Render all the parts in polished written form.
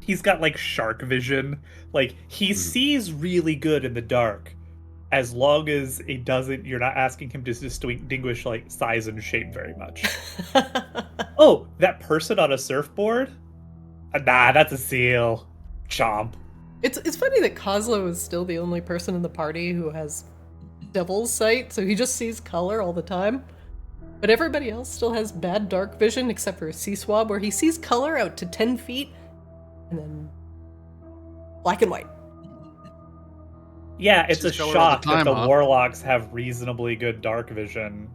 he's got like shark vision. Like he sees really good in the dark, as long as it doesn't. You're not asking him to distinguish like size and shape very much. Oh, that person on a surfboard? Nah, that's a seal. Chomp. It's funny that Kozlo is still the only person in the party who has devil's sight, so he just sees color all the time. But everybody else still has bad dark vision, except for C-Swab, where he sees color out to 10 feet, and then black and white. Yeah, it's a shock that the warlocks have reasonably good dark vision,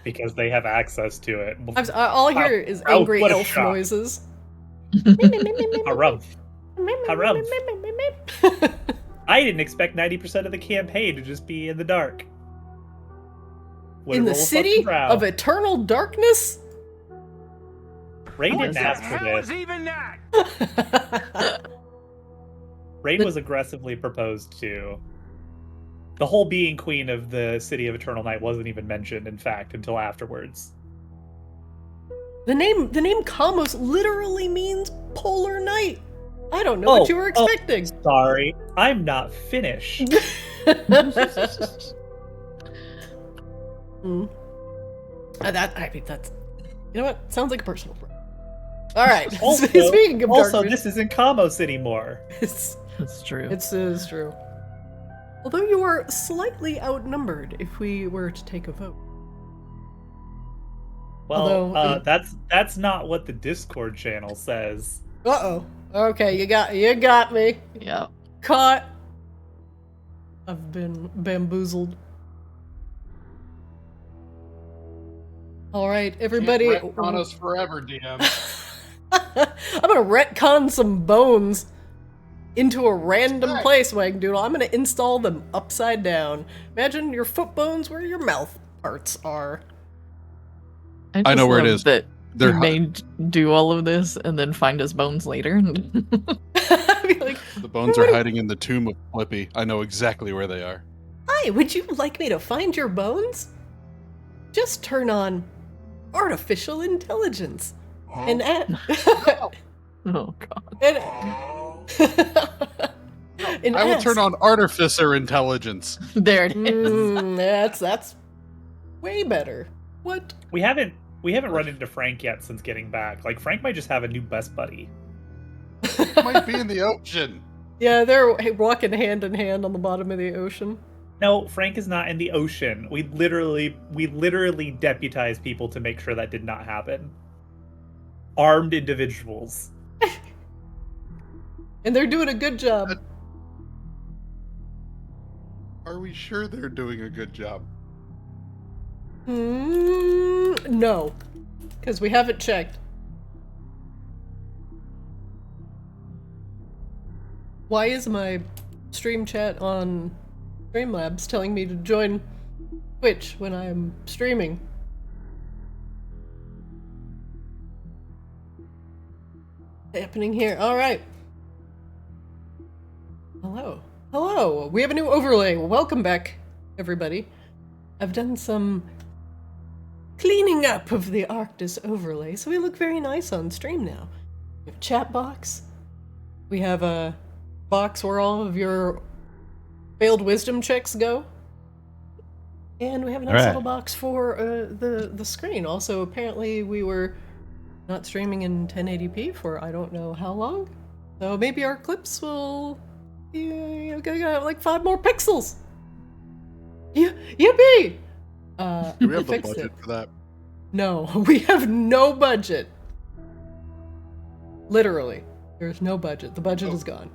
because they have access to it. All I hear is angry elf noises. Harumph. Harumph. I didn't expect 90% of the campaign to just be in the dark. In the city of eternal darkness? Rain didn't ask for this. Even that? Rain was aggressively proposed to. The whole being queen of the city of eternal night wasn't even mentioned, in fact, until afterwards. The name Kamos literally means polar night. I don't know what you were expecting. Sorry, I'm not finished. That's, you know what? Sounds like a personal problem. All right. Speaking of darkness, this isn't Kamos anymore. It's true. It is true. Although you are slightly outnumbered if we were to take a vote. Well, that's not what the Discord channel says. Uh-oh. Okay, you got me. Yeah. Caught. I've been bamboozled. All right, everybody. Can't retcon us forever, DM. I'm gonna retcon some bones into a random place, Wangdoodle. I'm gonna install them upside down. Imagine your foot bones where your mouth parts are. I know where it is. That they may do all of this and then find his bones later. The bones are hiding in the tomb of Flippy. I know exactly where they are. Hi, would you like me to find your bones? Just turn on artificial intelligence and oh god. And I will turn on artificer intelligence. There it is. That's way better. What? We haven't run into Frank yet since getting back. Like, Frank might just have a new best buddy. Might be in the ocean. Yeah, they're walking hand in hand on the bottom of the ocean. No, Frank is not in the ocean. We literally deputized people to make sure that did not happen. Armed individuals. And they're doing a good job. Are we sure they're doing a good job? No. Because we haven't checked. Why is my stream chat on Streamlabs telling me to join Twitch when I'm streaming? What's happening here? Alright. Hello. We have a new overlay. Welcome back, everybody. I've done some cleaning up of the Arctis overlay, so we look very nice on stream now. We have a chat box. We have a box where all of your failed wisdom checks go. And we have a nice little box for the screen. Also, apparently we were not streaming in 1080p for I don't know how long. So maybe our clips will get like 5 more pixels. Yippee! Do we have the budget for that? No, we have no budget. Literally. There's no budget. The budget is gone.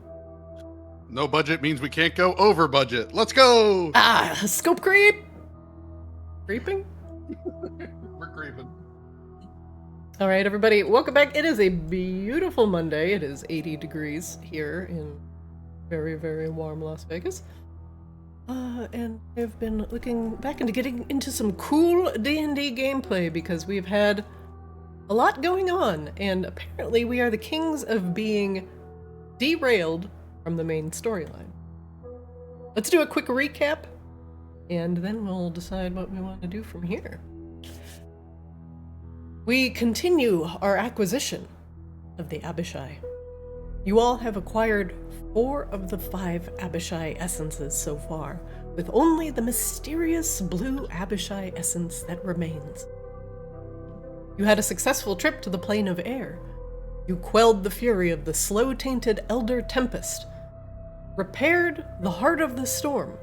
No budget means we can't go over budget. Let's go! Scope creep! Creeping? We're creeping. Alright, everybody, welcome back. It is a beautiful Monday. It is 80 degrees here in very, very warm Las Vegas. And I've been looking back into getting into some cool D&D gameplay because we've had a lot going on, and apparently we are the kings of being derailed from the main storyline. Let's do a quick recap, and then we'll decide what we want to do from here. We continue our acquisition of the Abishai. You all have acquired 4 of the 5 Abishai essences so far, with only the mysterious blue Abishai essence that remains. You had a successful trip to the plane of air. You quelled the fury of the slow-tainted Elder Tempest, repaired the heart of the storm,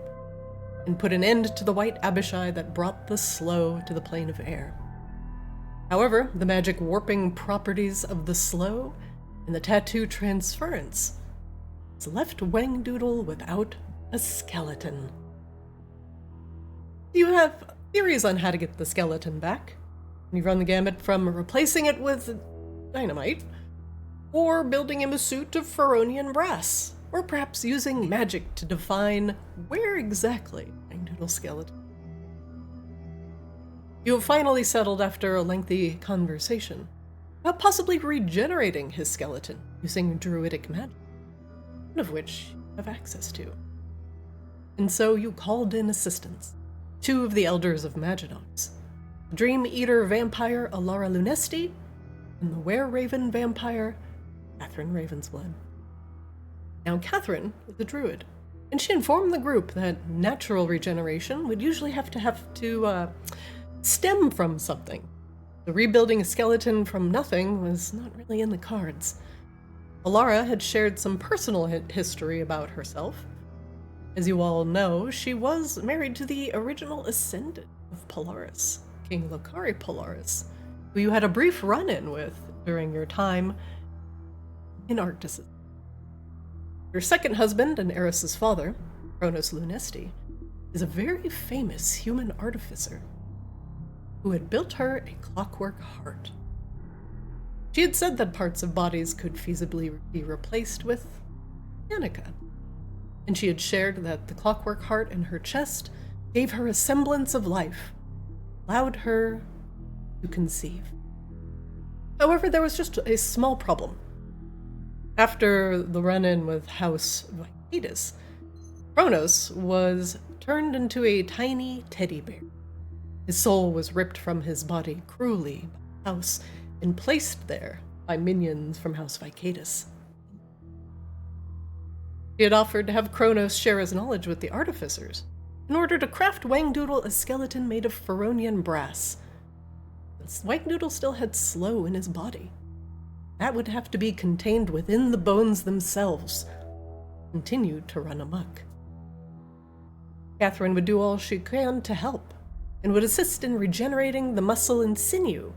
and put an end to the white Abishai that brought the slow to the plane of air. However, the magic warping properties of the slow and the tattoo transference has left Wangdoodle without a skeleton. You have theories on how to get the skeleton back. You run the gamut from replacing it with dynamite, or building him a suit of Pharaonian brass, or perhaps using magic to define where exactly Wangdoodle's skeleton. You have finally settled after a lengthy conversation about possibly regenerating his skeleton using druidic magic, one of which you have access to. And so you called in assistance, 2 of the elders of Maginox, the Dream Eater vampire Chronos Lunesti, and the Were-Raven vampire Catherine Ravensblood. Now Catherine is a druid, and she informed the group that natural regeneration would usually have to stem from something. The rebuilding a skeleton from nothing was not really in the cards. Alara had shared some personal history about herself. As you all know, she was married to the original ascendant of Polaris, King Lokari Polaris, who you had a brief run-in with during your time in Arctis. Her second husband and Eris's father, Chronos Lunesti, is a very famous human artificer who had built her a clockwork heart. She had said that parts of bodies could feasibly be replaced with Danica, and she had shared that the clockwork heart in her chest gave her a semblance of life, allowed her to conceive. However, there was just a small problem. After the run-in with House Vicadus, Chronos was turned into a tiny teddy bear. His soul was ripped from his body cruelly by House and placed there by minions from House Vicadus. He had offered to have Chronos share his knowledge with the artificers in order to craft Wangdoodle a skeleton made of Pharaonian brass. Since Wangdoodle still had slow in his body, that would have to be contained within the bones themselves, continued to run amok. Catherine would do all she can to help, and would assist in regenerating the muscle and sinew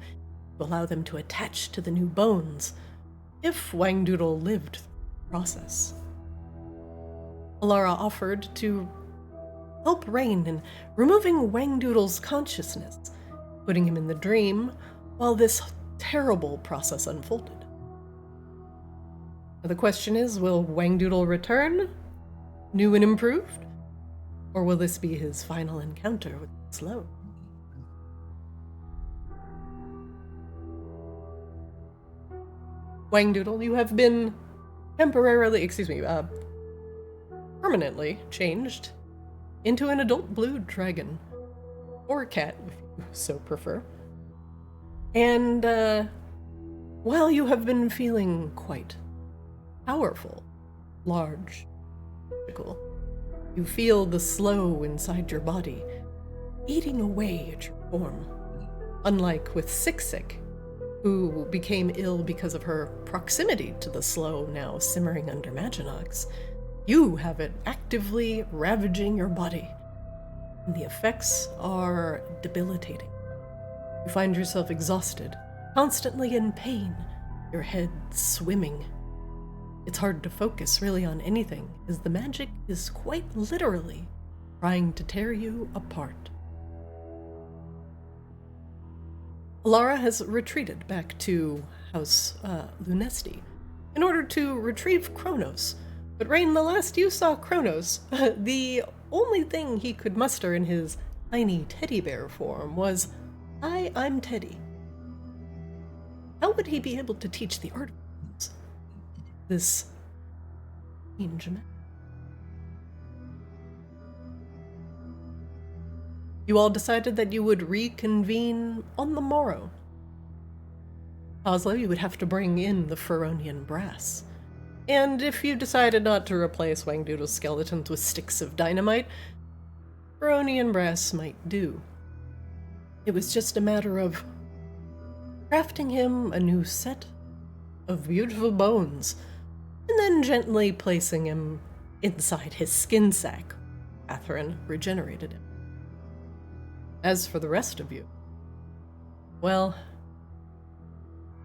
to allow them to attach to the new bones, if Wangdoodle lived through the process. Alara offered to help Rain in removing Wangdoodle's consciousness, putting him in the dream while this terrible process unfolded. Now the question is, will Wangdoodle return, new and improved? Or will this be his final encounter with Slow? Wangdoodle, you have been permanently changed into an adult blue dragon, or cat, if you so prefer. And, while you have been feeling quite powerful, large, physical, you feel the slow inside your body eating away at your form. Unlike with Siksik, who became ill because of her proximity to the slow now simmering under Maginox, you have it actively ravaging your body, and the effects are debilitating. You find yourself exhausted, constantly in pain, your head swimming. It's hard to focus really on anything, as the magic is quite literally trying to tear you apart. Alara has retreated back to House Lunesti in order to retrieve Chronos. But Rain, the last you saw Chronos, the only thing he could muster in his tiny teddy bear form was, I'm Teddy. How would he be able to teach the art of this strange man? You all decided that you would reconvene on the morrow. Oslo, you would have to bring in the Pharaonian brass. And if you decided not to replace Wangdoodle's skeletons with sticks of dynamite, Baronian brass might do. It was just a matter of crafting him a new set of beautiful bones, and then gently placing him inside his skin sack. Catherine regenerated him. As for the rest of you, well,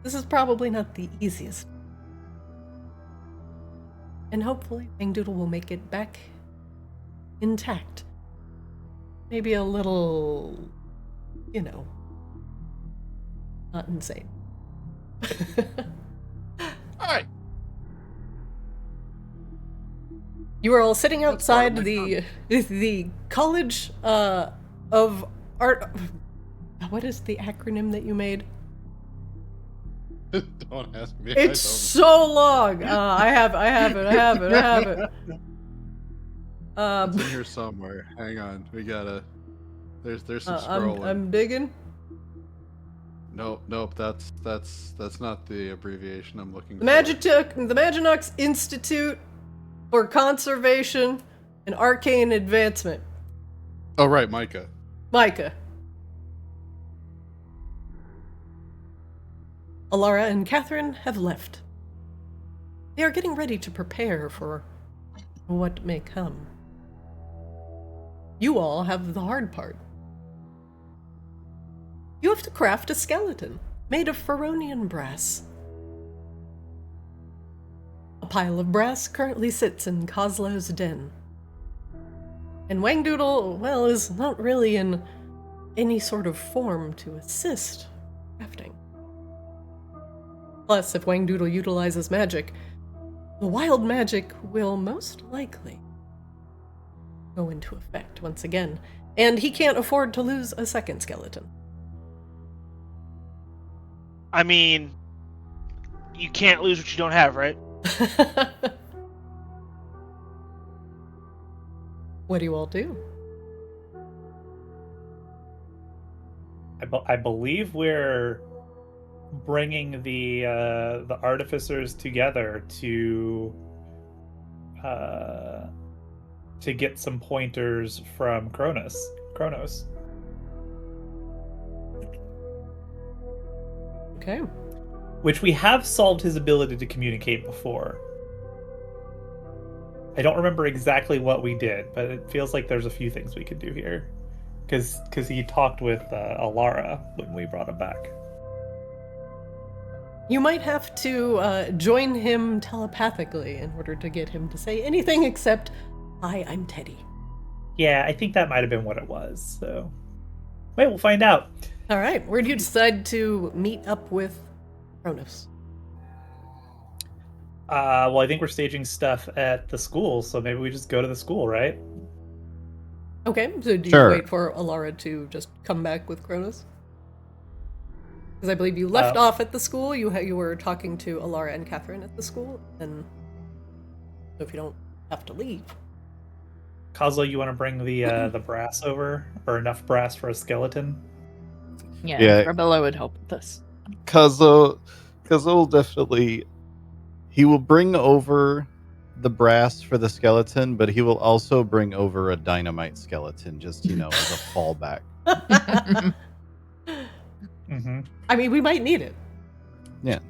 this is probably not the easiest. And hopefully Wangdoodle will make it back intact. Maybe a little, not insane. Alright. You are all sitting outside the College of Art. What is the acronym that you made? Don't ask me. It's so long. I have it. It's in here somewhere. Hang on. We gotta. There's some scrolling. I'm digging. Nope. That's not the abbreviation I'm looking for. The Maginox Institute for Conservation and Arcane Advancement. Oh right, Micah. Alara and Catherine have left. They are getting ready to prepare for what may come. You all have the hard part. You have to craft a skeleton made of Feronian brass. A pile of brass currently sits in Koslow's den. And Wangdoodle, well, is not really in any sort of form to assist crafting. Plus, if Wangdoodle utilizes magic, the wild magic will most likely go into effect once again, and he can't afford to lose a second skeleton. I mean, you can't lose what you don't have, right? What do you all do? I believe we're bringing the artificers together to get some pointers from Chronos. Okay. Which we have solved his ability to communicate before. I don't remember exactly what we did, but it feels like there's a few things we could do here. Because he talked with Alara when we brought him back. You might have to join him telepathically in order to get him to say anything except, "Hi, I'm Teddy." Yeah, I think that might have been what it was, so... Wait, we'll find out. Alright, where do you decide to meet up with Chronos? Well, I think we're staging stuff at the school, so maybe we just go to the school, right? Okay, so do you wait for Alara to just come back with Chronos? Because I believe you left off at the school, you were talking to Alara and Catherine at the school, and so if you don't have to leave. Kozlo, you want to bring the brass over? Or enough brass for a skeleton? Yeah. Rabella would help with this. Kozlo will definitely... He will bring over the brass for the skeleton, but he will also bring over a dynamite skeleton, just, as a fallback. Mm-hmm. I mean, we might need it. Yeah.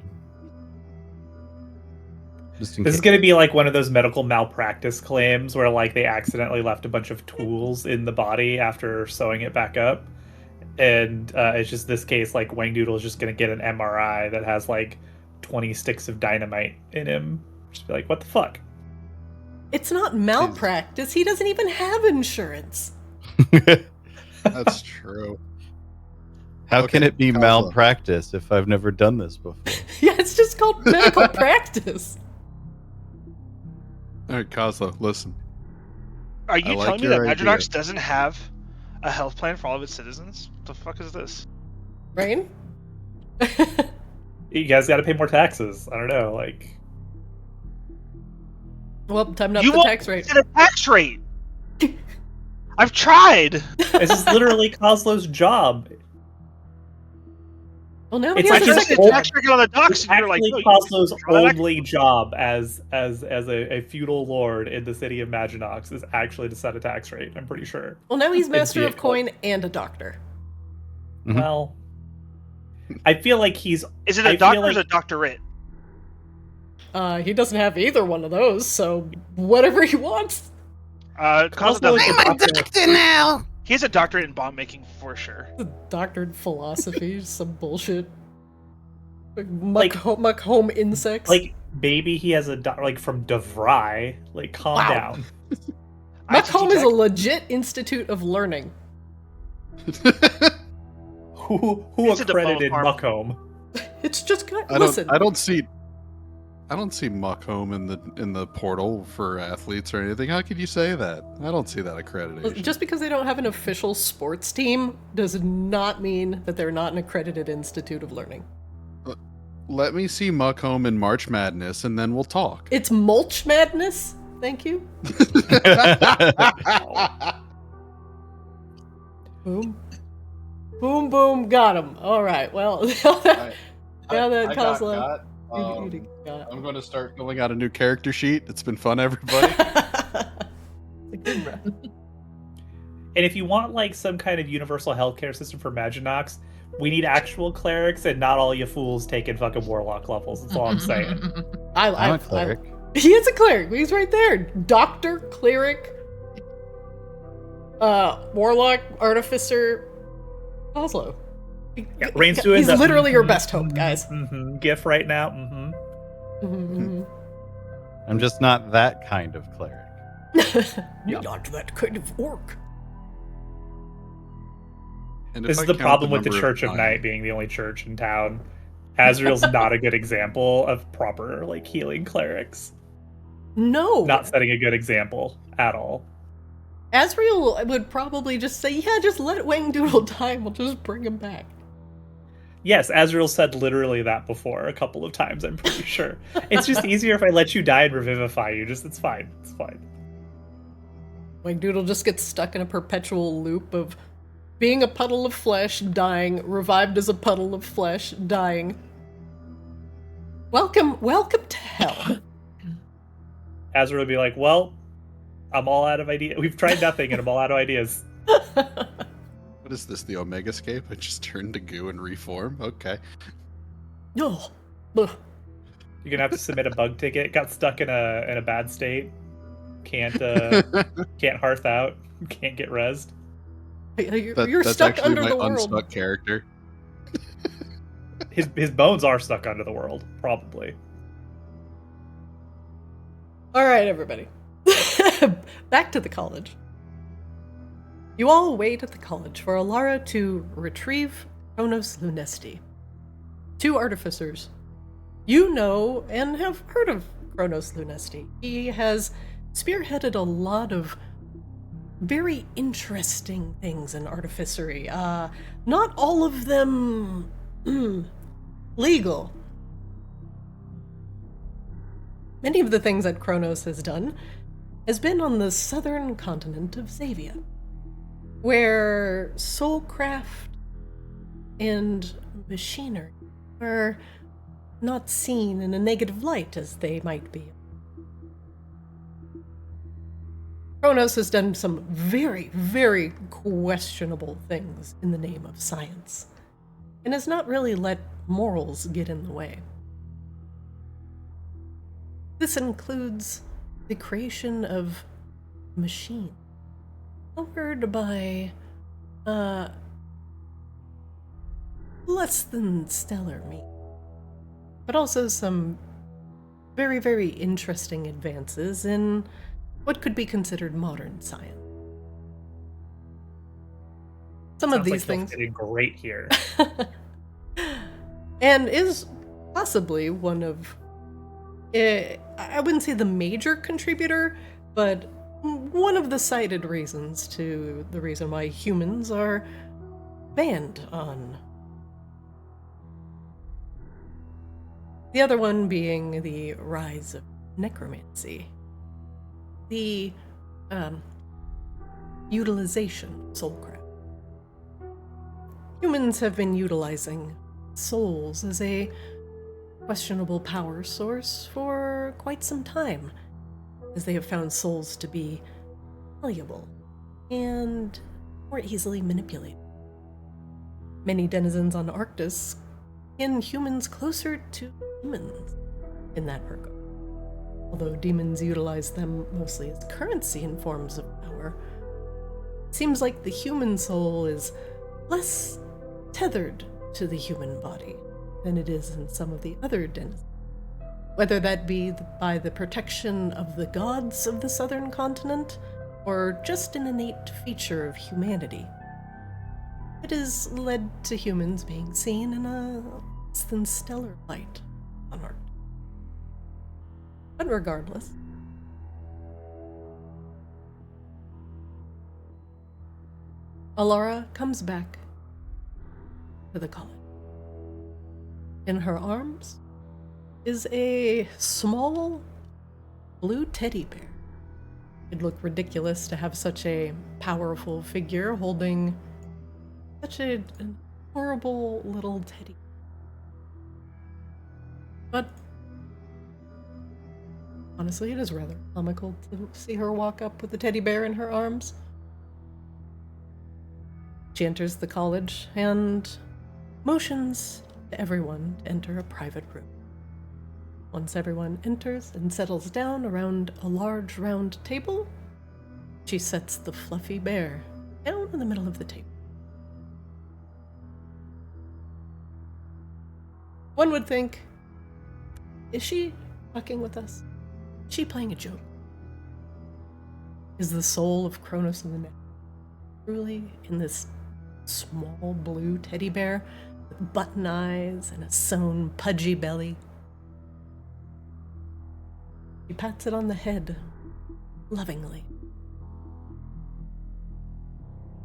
This is going to be like one of those medical malpractice claims where like they accidentally left a bunch of tools in the body after sewing it back up. And it's just this case, like Wangdoodle is just going to get an MRI that has like 20 sticks of dynamite in him. Just be like, what the fuck? It's not malpractice. He doesn't even have insurance. That's true. How can it be malpractice if I've never done this before? Yeah, it's just called medical practice. All right, Kozlo, listen. Are you telling me that Maginox doesn't have a health plan for all of its citizens? What the fuck is this? Rain? You guys got to pay more taxes. I don't know, like... Well, timed up the tax rate. You won't get a tax rate! I've tried! This is literally Kozlo's job. Well, now it's he has actually a second tax on the docks. And you're like, no, Coslo's only job as a feudal lord in the city of Maginox is actually to set a tax rate. I'm pretty sure. Well, now he's master of coin and a doctor. Mhm. Well, I feel like he's. Is it a doctor or is it a doctorate? He doesn't have either one of those, so whatever he wants. Cosmo is I'm a doctor now. He has a doctorate in bomb making for sure. Doctored philosophy, some bullshit. Muck home insects. Like maybe he has a like from DeVry. Like calm down. Muck home is a legit institute of learning. Who It's a accredited diploma Muck home? It's just good. I Listen, don't see Muck Home in the portal for athletes or anything. How could you say that? I don't see that accreditation. just because they don't have an official sports team does not mean that they're not an accredited institute of learning. Let me see Muck Home in March Madness, and then we'll talk. It's mulch madness. Thank you. Boom. Boom, boom, got him. All right, well, now that Kozla... I'm going to start filling out a new character sheet. It's been fun, everybody. And if you want like some kind of universal healthcare system for Maginox, we need actual clerics and not all you fools taking fucking warlock levels. That's all I'm saying. I'm a cleric. He is a cleric. He's right there. Doctor, cleric, warlock, artificer, Oslo. Yeah, Rain's doing He's literally your best hope, guys. GIF right now. I'm just not that kind of cleric. Not that kind of orc. And This is the problem with the Church of Night being the only church in town. Azrael's not a good example of proper like healing clerics. No. Not setting a good example at all. Azrael would probably just say, yeah, just let Wangdoodle die and we'll just bring him back. Yes, Azrael said literally that before a couple of times, I'm pretty sure. It's just easier if I let you die and revivify you. It's fine. It's fine. Wangdoodle just gets stuck in a perpetual loop of being a puddle of flesh, dying, revived as a puddle of flesh, dying. Welcome to hell. Azrael would be like, well, I'm all out of ideas. We've tried nothing and I'm all out of ideas. What is this, the Omega Scape? I just turned to goo and reform? Okay. No. You're gonna have to submit a bug ticket. Got stuck in a bad state. Can't hearth out. Can't get rezzed. You're that's stuck under my the world. Unstuck character. His bones are stuck under the world, probably. All right, everybody. Back to the college. You all wait at the college for Alara to retrieve Chronos Lunesti. 2 artificers. You know and have heard of Chronos Lunesti. He has spearheaded a lot of very interesting things in artificery. Not all of them legal. Many of the things that Chronos has done has been on the southern continent of Xavia, where soulcraft and machinery are not seen in a negative light as they might be. Chronos has done some very, very questionable things in the name of science, and has not really let morals get in the way. This includes the creation of machines, powered by, less than stellar means, but also some very, very interesting advances in what could be considered modern science. Some of these things fitting great here, and is possibly one of, I wouldn't say the major contributor, but one of the cited reasons to the reason why humans are banned on. The other one being the rise of necromancy. The utilization of soulcraft. Humans have been utilizing souls as a questionable power source for quite some time, as they have found souls to be malleable and more easily manipulated. Many denizens on Arctis kin humans closer to demons in that regard. Although demons utilize them mostly as currency in forms of power, it seems like the human soul is less tethered to the human body than it is in some of the other denizens. Whether that be by the protection of the gods of the southern continent, or just an innate feature of humanity, it has led to humans being seen in a less than stellar light on Earth. But regardless, Alara comes back to the college. In her arms is a small blue teddy bear. It'd look ridiculous to have such a powerful figure holding such an horrible little teddy. But honestly, it is rather comical to see her walk up with the teddy bear in her arms. She enters the college and motions to everyone to enter a private room. Once everyone enters and settles down around a large round table, she sets the fluffy bear down in the middle of the table. One would think, is she fucking with us? Is she playing a joke? Is the soul of Chronos Lunesti truly in this small blue teddy bear with button eyes and a sewn pudgy belly? She pats it on the head lovingly,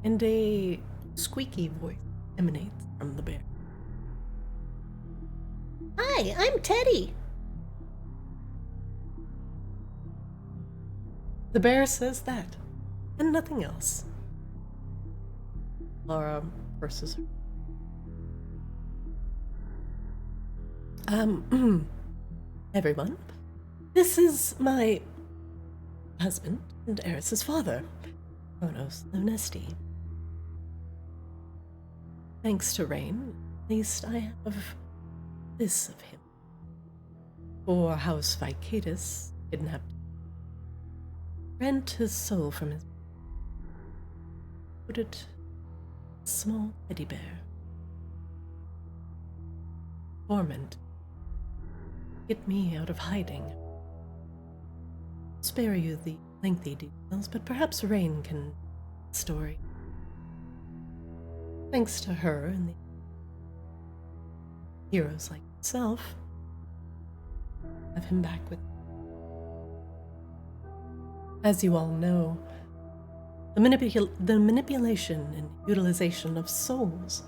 and a squeaky voice emanates from the bear. Hi, I'm Teddy. The bear says that, and nothing else. Laura purses her. Everyone, this is my husband and Eris's father, Chronos Lunesti. Thanks to Rain, at least I have this of him. For House Vicatus kidnapped him, rent his soul from his, put it in a small teddy bear. Torment. Get me out of hiding. I'll spare you the lengthy details, but perhaps Rain can tell the story. Thanks to her and the heroes like himself, have him back with me. As you all know, the manipulation and utilization of souls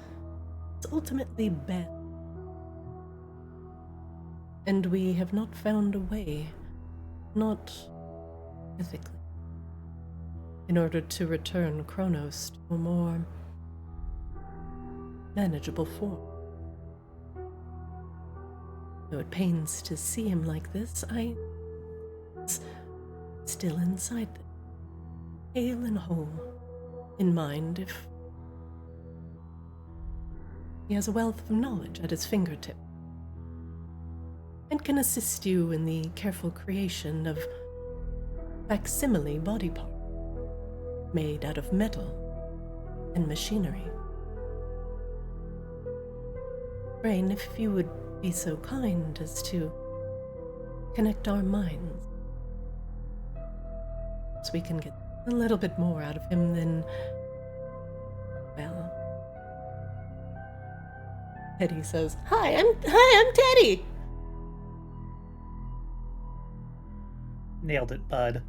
is ultimately bad. And we have not found a way, not ethically, in order to return Chronos to a more manageable form. Though it pains to see him like this, I still inside them, hale and whole, in mind if he has a wealth of knowledge at his fingertip, and can assist you in the careful creation of facsimile body parts made out of metal and machinery. Rain, if you would be so kind as to connect our minds, so we can get a little bit more out of him than, well... Teddy says, Hi, I'm Teddy! Nailed it, bud.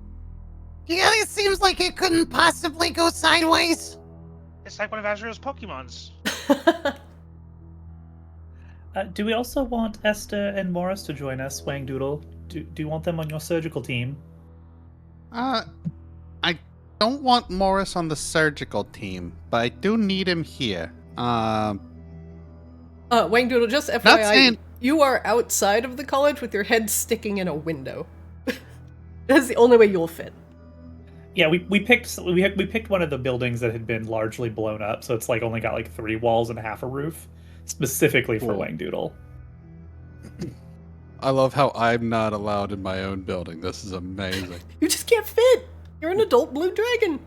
Yeah, it seems like it couldn't possibly go sideways. It's like one of Azrael's Pokemons. Do we also want Esther and Morris to join us, Wangdoodle? Do you want them on your surgical team? I don't want Morris on the surgical team, but I do need him here. Oh, Wangdoodle, just FYI, you are outside of the college with your head sticking in a window. That's the only way you'll fit. Yeah, we picked one of the buildings that had been largely blown up, so it's like only got like 3 walls and half a roof, specifically for Wangdoodle. I love how I'm not allowed in my own building. This is amazing. You just can't fit. You're an adult blue dragon.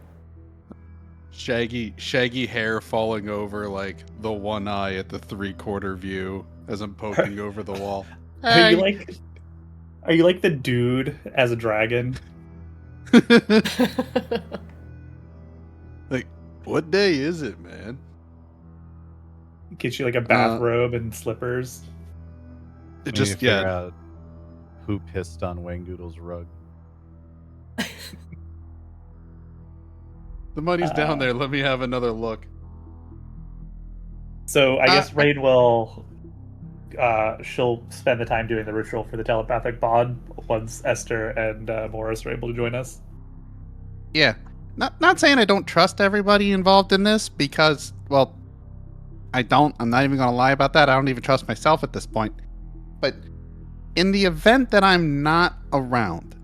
Shaggy hair falling over like the one eye at the 3/4 view as I'm poking over the wall. Are you like the dude as a dragon? Like, what day is it, man? Get you like a bathrobe and slippers. It just who pissed on Wangdoodle's rug? The money's down there. Let me have another look. So I guess Rain will. She'll spend the time doing the ritual for the telepathic bond once Esther and Morris are able to join us. Yeah, not saying I don't trust everybody involved in this because, well, I don't. I'm not even going to lie about that. I don't even trust myself at this point. But in the event that I'm not around,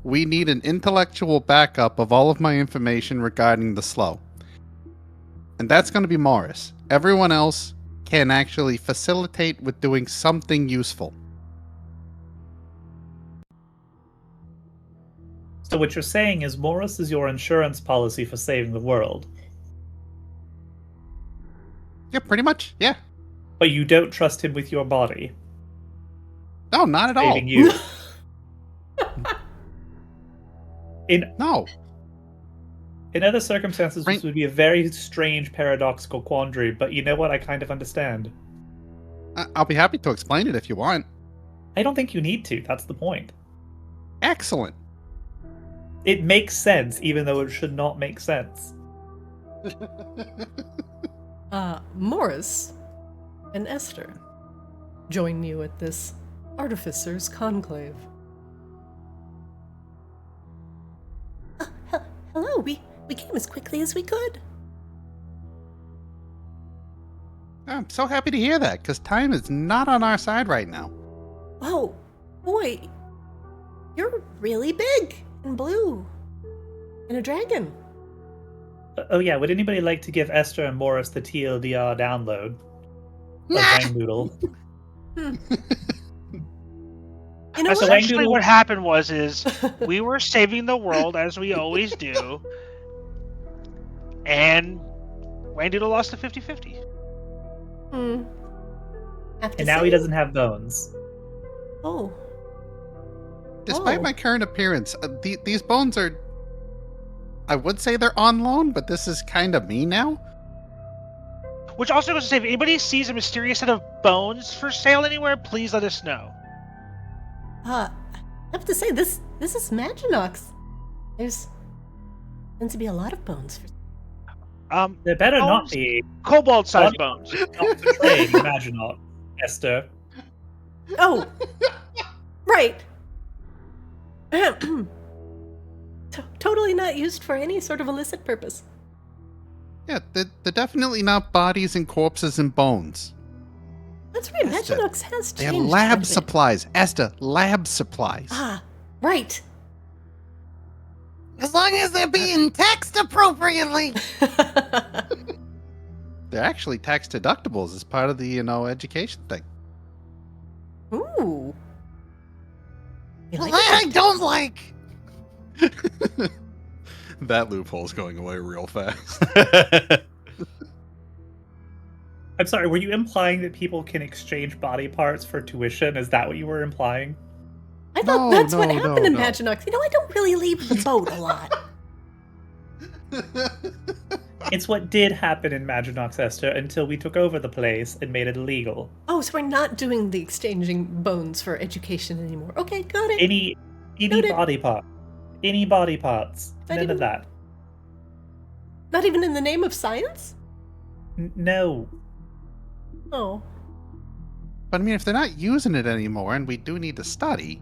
we need an intellectual backup of all of my information regarding the slow. And that's going to be Morris. Everyone else can actually facilitate with doing something useful. So what you're saying is Morris is your insurance policy for saving the world. Yeah, pretty much, yeah. But you don't trust him with your body. No, not at all. Saving you. No. In other circumstances, this would be a very strange, paradoxical quandary, but you know what? I kind of understand. I'll be happy to explain it if you want. I don't think you need to. That's the point. Excellent. It makes sense, even though it should not make sense. Morris and Esther join you at this artificers conclave. Hello, we came as quickly as we could. I'm so happy to hear that, because time is not on our side right now. Oh, boy. You're really big and blue. And a dragon. Oh yeah, would anybody like to give Esther and Morris the TLDR download? Wangnoodle. You know, so actually what happened was we were saving the world as we always do, and Wangdoodle lost to 50-50. And now he doesn't have bones. Oh. Despite my current appearance, these bones are... I would say they're on loan, but this is kind of me now. Which also goes to say, if anybody sees a mysterious set of bones for sale anywhere, please let us know. I have to say, this is Maginox. There's seems to be a lot of bones. There better not be kobold-sized bones. Not betraying Maginox, Esther. Oh, right. Totally not used for any sort of illicit purpose. Yeah, they're definitely not bodies and corpses and bones. That's right, Maginox has changed. They're lab supplies. Esther, lab supplies. Ah, right. As long as they're being taxed appropriately. They're actually tax deductibles as part of the, education thing. Ooh. Well, that I don't like. That loophole's going away real fast. I'm sorry, were you implying that people can exchange body parts for tuition? Is that what you were implying? I thought that's what happened in Maginox. I don't really leave the boat a lot. It's what did happen in Maginox, Esther, until we took over the place and made it illegal. Oh, so we're not doing the exchanging bones for education anymore. Okay, got it. Any body part. Any body parts. None of that. Not even in the name of science? No. Oh. But I mean, if they're not using it anymore, and we do need to study,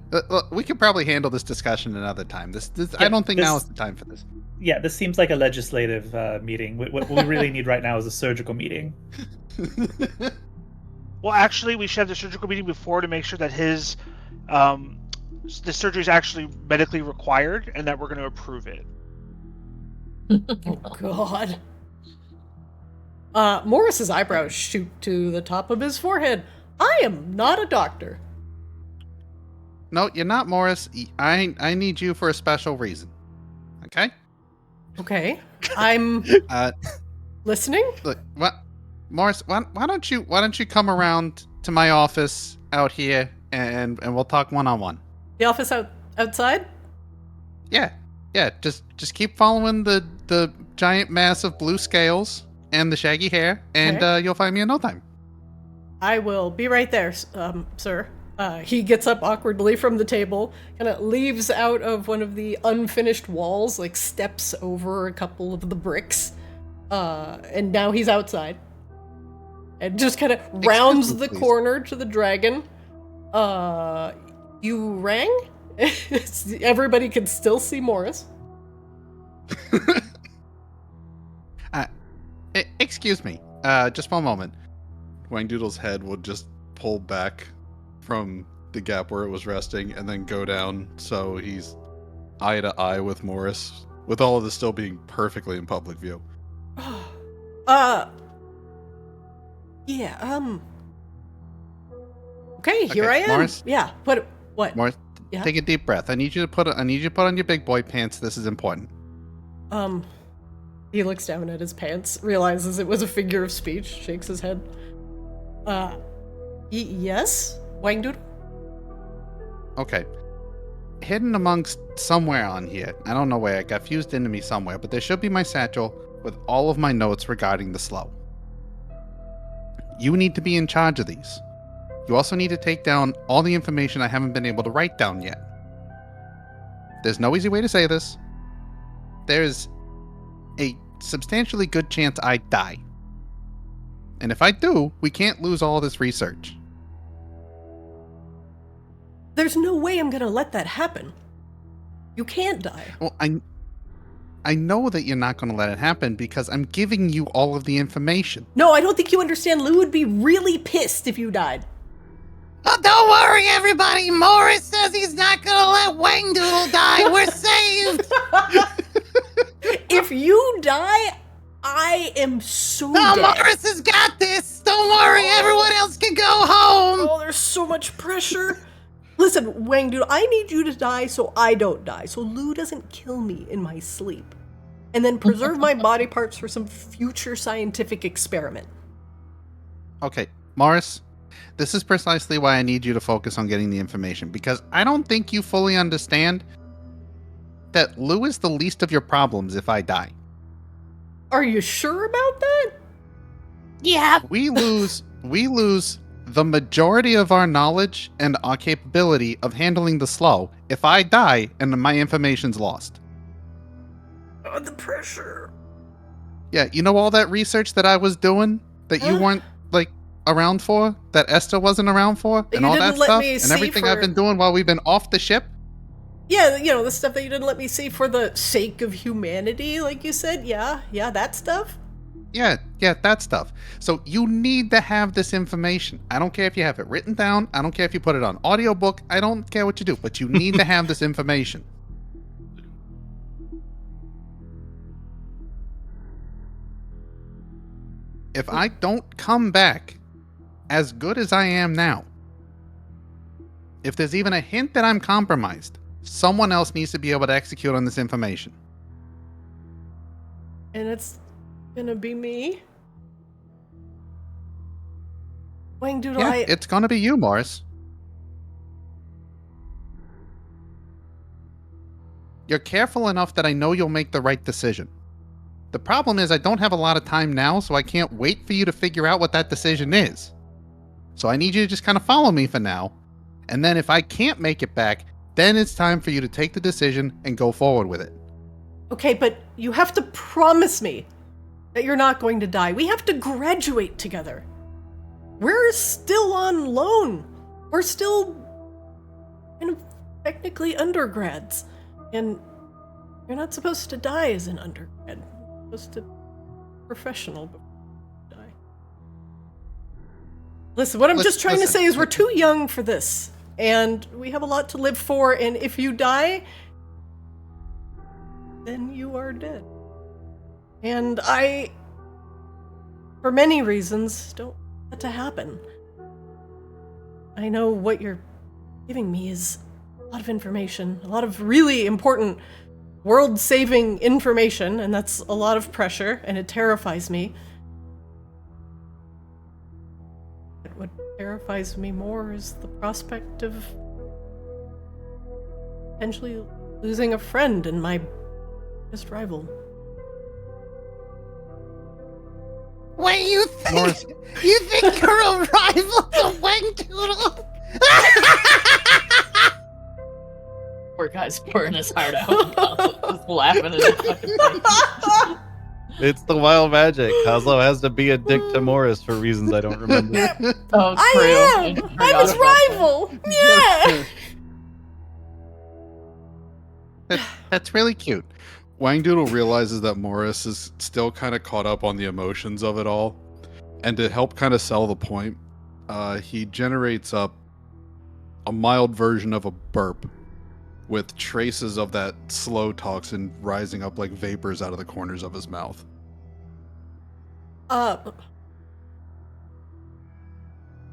we could probably handle this discussion another time. I don't think now is the time for this. Yeah, this seems like a legislative meeting. What we really need right now is a surgical meeting. Well, actually, we should have the surgical meeting before to make sure that his the surgery is actually medically required and that we're going to approve it. Oh, God. Morris's eyebrows shoot to the top of his forehead. I am not a doctor. No, you're not, Morris. I need you for a special reason. Okay? Okay. I'm listening. Look, Morris, why don't you come around to my office out here and we'll talk one-on-one. The office outside? Yeah. Just keep following the giant mass of blue scales and the shaggy hair, and you'll find me in no time. I will be right there, sir. He gets up awkwardly from the table, kind of leaves out of one of the unfinished walls, like steps over a couple of the bricks, and now he's outside. And just kind of rounds the corner to the dragon. You rang? Everybody can still see Morris. Excuse me. Just one moment. Wangdoodle's head would just pull back from the gap where it was resting and then go down so he's eye to eye with Morris, with all of this still being perfectly in public view. Yeah, Okay, here I am. Morris? Yeah, what? Morris, yeah? Take a deep breath. I need you to put on your big boy pants. This is important. He looks down at his pants, realizes it was a figure of speech, shakes his head. Yes? Wangdoodle? Okay. Hidden amongst somewhere on here. I don't know where. It got fused into me somewhere, but there should be my satchel with all of my notes regarding the slow. You need to be in charge of these. You also need to take down all the information I haven't been able to write down yet. There's no easy way to say this. There's a substantially good chance I die. And if I do, we can't lose all this research. There's no way I'm gonna let that happen. You can't die. Well, I know that you're not going to let it happen because I'm giving you all of the information. No, I don't think you understand. Lou would be really pissed if you died. Oh, don't worry, everybody. Morris says he's not gonna let Wangdoodle die. We're saved. If you die, I am so dead. Morris has got this. Don't worry, everyone else can go home. Oh, there's so much pressure. Listen, Wangdoodle, I need you to die so I don't die, so Lou doesn't kill me in my sleep. And then preserve my body parts for some future scientific experiment. Okay, Morris, this is precisely why I need you to focus on getting the information, because I don't think you fully understand that Lou is the least of your problems if I die. Are you sure about that? Yeah. We lose the majority of our knowledge and our capability of handling the slow if I die and my information's lost. Oh, the pressure. Yeah, you know all that research that I was doing that you weren't, around for? That Esther wasn't around for? And all that stuff? And everything I've been doing while we've been off the ship? Yeah, the stuff that you didn't let me see for the sake of humanity, like you said. Yeah, that stuff. Yeah, that stuff. So you need to have this information. I don't care if you have it written down. I don't care if you put it on audiobook. I don't care what you do, but you need to have this information. If I don't come back as good as I am now, if there's even a hint that I'm compromised, someone else needs to be able to execute on this information. And it's gonna be me? Wangdoodle, yeah, it's gonna be you, Morris. You're careful enough that I know you'll make the right decision. The problem is I don't have a lot of time now, so I can't wait for you to figure out what that decision is. So I need you to just kind of follow me for now, and then if I can't make it back, then it's time for you to take the decision and go forward with it. Okay, but you have to promise me that you're not going to die. We have to graduate together. We're still on loan. We're still kind of technically undergrads. And you're not supposed to die as an undergrad. You're supposed to be professional before you die. Listen, what I'm just trying to say is we're too young for this. And we have a lot to live for, and if you die, then you are dead. And I, for many reasons, don't want that to happen. I know what you're giving me is a lot of information, a lot of really important world-saving information, and that's a lot of pressure, and it terrifies me. But what terrifies me more is the prospect of potentially losing a friend and my biggest rival. Wait, you think you're a rival to Wangdoodle? Poor guy's pouring his heart out. Just laughing at his fucking face. It's the wild magic. Kozlo has to be a dick to Morris for reasons I don't remember. Oh, I am! I'm his rival! Yeah! That's really cute. Wangdoodle realizes that Morris is still kind of caught up on the emotions of it all. And to help kind of sell the point, he generates up a mild version of a burp with traces of that slow toxin rising up like vapors out of the corners of his mouth.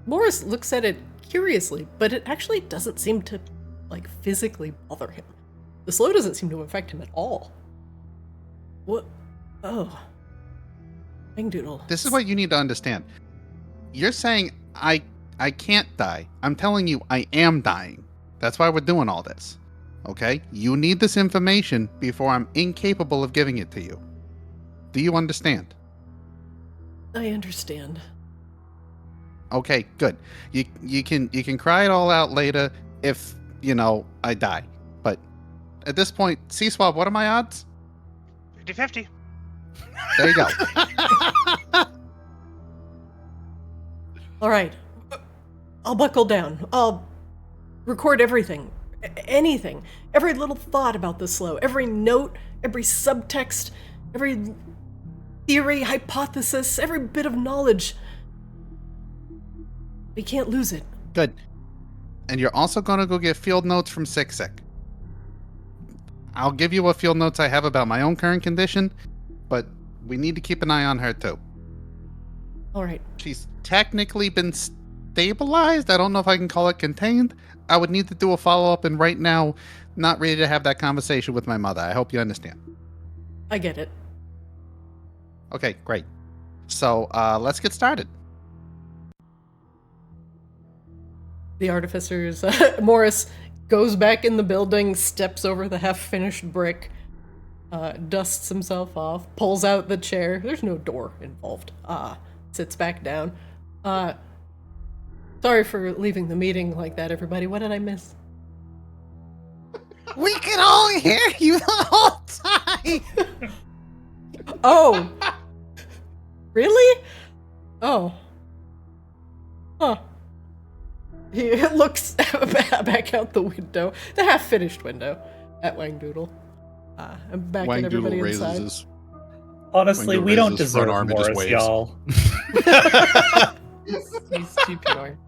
Morris looks at it curiously, but it actually doesn't seem to, like, physically bother him. The slow doesn't seem to affect him at all. What? Oh. Wangdoodle. This is what you need to understand. You're saying I can't die. I'm telling you I am dying. That's why we're doing all this. Okay? You need this information before I'm incapable of giving it to you. Do you understand? I understand. Okay, good. You can cry it all out later if, I die. But at this point, C-Swab, what are my odds? 50-50. There you go. All right. I'll buckle down. I'll record everything. Anything. Every little thought about the slow. Every note, every subtext, every theory, hypothesis, every bit of knowledge. We can't lose it. Good. And you're also going to go get field notes from Sick. I'll give you what field notes I have about my own current condition, but we need to keep an eye on her too. All right. She's technically been stabilized. I don't know if I can call it contained. I would need to do a follow-up, and right now, not ready to have that conversation with my mother. I hope you understand. I get it. Okay, great. So, let's get started. The artificers, Morris goes back in the building, steps over the half-finished brick, dusts himself off, pulls out the chair. There's no door involved. Sits back down. Sorry for leaving the meeting like that, everybody. What did I miss? We can all hear you the whole time! Oh! Really? Oh. Huh. He looks back out the window, the half-finished window, at Wangdoodle. And back at everybody Wangdoodle inside. raises Honestly, we don't deserve arm and just Morris, waves. y'all. He's too pure.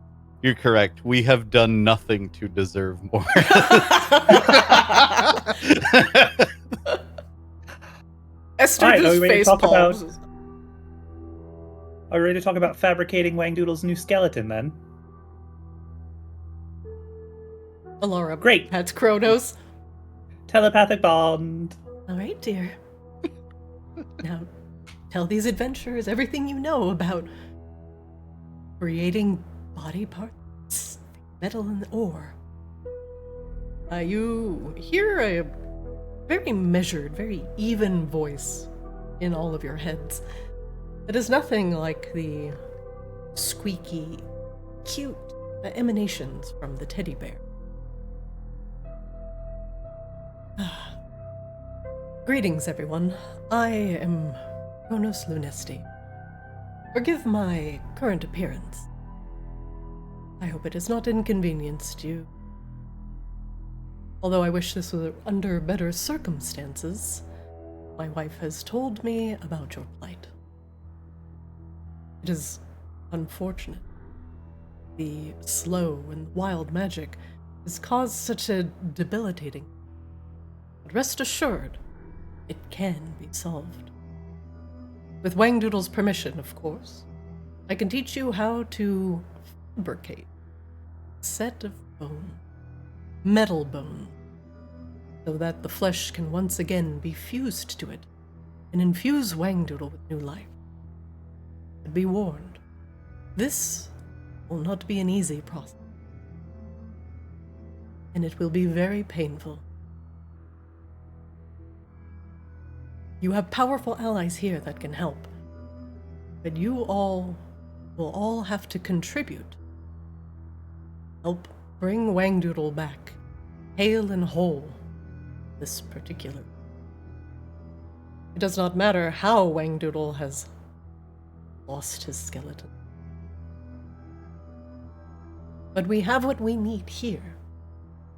You're correct. We have done nothing to deserve more. Esther Alright, are just we ready to face talk about- palms. Are we ready to talk about fabricating Wangdoodle's new skeleton then? Alara Great. pats Chronos. Telepathic bond. All right, dear. Now, tell these adventurers everything you know about creating body parts, metal and ore. You hear a very measured, very even voice in all of your heads. It is nothing like the squeaky, cute emanations from the teddy bear. Greetings, everyone. I am Chronos Lunesti. Forgive my current appearance. I hope it has not inconvenienced you. Although I wish this were under better circumstances, my wife has told me about your plight. It is unfortunate. the slow and wild magic has caused such a debilitating. But rest assured, it can be solved. With Wangdoodle's permission, of course, I can teach you how to fabricate a set of bone, metal bone, so that the flesh can once again be fused to it and infuse Wangdoodle with new life. But be warned, this will not be an easy process, and it will be very painful. You have powerful allies here that can help, but you all will all have to contribute. Help bring Wangdoodle back, hale and whole, this particular. It does not matter how Wangdoodle has lost his skeleton. But we have what we need here.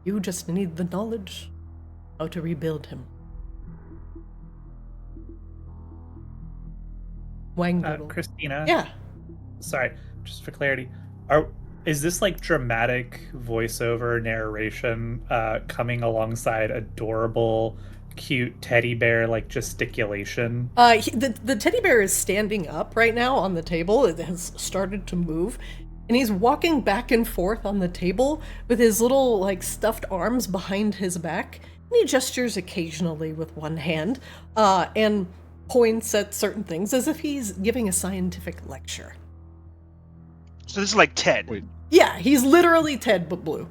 You just need the knowledge how to rebuild him. Wangdoodle. Christina? Yeah. Sorry, just for clarity. Is this like dramatic voiceover narration coming alongside adorable, cute teddy bear like gesticulation? The teddy bear is standing up right now on the table. It has started to move. And he's walking back and forth on the table with his little like stuffed arms behind his back. And he gestures occasionally with one hand and points at certain things as if he's giving a scientific lecture. So this is like Ted. Wait. Yeah, he's literally Ted but blue.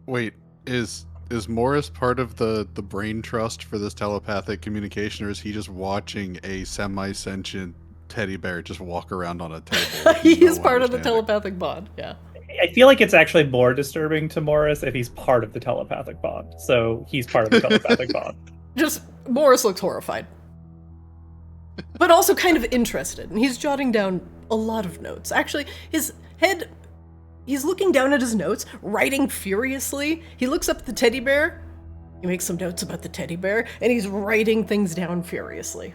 Wait, is Morris part of the brain trust for this telepathic communication, or is he just watching a semi-sentient teddy bear just walk around on a table? He is part of the telepathic bond, yeah. I feel like it's actually more disturbing to Morris if he's part of the telepathic bond. So he's part of the telepathic bond. Just, Morris looks horrified. But also kind of interested, and he's jotting down a lot of notes. Actually, his head, he's looking down at his notes, writing furiously. He looks up at the teddy bear, he makes some notes about the teddy bear, and he's writing things down furiously.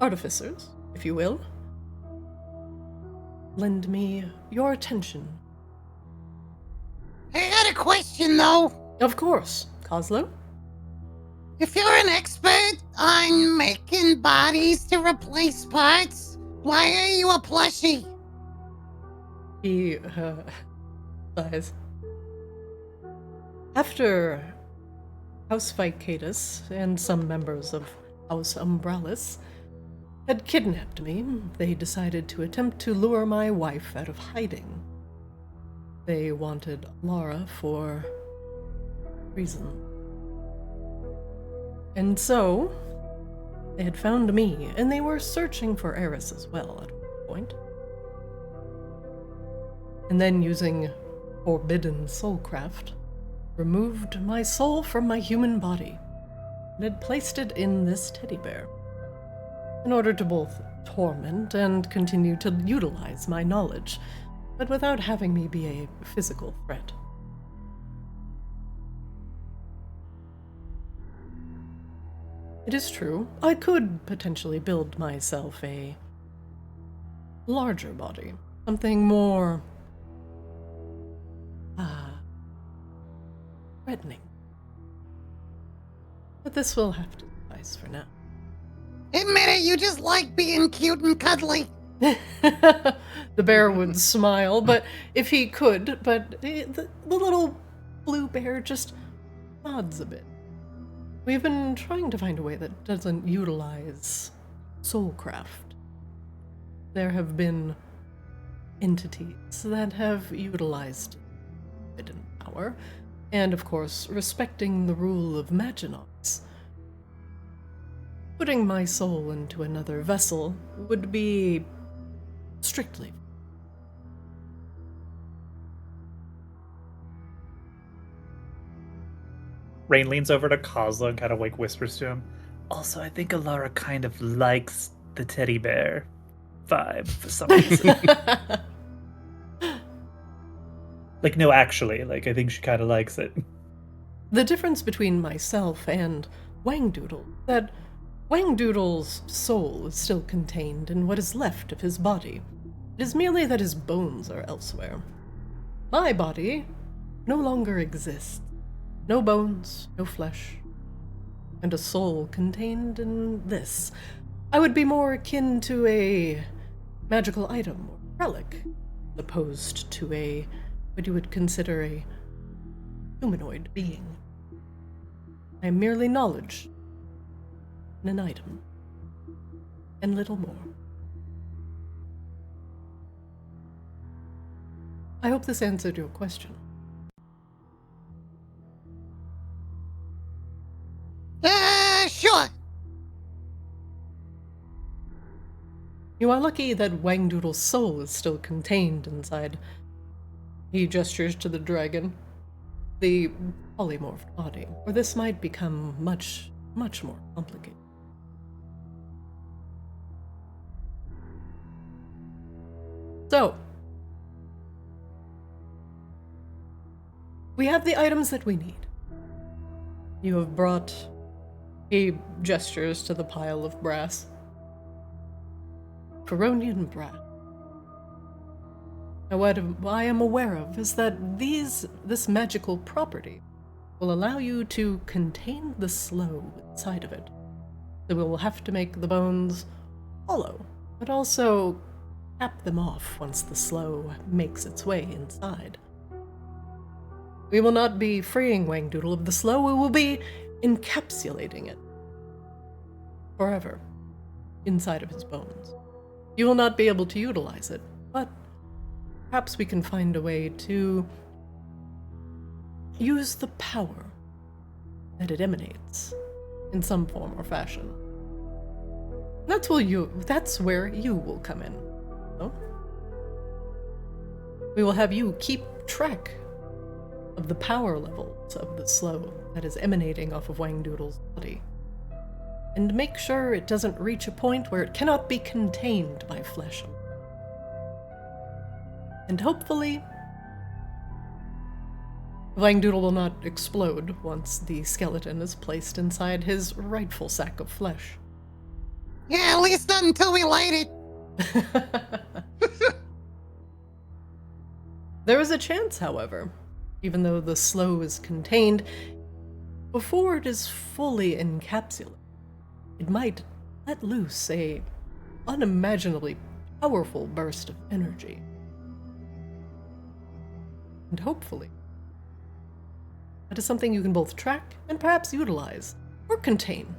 Artificers, if you will, lend me your attention. I got a question, though. Of course, Kozlo. If you're an expert on making bodies to replace parts, why are you a plushie? He sighs. After House Vicadus and some members of House Umbrellis had kidnapped me, they decided to attempt to lure my wife out of hiding. They wanted Lara for reason. And so, they had found me, and they were searching for Eris as well at one point. And then, using forbidden soulcraft, removed my soul from my human body, and had placed it in this teddy bear, in order to both torment and continue to utilize my knowledge, but without having me be a physical threat. It is true, I could potentially build myself a larger body, something more threatening. But this will have to suffice for now. Admit it, you just like being cute and cuddly. The bear would smile, but if he could, but the little blue bear just nods a bit. We've been trying to find a way that doesn't utilize soulcraft. There have been entities that have utilized forbidden power, and of course, respecting the rule of Maginox. Putting my soul into another vessel would be strictly. Rain leans over to Kozlo and kind of like whispers to him. Also, I think Alara kind of likes the teddy bear vibe for some reason. Like, no, actually, like, I think she kind of likes it. The difference between myself and Wangdoodle, that Wangdoodle's soul is still contained in what is left of his body. It is merely that his bones are elsewhere. My body no longer exists. No bones, no flesh, and a soul contained in this. I would be more akin to a magical item or relic, opposed to what you would consider a humanoid being. I am merely knowledge and an item, and little more. I hope this answered your question. Sure. You are lucky that Wangdoodle's soul is still contained inside. He gestures to the dragon, the polymorphed body, or this might become much, much more complicated. So, we have the items that we need. You have brought... He gestures to the pile of brass. Coronian brass. Now, what I am aware of is that this magical property will allow you to contain the slow inside of it. So we will have to make the bones hollow, but also cap them off once the slow makes its way inside. We will not be freeing Wangdoodle of the slow, we will be encapsulating it forever inside of his bones. You will not be able to utilize it, but perhaps we can find a way to use the power that it emanates in some form or fashion. That's where you will come in. So, we will have you keep track of the power levels of the slow that is emanating off of Wangdoodle's body, and make sure it doesn't reach a point where it cannot be contained by flesh. And hopefully, Wangdoodle will not explode once the skeleton is placed inside his rightful sack of flesh. Yeah, at least not until we light it. There is a chance, however, even though the slow is contained, before it is fully encapsulated, it might let loose a unimaginably powerful burst of energy. And hopefully, that is something you can both track and perhaps utilize, or contain,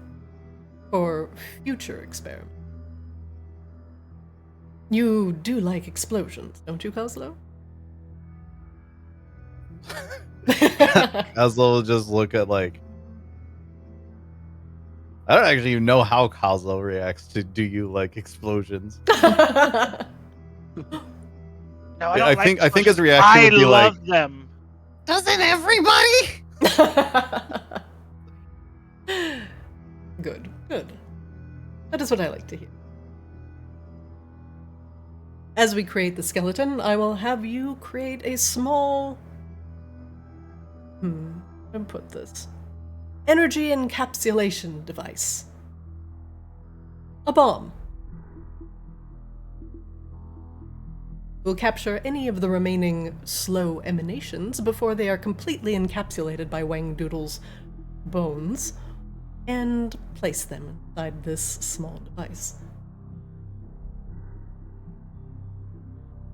for future experiments. You do like explosions, don't you, Kozlo? Kozlo will just look at, like... I don't actually even know how Kozlo reacts to "do you like explosions?" No, I think his reaction would be like, I love them. Doesn't everybody? Good. That is what I like to hear. As we create the skeleton, I will have you create a small... I'll put this. Energy encapsulation device. A bomb. We'll capture any of the remaining slow emanations before they are completely encapsulated by Wangdoodle's bones, and place them inside this small device.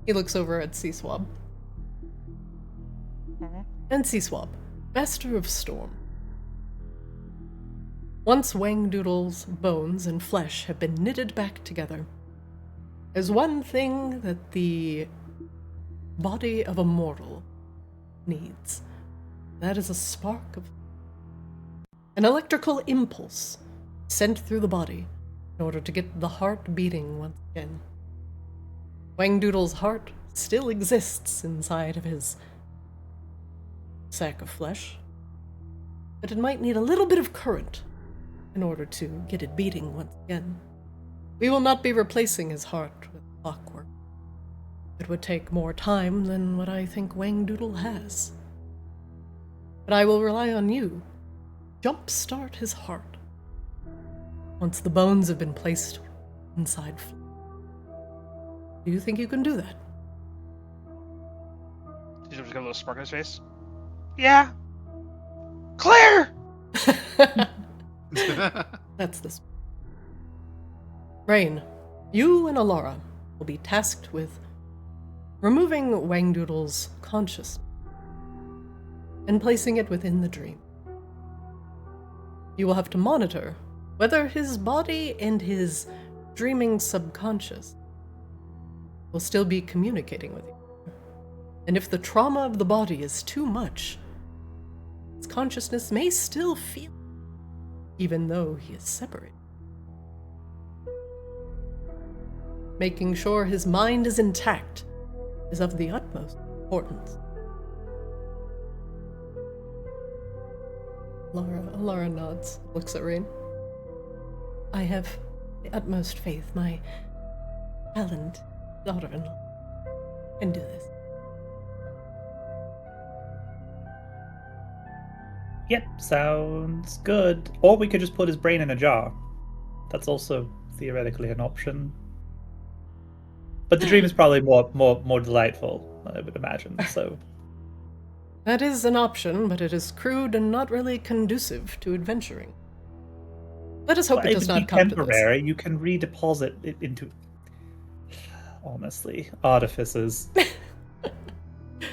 He looks over at Seaswab. And Seaswab, Master of Storm. Once Wangdoodle's bones and flesh have been knitted back together, there's one thing that the body of a mortal needs. That is a spark of... an electrical impulse sent through the body in order to get the heart beating once again. Wangdoodle's heart still exists inside of his sack of flesh, but it might need a little bit of current in order to get it beating once again. We will not be replacing his heart with clockwork. It would take more time than what I think Wangdoodle has. But I will rely on you. Jumpstart his heart once the bones have been placed inside. Do you think you can do that? He's just got a little spark in his face. Yeah. Claire! That's this. Rain, you and Alara will be tasked with removing Wangdoodle's consciousness and placing it within the dream. You will have to monitor whether his body and his dreaming subconscious will still be communicating with you. And if the trauma of the body is too much, his consciousness may still feel, even though he is separated. Making sure his mind is intact is of the utmost importance. Alara nods, looks at Rain. I have the utmost faith. My talent daughter-in-law can do this. Yep, sounds good. Or we could just put his brain in a jar. That's also theoretically an option. But the dream is probably more delightful, I would imagine, so... That is an option, but it is crude and not really conducive to adventuring. Let us hope it does not come to this. Temporary, you can redeposit it into... Honestly, artificers.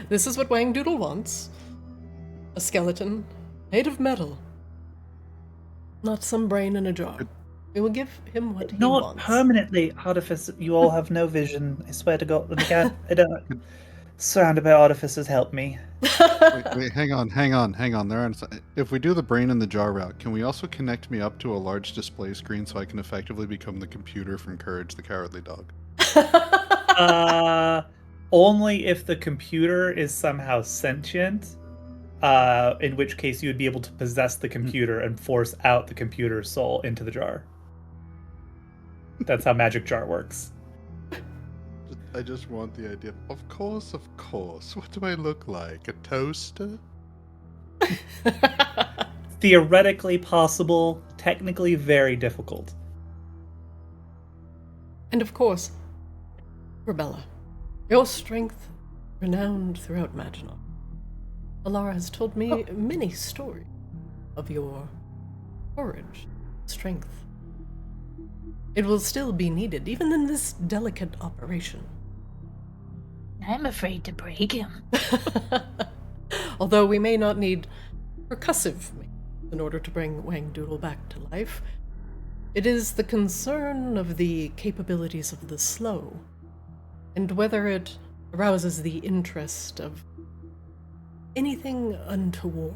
This is what Wangdoodle wants. A skeleton made of metal. Not some brain in a jar. We will give him what he wants. Not permanently, artificer. You all have no vision. I swear to God. I don't... Surrounded by artificers, help me. wait, hang on. If we do the brain in the jar route, can we also connect me up to a large display screen so I can effectively become the computer from Courage the Cowardly Dog? Only if the computer is somehow sentient, in which case you would be able to possess the computer and force out the computer's soul into the jar. That's how Magic Jar works. I just want the idea. Of course. What do I look like? A toaster? Theoretically possible, technically very difficult. And of course, Rebella, your strength renowned throughout Maginot. Alara has told me many stories of your courage, strength. It will still be needed, even in this delicate operation. I'm afraid to break him. Although we may not need percussive means in order to bring Wangdoodle back to life, it is the concern of the capabilities of the slow, and whether it arouses the interest of anything untoward.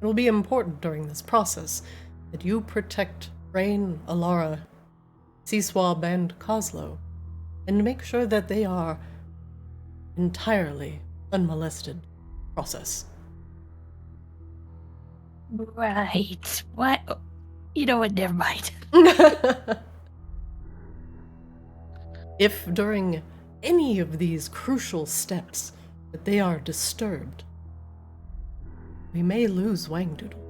It will be important during this process that you protect Rain, Alara, Seaswab, and Coslow, and make sure that they are entirely unmolested process. Right. What? You know what? Never mind. If during any of these crucial steps that they are disturbed, we may lose Wangdoodle.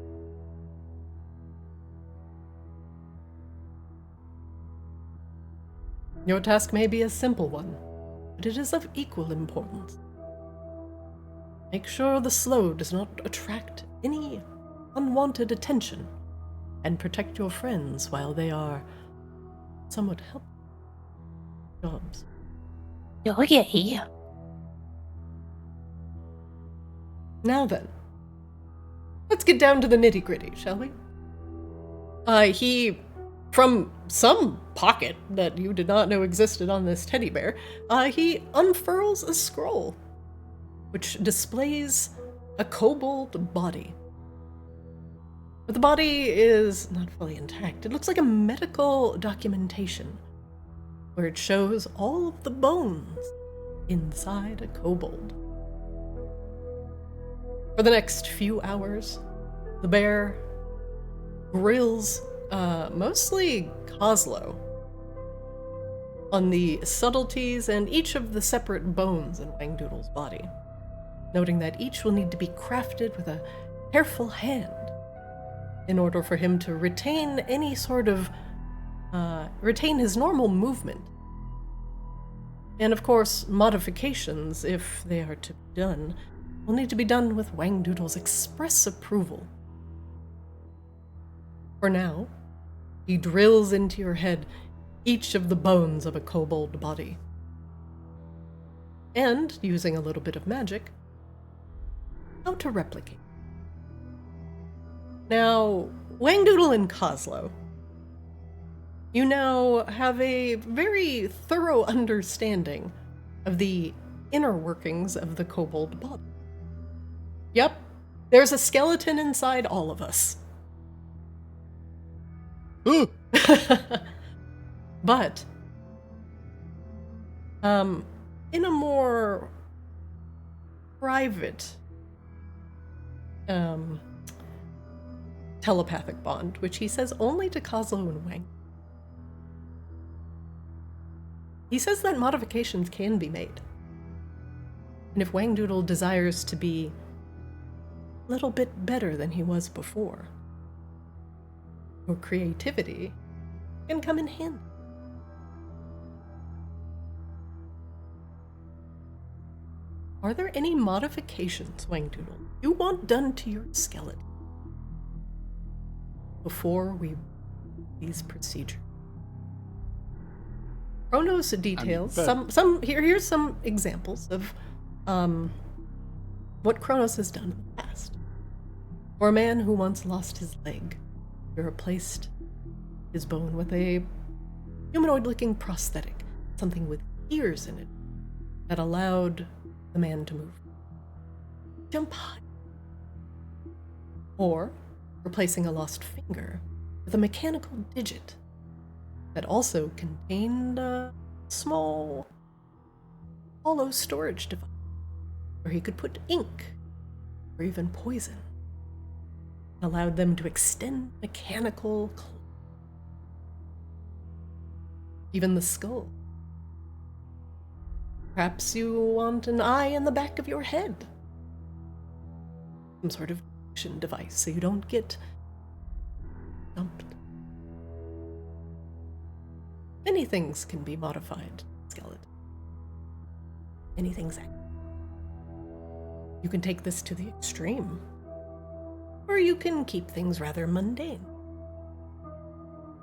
Your task may be a simple one, but it is of equal importance. Make sure the slow does not attract any unwanted attention, and protect your friends while they are somewhat helpful jobs. Okay. Now then, let's get down to the nitty-gritty, shall we? He, from some pocket that you did not know existed on this teddy bear, he unfurls a scroll, which displays a kobold body. But the body is not fully intact. It looks like a medical documentation, where it shows all of the bones inside a kobold. For the next few hours, the bear grills mostly Coslow on the subtleties and each of the separate bones in Wangdoodle's body, noting that each will need to be crafted with a careful hand in order for him to retain any sort of retain his normal movement. And of course, modifications, if they are to be done, will need to be done with Wangdoodle's express approval. For now, he drills into your head each of the bones of a kobold body. And, using a little bit of magic, how to replicate. Now, Wangdoodle and Kozlo, you now have a very thorough understanding of the inner workings of the kobold body. Yep, there's a skeleton inside all of us. But, in a more private telepathic bond, which he says only to Kozlo and Wang. He says that modifications can be made. And if Wangdoodle desires to be a little bit better than he was before, your creativity can come in handy. Are there any modifications, Wangdoodle, you want done to your skeleton before we these procedures? Chronos details here's some examples of what Chronos has done in the past. For a man who once lost his leg, he replaced his bone with a humanoid-looking prosthetic, something with ears in it that allowed the man to move, jump high. Or replacing a lost finger with a mechanical digit that also contained a small hollow storage device where he could put ink or even poison. It allowed them to extend mechanical even the skull. Perhaps you want an eye in the back of your head. Some sort of action device so you don't get dumped. Many things can be modified, skeleton. Many things. You can take this to the extreme, or you can keep things rather mundane.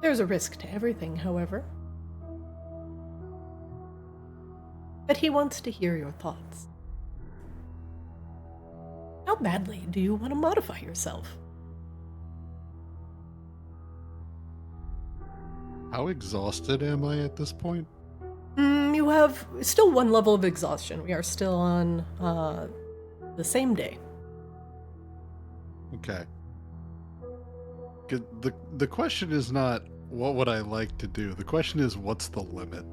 There's a risk to everything, however. But he wants to hear your thoughts. How badly do you want to modify yourself? How exhausted am I at this point? You have still one level of exhaustion. We are still on the same day. Okay. The question is not what would I like to do. The question is what's the limit.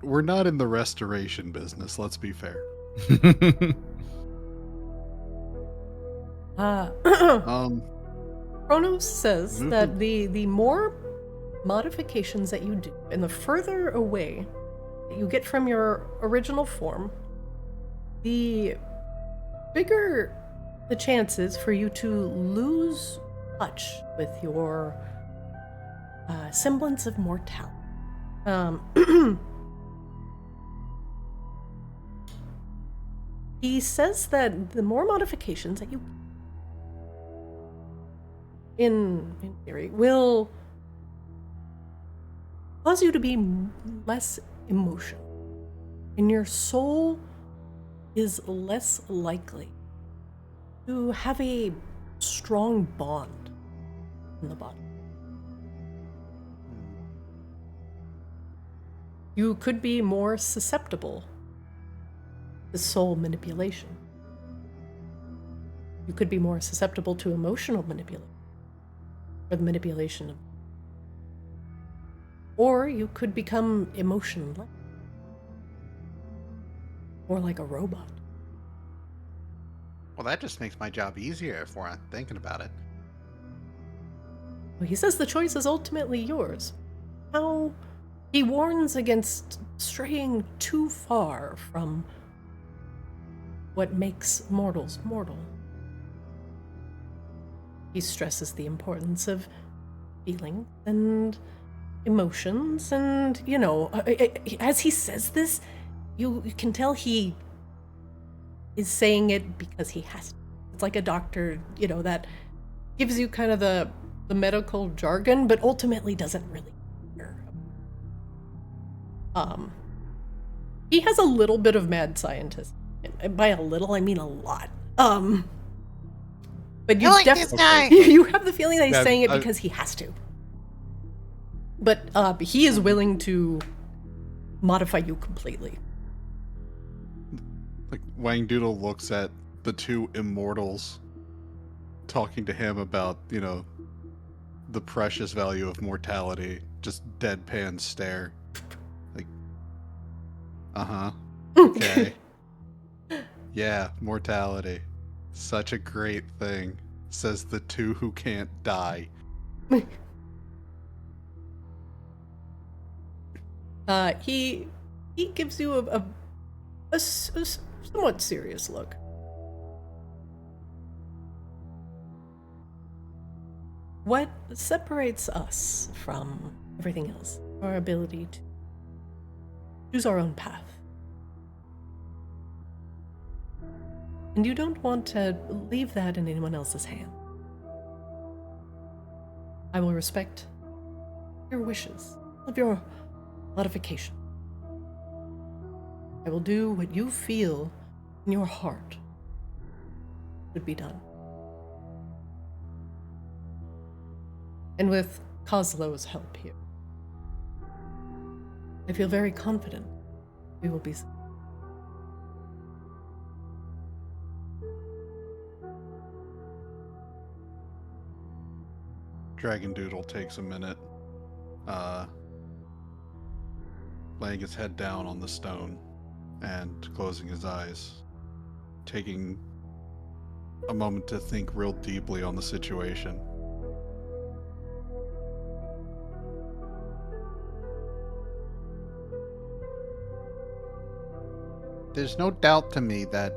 We're not in the restoration business. Let's be fair. Chronos says that the more modifications that you do, and the further away that you get from your original form, the bigger the chances for you to lose touch with your semblance of mortality. He says that the more modifications that you in theory will cause you to be less emotional, and your soul is less likely to have a strong bond in the body. You could be more susceptible to soul manipulation. You could be more susceptible to emotional manipulation, or the manipulation of, or you could become emotionless, more like a robot. Well, that just makes my job easier if we're thinking about it. Well, he says the choice is ultimately yours. How he warns against straying too far from what makes mortals mortal. He stresses the importance of feelings and emotions, and, you know, as he says this, you can tell he is saying it because he has to. It's like a doctor, you know, that gives you kind of the medical jargon, but ultimately doesn't really care. He has a little bit of mad scientist. And by a little, I mean a lot. But you definitely you have the feeling that he's saying it because he has to. But he is willing to modify you completely. Like, Wangdoodle looks at the two immortals talking to him about, you know, the precious value of mortality. Just deadpan stare. Like, okay. Yeah, mortality. Such a great thing, says the two who can't die. He gives you a somewhat serious look. What separates us from everything else? Our ability to choose our own path. And you don't want to leave that in anyone else's hand. I will respect your wishes, of your modification. I will do what you feel in your heart would be done. And with Koslow's help here, I feel very confident we will be. Dragondoodle takes a minute, laying his head down on the stone and closing his eyes, taking a moment to think real deeply on the situation. There's no doubt to me that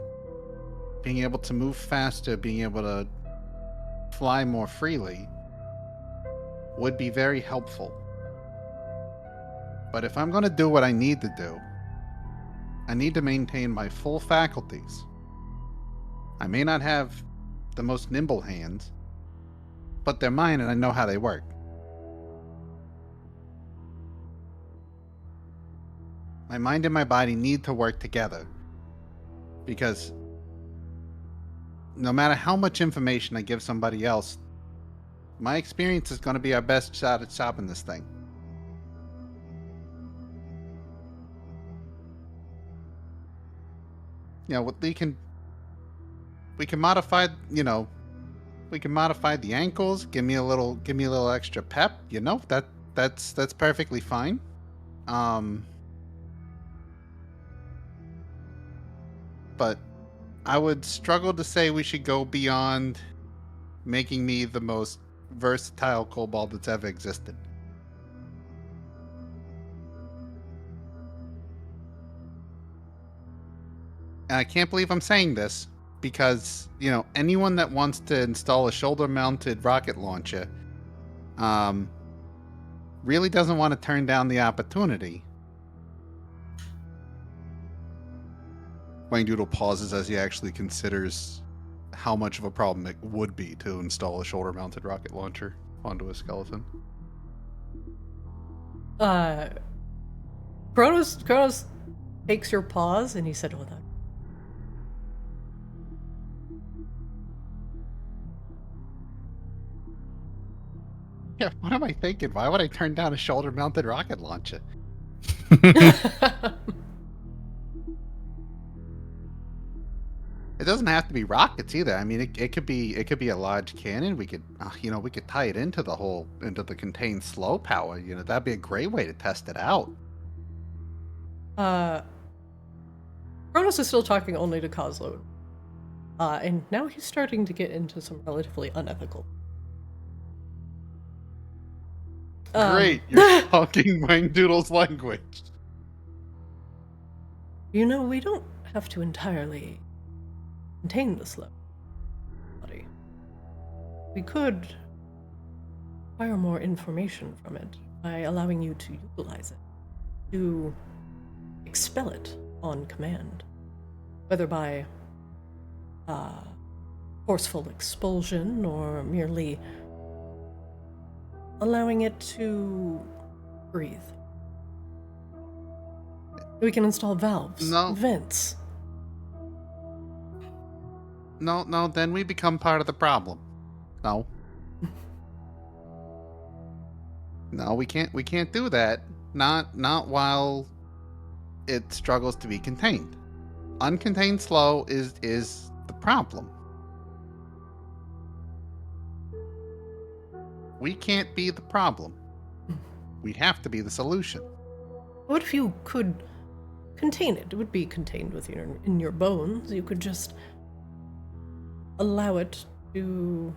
being able to move faster, being able to fly more freely, would be very helpful. But if I'm going to do what I need to do, I need to maintain my full faculties. I may not have the most nimble hands, but they're mine and I know how they work. My mind and my body need to work together, because no matter how much information I give somebody else, my experience is going to be our best shot at stopping this thing. You know, we can modify, you know, we can modify the ankles, give me a little extra pep, you know, that's perfectly fine. But I would struggle to say we should go beyond making me the most versatile kobold that's ever existed. And I can't believe I'm saying this, because, you know, anyone that wants to install a shoulder-mounted rocket launcher really doesn't want to turn down the opportunity. Wangdoodle pauses as he actually considers how much of a problem it would be to install a shoulder-mounted rocket launcher onto a skeleton. Chronos takes your pause and he said, "Hold on." Yeah, what am I thinking? Why would I turn down a shoulder-mounted rocket launcher? It doesn't have to be rockets either. I mean, it could be a large cannon. We could, you know, we could tie it into the contained slow power. You know, that'd be a great way to test it out. Chronos is still talking only to Kozlo. And now he's starting to get into some relatively unethical. Great, you're talking Wangdoodle's language. You know, we don't have to entirely contain the slow body. We could acquire more information from it by allowing you to utilize it, to expel it on command, whether by forceful expulsion or merely allowing it to breathe. We can install valves, vents. No, then we become part of the problem. No. No, we can't do that. Not while it struggles to be contained. Uncontained slow is the problem. We can't be the problem. We have to be the solution. What if you could contain it? It would be contained in your bones. You could just allow it to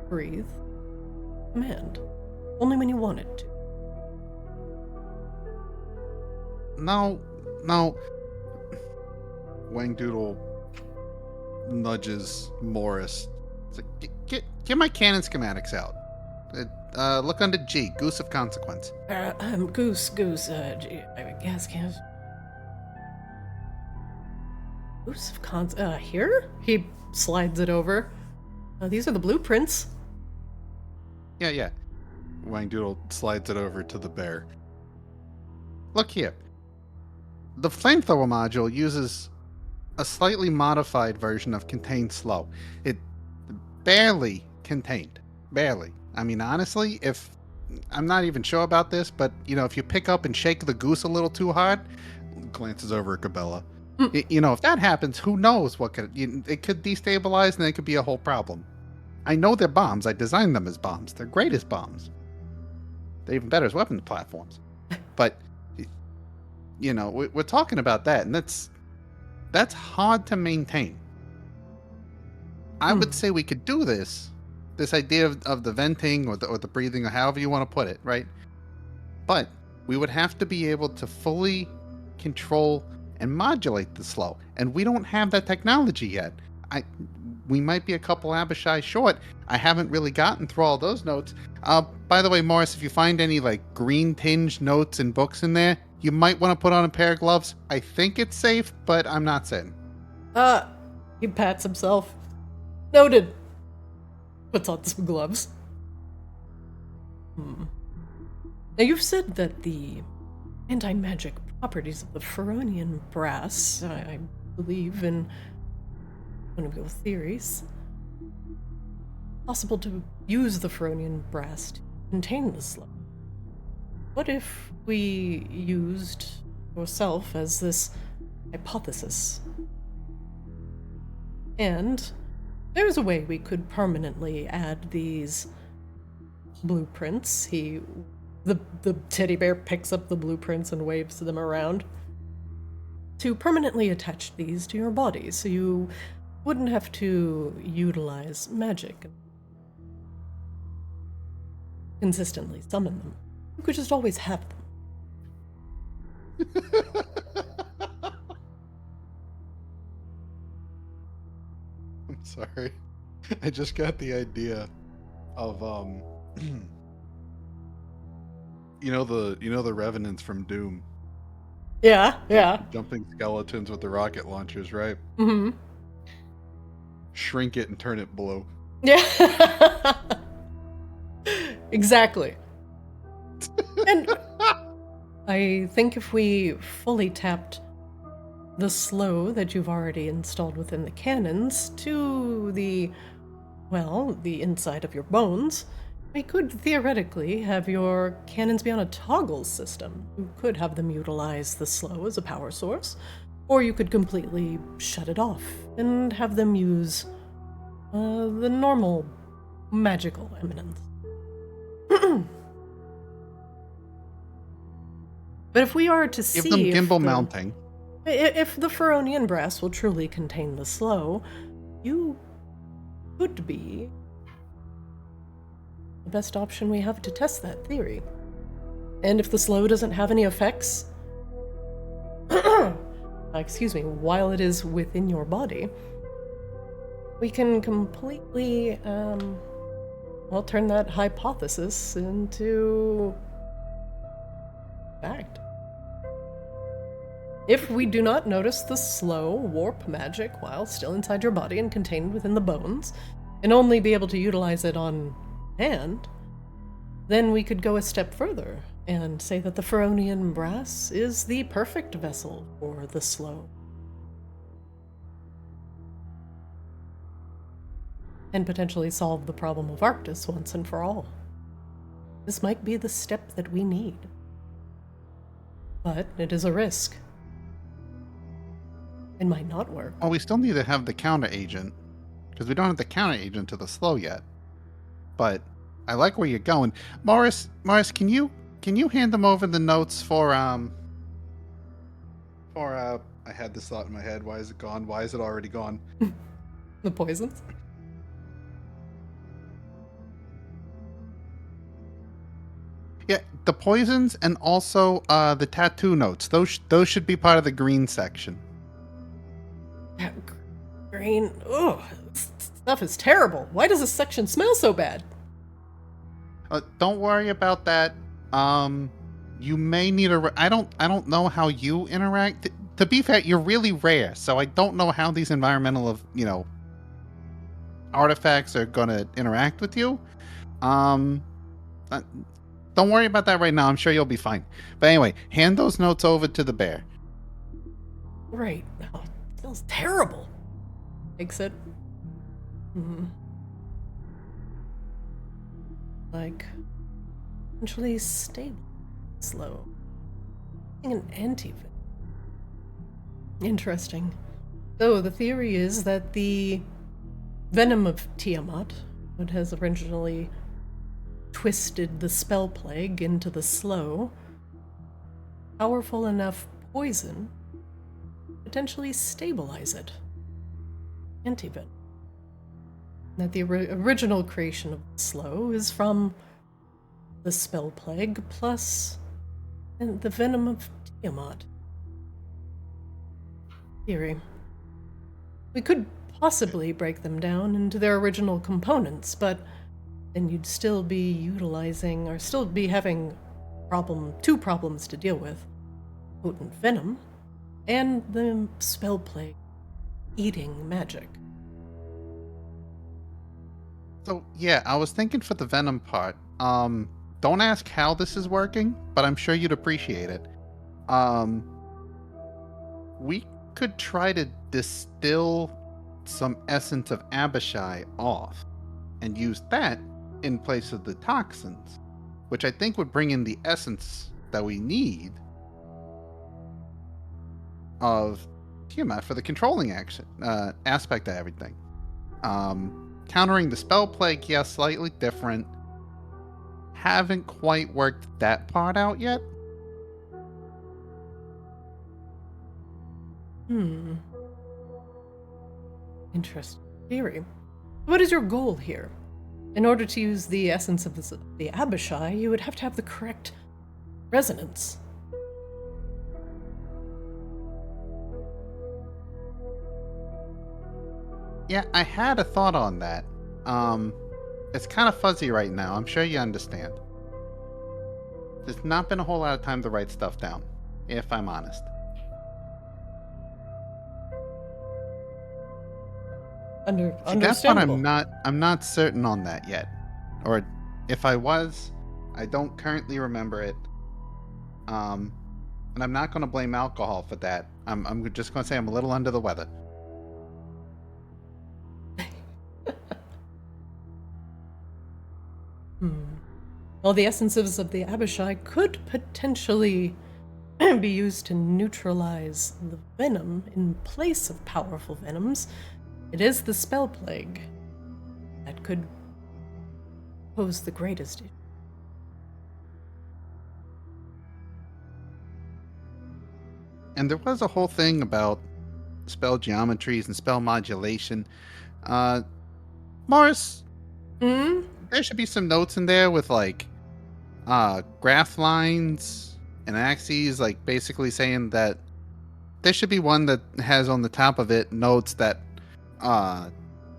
breathe. Command. Only when you want it to. No. Wangdoodle nudges Morris. Get my cannon schematics out. Look under G, Goose of Consequence. Goose, G, I guess, Goose of Consequence, here? He slides it over. These are the blueprints. Yeah. Wangdoodle slides it over to the bear. Look here. The flamethrower module uses a slightly modified version of contained slow. It barely contained. Barely. I mean, honestly, if I'm not even sure about this, but if you pick up and shake the goose a little too hard, glances over at Cabela. If that happens, who knows what it could destabilize, and it could be a whole problem. I know they're bombs. I designed them as bombs. They're great as bombs. They're even better as weapons platforms. But we're talking about that, and that's hard to maintain. I would say we could do this idea of the venting or the breathing, or however you want to put it, right? But we would have to be able to fully control and modulate the slow, and we don't have that technology yet. We might be a couple Abishai short. I haven't really gotten through all those notes. By the way, Morris, if you find any green tinged notes and books in there, you might want to put on a pair of gloves. I think it's safe, but I'm not certain. He pats himself. Noted. Puts on some gloves. Now, you've said that the anti-magic properties of the Feronian brass, I believe in one of your theories, possible to use the Feronian brass to contain the slow. What if we used yourself as this hypothesis? And there's a way we could permanently add these blueprints. The teddy bear picks up the blueprints and waves them around. To permanently attach these to your body, so you wouldn't have to utilize magic and consistently summon them. You could just always have them. I'm sorry. I just got the idea of the revenants from Doom. Yeah. Jumping skeletons with the rocket launchers, right? Mm-hmm. Shrink it and turn it blue. Yeah. Exactly. And I think if we fully tapped the slow that you've already installed within the cannons to the inside of your bones, we could theoretically have your cannons be on a toggle system. You could have them utilize the slow as a power source, or you could completely shut it off and have them use the normal magical eminence. But if we are to see give them gimbal mounting. If the Feronian brass will truly contain the slow, you could be the best option we have to test that theory. And if the slow doesn't have any effects, while it is within your body, we can completely I'll turn that hypothesis into fact. If we do not notice the slow warp magic while still inside your body and contained within the bones, and only be able to utilize it on hand, then we could go a step further and say that the Feronian brass is the perfect vessel for the slow. And potentially solve the problem of Arctis once and for all. This might be the step that we need. But it is a risk. It might not work. Well, we still need to have the counter agent, because we don't have the counter agent to the slow yet. But I like where you're going. Morris, can you hand them over the notes for I had this thought in my head. Why is it gone? Why is it already gone? The poisons? Yeah, the poisons and also the tattoo notes. Those should be part of the green section. That green. Ugh, this stuff is terrible. Why does this section smell so bad? Don't worry about that. You may need I don't know how you interact. To be fair, you're really rare, so I don't know how these environmental artifacts are gonna interact with you. Don't worry about that right now. I'm sure you'll be fine. But anyway, hand those notes over to the bear. Right. Oh, it smells terrible. Exit. Like, potentially stable, slow. An anti-venom. Interesting. So the theory is that the venom of Tiamat, what has originally twisted the spell plague into the slow, powerful enough poison, potentially stabilize it. Antivenom. That the original creation of the slow is from the spell plague plus the venom of Tiamat. Theory. We could possibly break them down into their original components, but then you'd still be utilizing, or still be having two problems to deal with. Potent venom, and the spell plague eating magic. So, yeah, I was thinking for the venom part, don't ask how this is working, but I'm sure you'd appreciate it. We could try to distill some essence of Abishai off and use that in place of the toxins, which I think would bring in the essence that we need of Tiamat for the controlling aspect of everything. Countering the spell plague, yes, slightly different. Haven't quite worked that part out yet. Interesting theory. What is your goal here? In order to use the essence of the Abishai, you would have to have the correct resonance. Yeah, I had a thought on that. It's kind of fuzzy right now. I'm sure you understand. There's not been a whole lot of time to write stuff down, if I'm honest. Understandable. That's what I'm not certain on that yet. Or if I was, I don't currently remember it. And I'm not going to blame alcohol for that. I'm just going to say I'm a little under the weather. Well, the essences of the Abishai could potentially be used to neutralize the venom in place of powerful venoms. It is the spell plague that could pose the greatest issue. And there was a whole thing about spell geometries and spell modulation. Morris, there should be some notes in there with like graph lines and axes, like basically saying that there should be one that has on the top of it notes that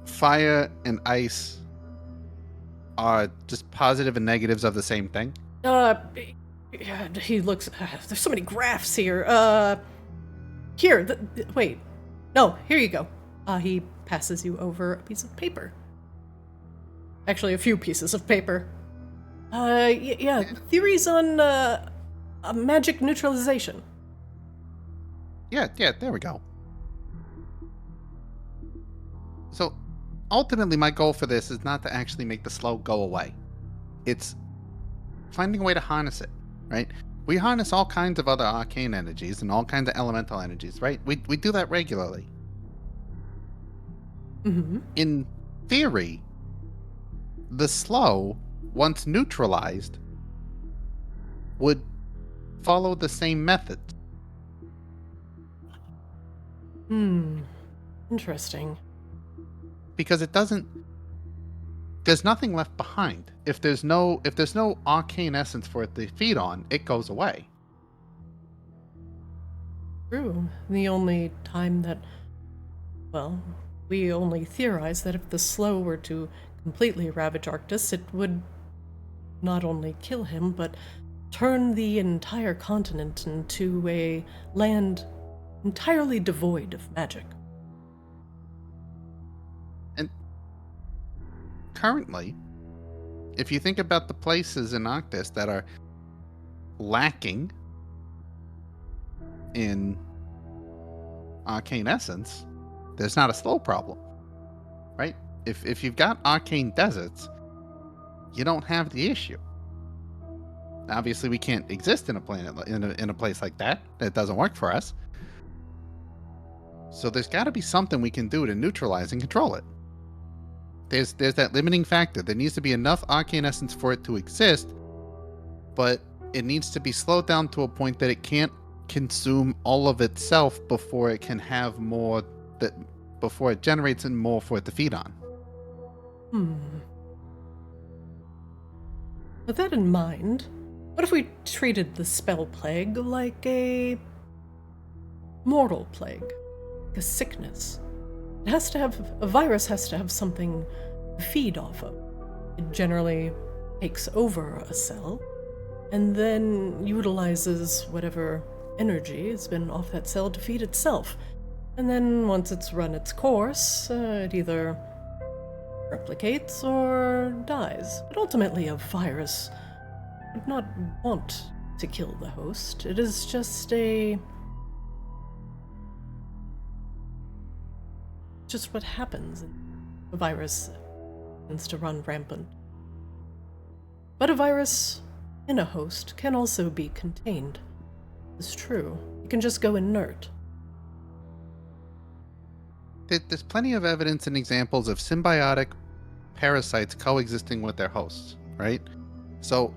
fire and ice are just positive and negatives of the same thing? Yeah, he looks. There's so many graphs here. Here. Wait. No, here you go. He passes you over a piece of paper. Actually, a few pieces of paper. Yeah. Theories on magic neutralization. Yeah, there we go. So, ultimately, my goal for this is not to actually make the slow go away. It's finding a way to harness it, right? We harness all kinds of other arcane energies and all kinds of elemental energies, right? We do that regularly. Mm-hmm. In theory, the slow, once neutralized, would follow the same method. Interesting. Because it doesn't. There's nothing left behind. If there's no arcane essence for it to feed on, it goes away. True. The only time that, well, we only theorize that if the slow were to completely ravage Arctis, it would not only kill him, but turn the entire continent into a land entirely devoid of magic. And currently, if you think about the places in Arctis that are lacking in arcane essence, there's not a slow problem, right? If you've got arcane deserts, you don't have the issue. Obviously, we can't exist in a planet in a place like that. That doesn't work for us. So there's got to be something we can do to neutralize and control it. There's that limiting factor. There needs to be enough arcane essence for it to exist, but it needs to be slowed down to a point that it can't consume all of itself before it can have more before it generates more for it to feed on. With that in mind, what if we treated the spell plague like a mortal plague? A sickness. A virus has to have something to feed off of. It generally takes over a cell and then utilizes whatever energy has been off that cell to feed itself. And then once it's run its course, it either replicates or dies. But ultimately, a virus would not want to kill the host. It is just what happens. A virus tends to run rampant. But a virus in a host can also be contained. It's true. It can just go inert. There's plenty of evidence and examples of symbiotic parasites coexisting with their hosts, right? So,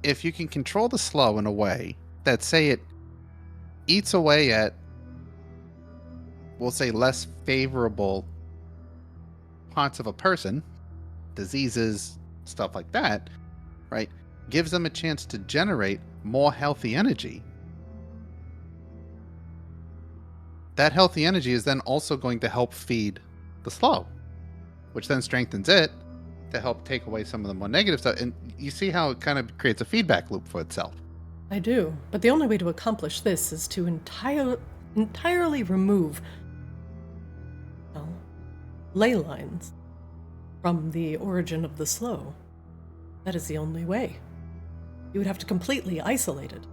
if you can control the slow in a way that, say, it eats away at, we'll say, less favorable parts of a person, diseases, stuff like that, right? Gives them a chance to generate more healthy energy. That healthy energy is then also going to help feed the slow, which then strengthens it to help take away some of the more negative stuff. And you see how it kind of creates a feedback loop for itself. I do, but the only way to accomplish this is to entirely remove ley lines from the origin of the slow. That is the only way. You would have to completely isolate it.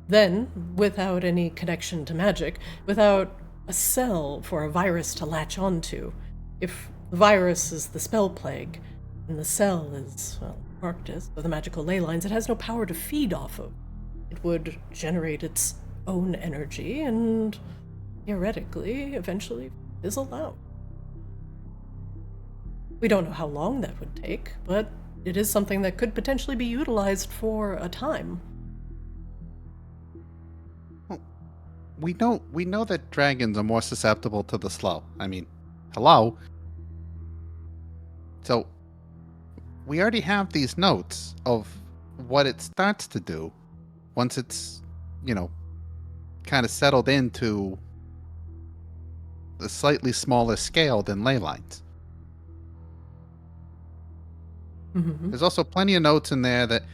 Then, without any connection to magic, without a cell for a virus to latch onto, if the virus is the spell plague, and the cell is, well, Arctis, or the magical ley lines, it has no power to feed off of. It would generate its own energy and, theoretically, eventually fizzle out. We don't know how long that would take, but it is something that could potentially be utilized for a time. We know that dragons are more susceptible to the slow. I mean, hello. So, we already have these notes of what it starts to do once it's, kind of settled into a slightly smaller scale than ley lines. Mm-hmm. There's also plenty of notes in there that...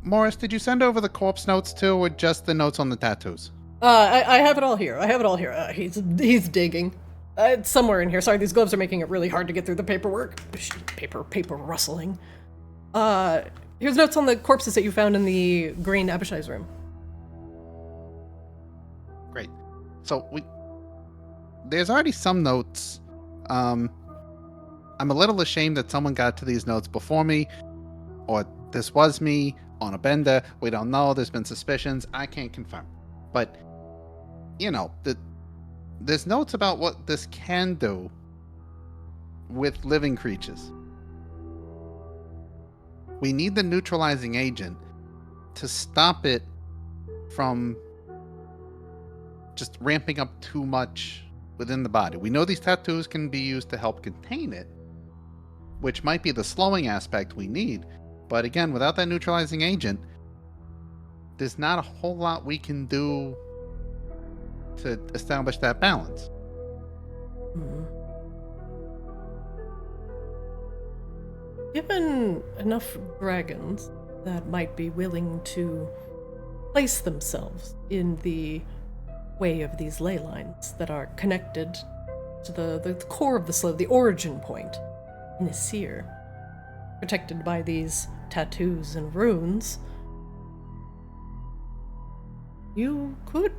Morris, did you send over the corpse notes too, or just the notes on the tattoos? I have it all here. He's digging. It's somewhere in here. Sorry, these gloves are making it really hard to get through the paperwork. Paper rustling. Here's notes on the corpses that you found in the Green Abishai's room. Great. So there's already some notes. I'm a little ashamed that someone got to these notes before me, or this was me on a bender. We don't know. There's been suspicions. I can't confirm. But, there's notes about what this can do with living creatures. We need the neutralizing agent to stop it from just ramping up too much within the body. We know these tattoos can be used to help contain it, which might be the slowing aspect we need. But again, without that neutralizing agent, there's not a whole lot we can do to establish that balance. Given enough dragons that might be willing to place themselves in the way of these ley lines that are connected to the core of the slope, the origin point in the seer, protected by these tattoos and runes, you could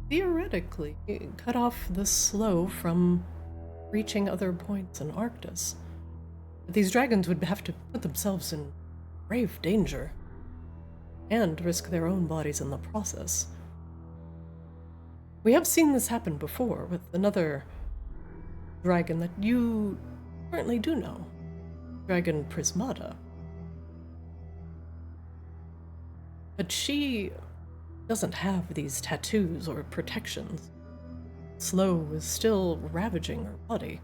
theoretically cut off the slow from reaching other points in Arctis. But these dragons would have to put themselves in grave danger and risk their own bodies in the process. We have seen this happen before with another dragon that you currently do know, Dragon Prismata. But she doesn't have these tattoos or protections. Slow is still ravaging her body.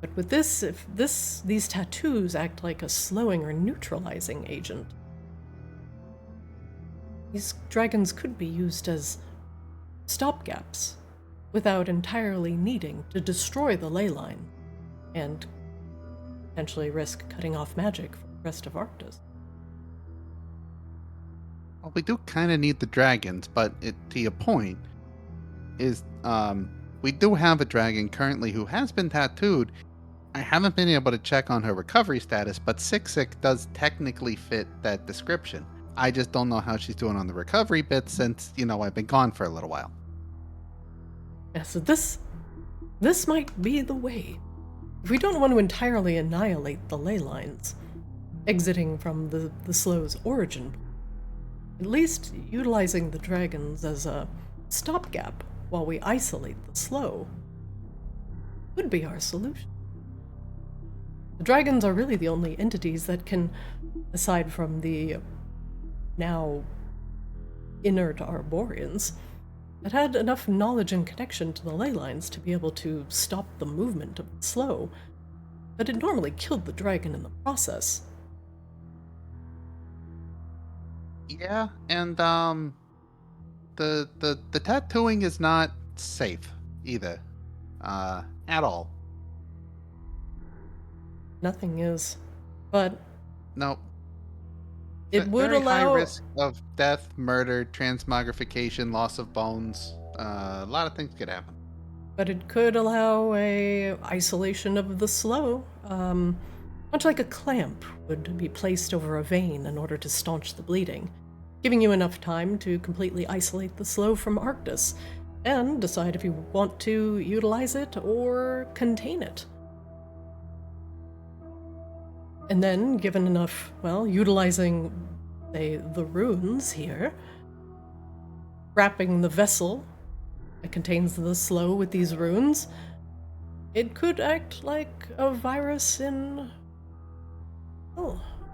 But with this, if these tattoos act like a slowing or neutralizing agent, these dragons could be used as stopgaps without entirely needing to destroy the ley line and potentially risk cutting off magic from the rest of Arctis. Well, we do kind of need the dragons, but to your point, is we do have a dragon currently who has been tattooed. I haven't been able to check on her recovery status, but Sick does technically fit that description. I just don't know how she's doing on the recovery bit since, I've been gone for a little while. Yeah, so this might be the way. If we don't want to entirely annihilate the ley lines, exiting from the slow's origin, at least utilizing the dragons as a stopgap while we isolate the slow would be our solution. The dragons are really the only entities that can, aside from the now inert Arborians, that had enough knowledge and connection to the ley lines to be able to stop the movement of the slow, but it normally killed the dragon in the process. Yeah, and the tattooing is not safe either, at all. Nothing is, but no. It would very allow high risk of death, murder, transmogrification, loss of bones. A lot of things could happen. But it could allow a isolation of the slow, much like a clamp would be placed over a vein in order to staunch the bleeding, giving you enough time to completely isolate the slow from Arctis, and decide if you want to utilize it or contain it. And then, given enough, utilizing, say, the runes here, wrapping the vessel that contains the slow with these runes, it could act like a virus in,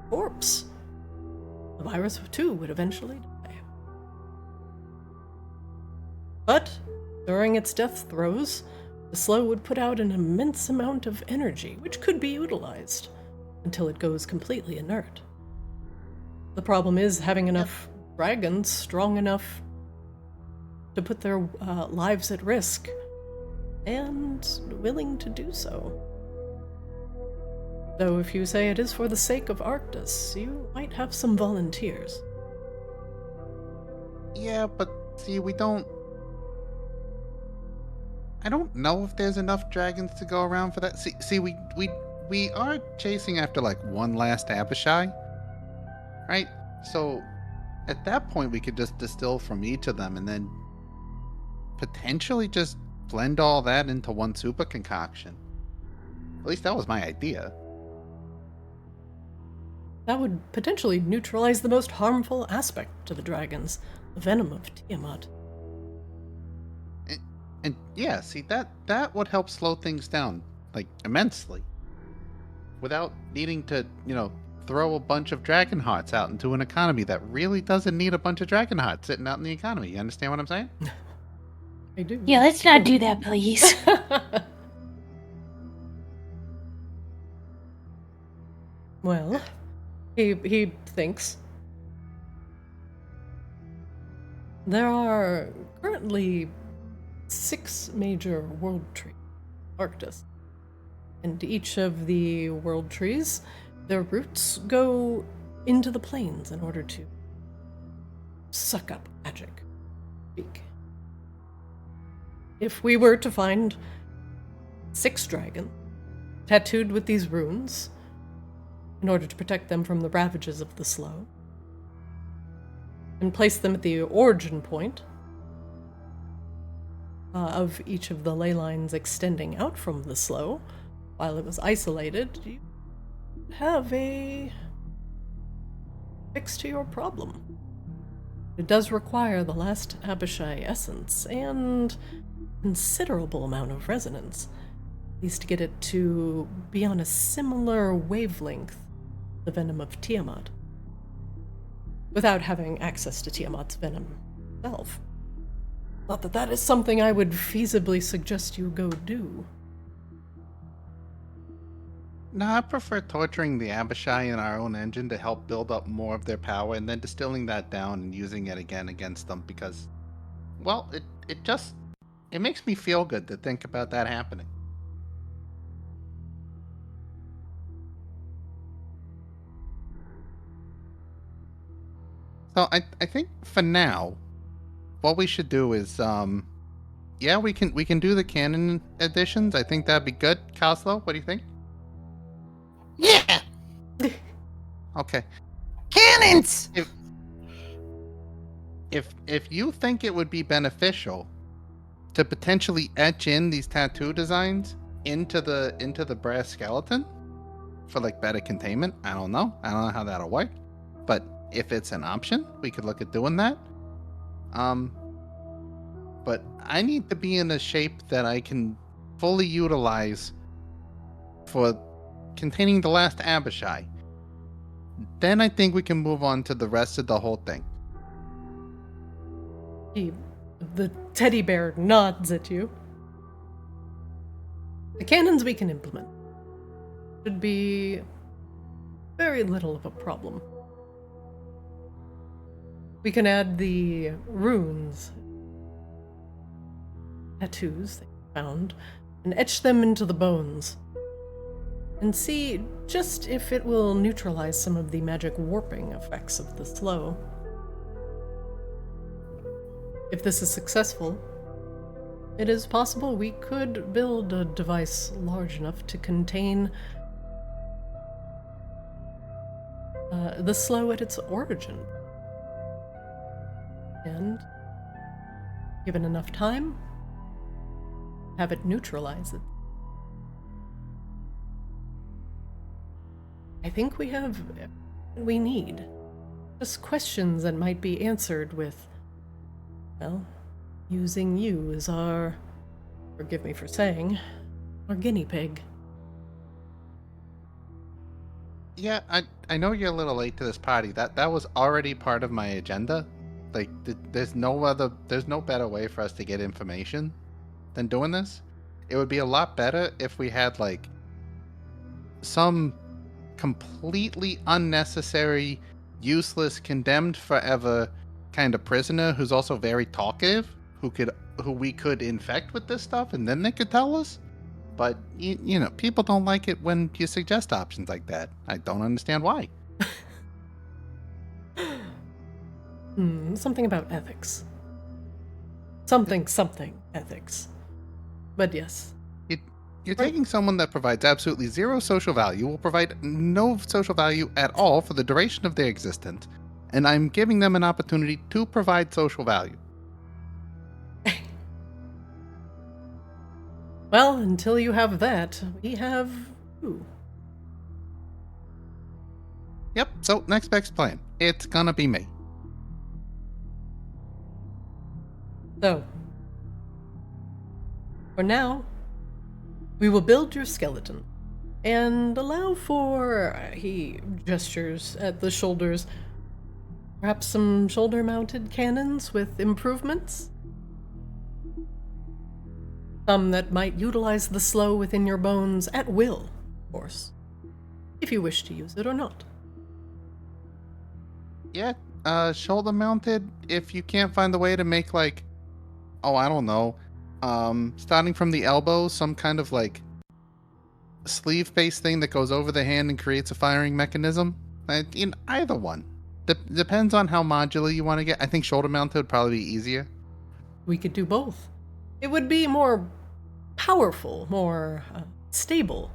corpse. The virus, too, would eventually die. But, during its death throes, the slow would put out an immense amount of energy, which could be utilized until it goes completely inert. The problem is having enough dragons strong enough to put their lives at risk, and willing to do so. Though if you say it is for the sake of Arctis, you might have some volunteers. Yeah, but see, I don't know if there's enough dragons to go around for that. See, we are chasing after like one last Abishai, right? So at that point, we could just distill from each of them and then potentially just blend all that into one super concoction. At least that was my idea. That would potentially neutralize the most harmful aspect to the dragons, the venom of Tiamat. And yeah, see, that would help slow things down, like, immensely. Without needing to, throw a bunch of dragon hearts out into an economy that really doesn't need a bunch of dragon hearts sitting out in the economy. You understand what I'm saying? I do. Yeah, let's not do that, please. Well, he thinks. There are currently 6 major world trees in Arctis. And each of the world trees, their roots go into the plains in order to suck up magic. If we were to find 6 dragons tattooed with these runes, in order to protect them from the ravages of the slow, and place them at the origin point of each of the ley lines extending out from the slow, while it was isolated, you have a fix to your problem. It does require the last Abishai essence and considerable amount of resonance, at least to get it to be on a similar wavelength the venom of Tiamat, without having access to Tiamat's venom itself. Not that that is something I would feasibly suggest you go do. No, I prefer torturing the Abishai in our own engine to help build up more of their power and then distilling that down and using it again against them because, well, it makes me feel good to think about that happening. So I think for now, what we should do is, yeah, we can do the canon editions. I think that'd be good. Coslow, what do you think? Yeah, Okay. cannons! If you think it would be beneficial to potentially etch in these tattoo designs into the brass skeleton for like better containment, I don't know how that'll work, but if it's an option, we could look at doing that. But I need to be in a shape that I can fully utilize for containing the last Abishai. Then I think we can move on to the rest of the whole thing. The teddy bear nods at you. The cannons we can implement. Should be very little of a problem. We can add the runes, tattoos that you found, and etch them into the bones. And see just if it will neutralize some of the magic warping effects of the slow. If this is successful, it is possible we could build a device large enough to contain the slow at its origin. And, given enough time, have it neutralize it. I think we have everything we need. Just questions that might be answered with, well, using you as our, forgive me for saying, our guinea pig. Yeah, I know you're a little late to this party. That was already part of my agenda. Like, there's no better way for us to get information than doing this. It would be a lot better if we had, like, some completely unnecessary, useless, condemned forever kind of prisoner who's also very talkative, who we could infect with this stuff, and then they could tell us. But you know, people don't like it when you suggest options like that. I don't understand why. Something about ethics. Something ethics. But yes. You're taking someone that provides absolutely zero social value, will provide no social value at all for the duration of their existence, and I'm giving them an opportunity to provide social value. Well, until you have that, we have you. Yep, so next best plan. It's gonna be me. So, for now, we will build your skeleton and allow for, he gestures at the shoulders, perhaps some shoulder-mounted cannons with improvements. Some that might utilize the slow within your bones at will, of course, if you wish to use it or not. Yeah, shoulder-mounted, if you can't find the way to make, like, oh, I don't know, starting from the elbow, some kind of, like, sleeve-based thing that goes over the hand and creates a firing mechanism. In either one. Depends on how modular you want to get. I think shoulder-mounted would probably be easier. We could do both. It would be more powerful, more stable,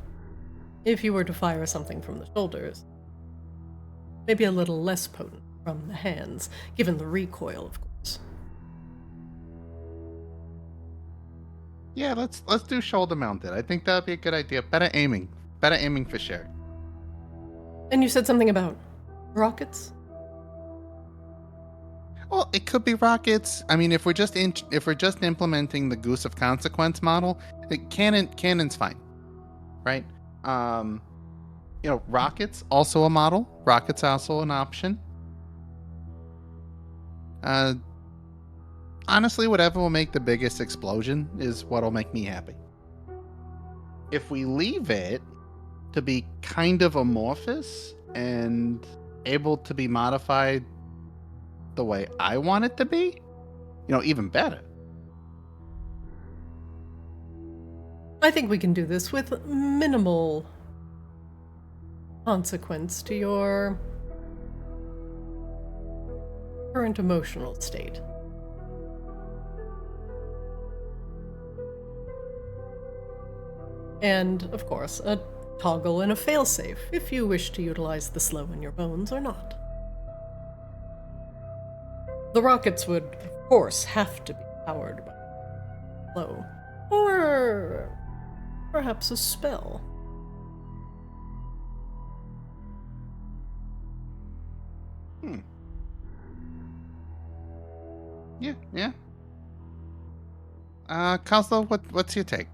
if you were to fire something from the shoulders. Maybe a little less potent from the hands, given the recoil, of course. Yeah, let's do shoulder-mounted. I think that'd be a good idea. Better aiming for sure. And you said something about rockets? Well, it could be rockets. I mean, if we're just implementing the Goose of Consequence model, cannon's fine, right? You know, rockets also a model. Rockets also an option. Honestly, whatever will make the biggest explosion is what'll make me happy. If we leave it to be kind of amorphous and able to be modified the way I want it to be, you know, even better. I think we can do this with minimal consequence to your current emotional state. And, of course, a toggle and a failsafe if you wish to utilize the slow in your bones or not. The rockets would, of course, have to be powered by slow, or perhaps a spell. Yeah. Kazuo, what's your take?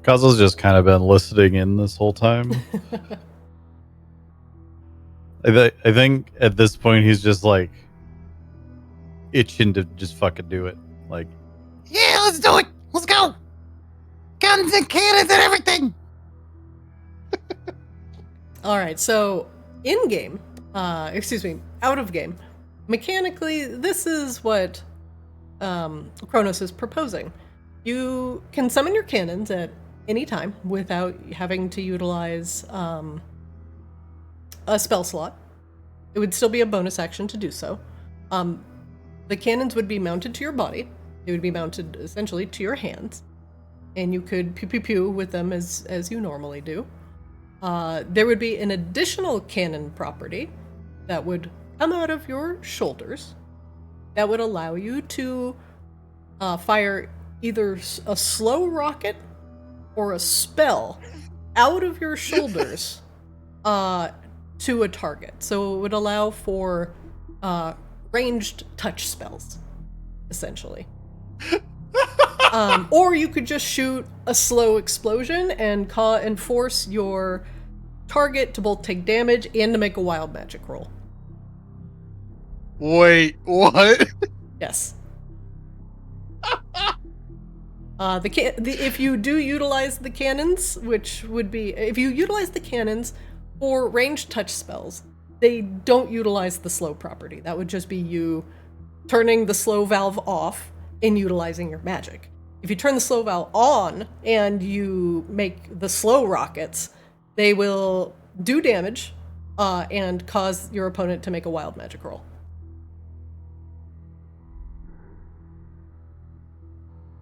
Kazuo's just kind of been listening in this whole time. I think at this point he's just like itching to just fucking do it. Like, yeah, let's do it. Let's go. Guns and cannons and everything. All right, so in game, out of game, mechanically, this is what Chronos is proposing. You can summon your cannons at any time without having to utilize a spell slot. It would still be a bonus action to do so. The cannons would be mounted to your body. They would be mounted essentially to your hands, and you could pew pew pew with them as you normally do. There would be an additional cannon property that would come out of your shoulders that would allow you to fire either a slow rocket or a spell out of your shoulders to a target. So it would allow for ranged touch spells, essentially. Or you could just shoot a slow explosion and force your target to both take damage and to make a wild magic roll. Wait, what? Yes. If you do utilize the cannons, which would be if you utilize the cannons for ranged touch spells, they don't utilize the slow property. That would just be you turning the slow valve off and utilizing your magic. If you turn the slow valve on and you make the slow rockets, they will do damage and cause your opponent to make a wild magic roll.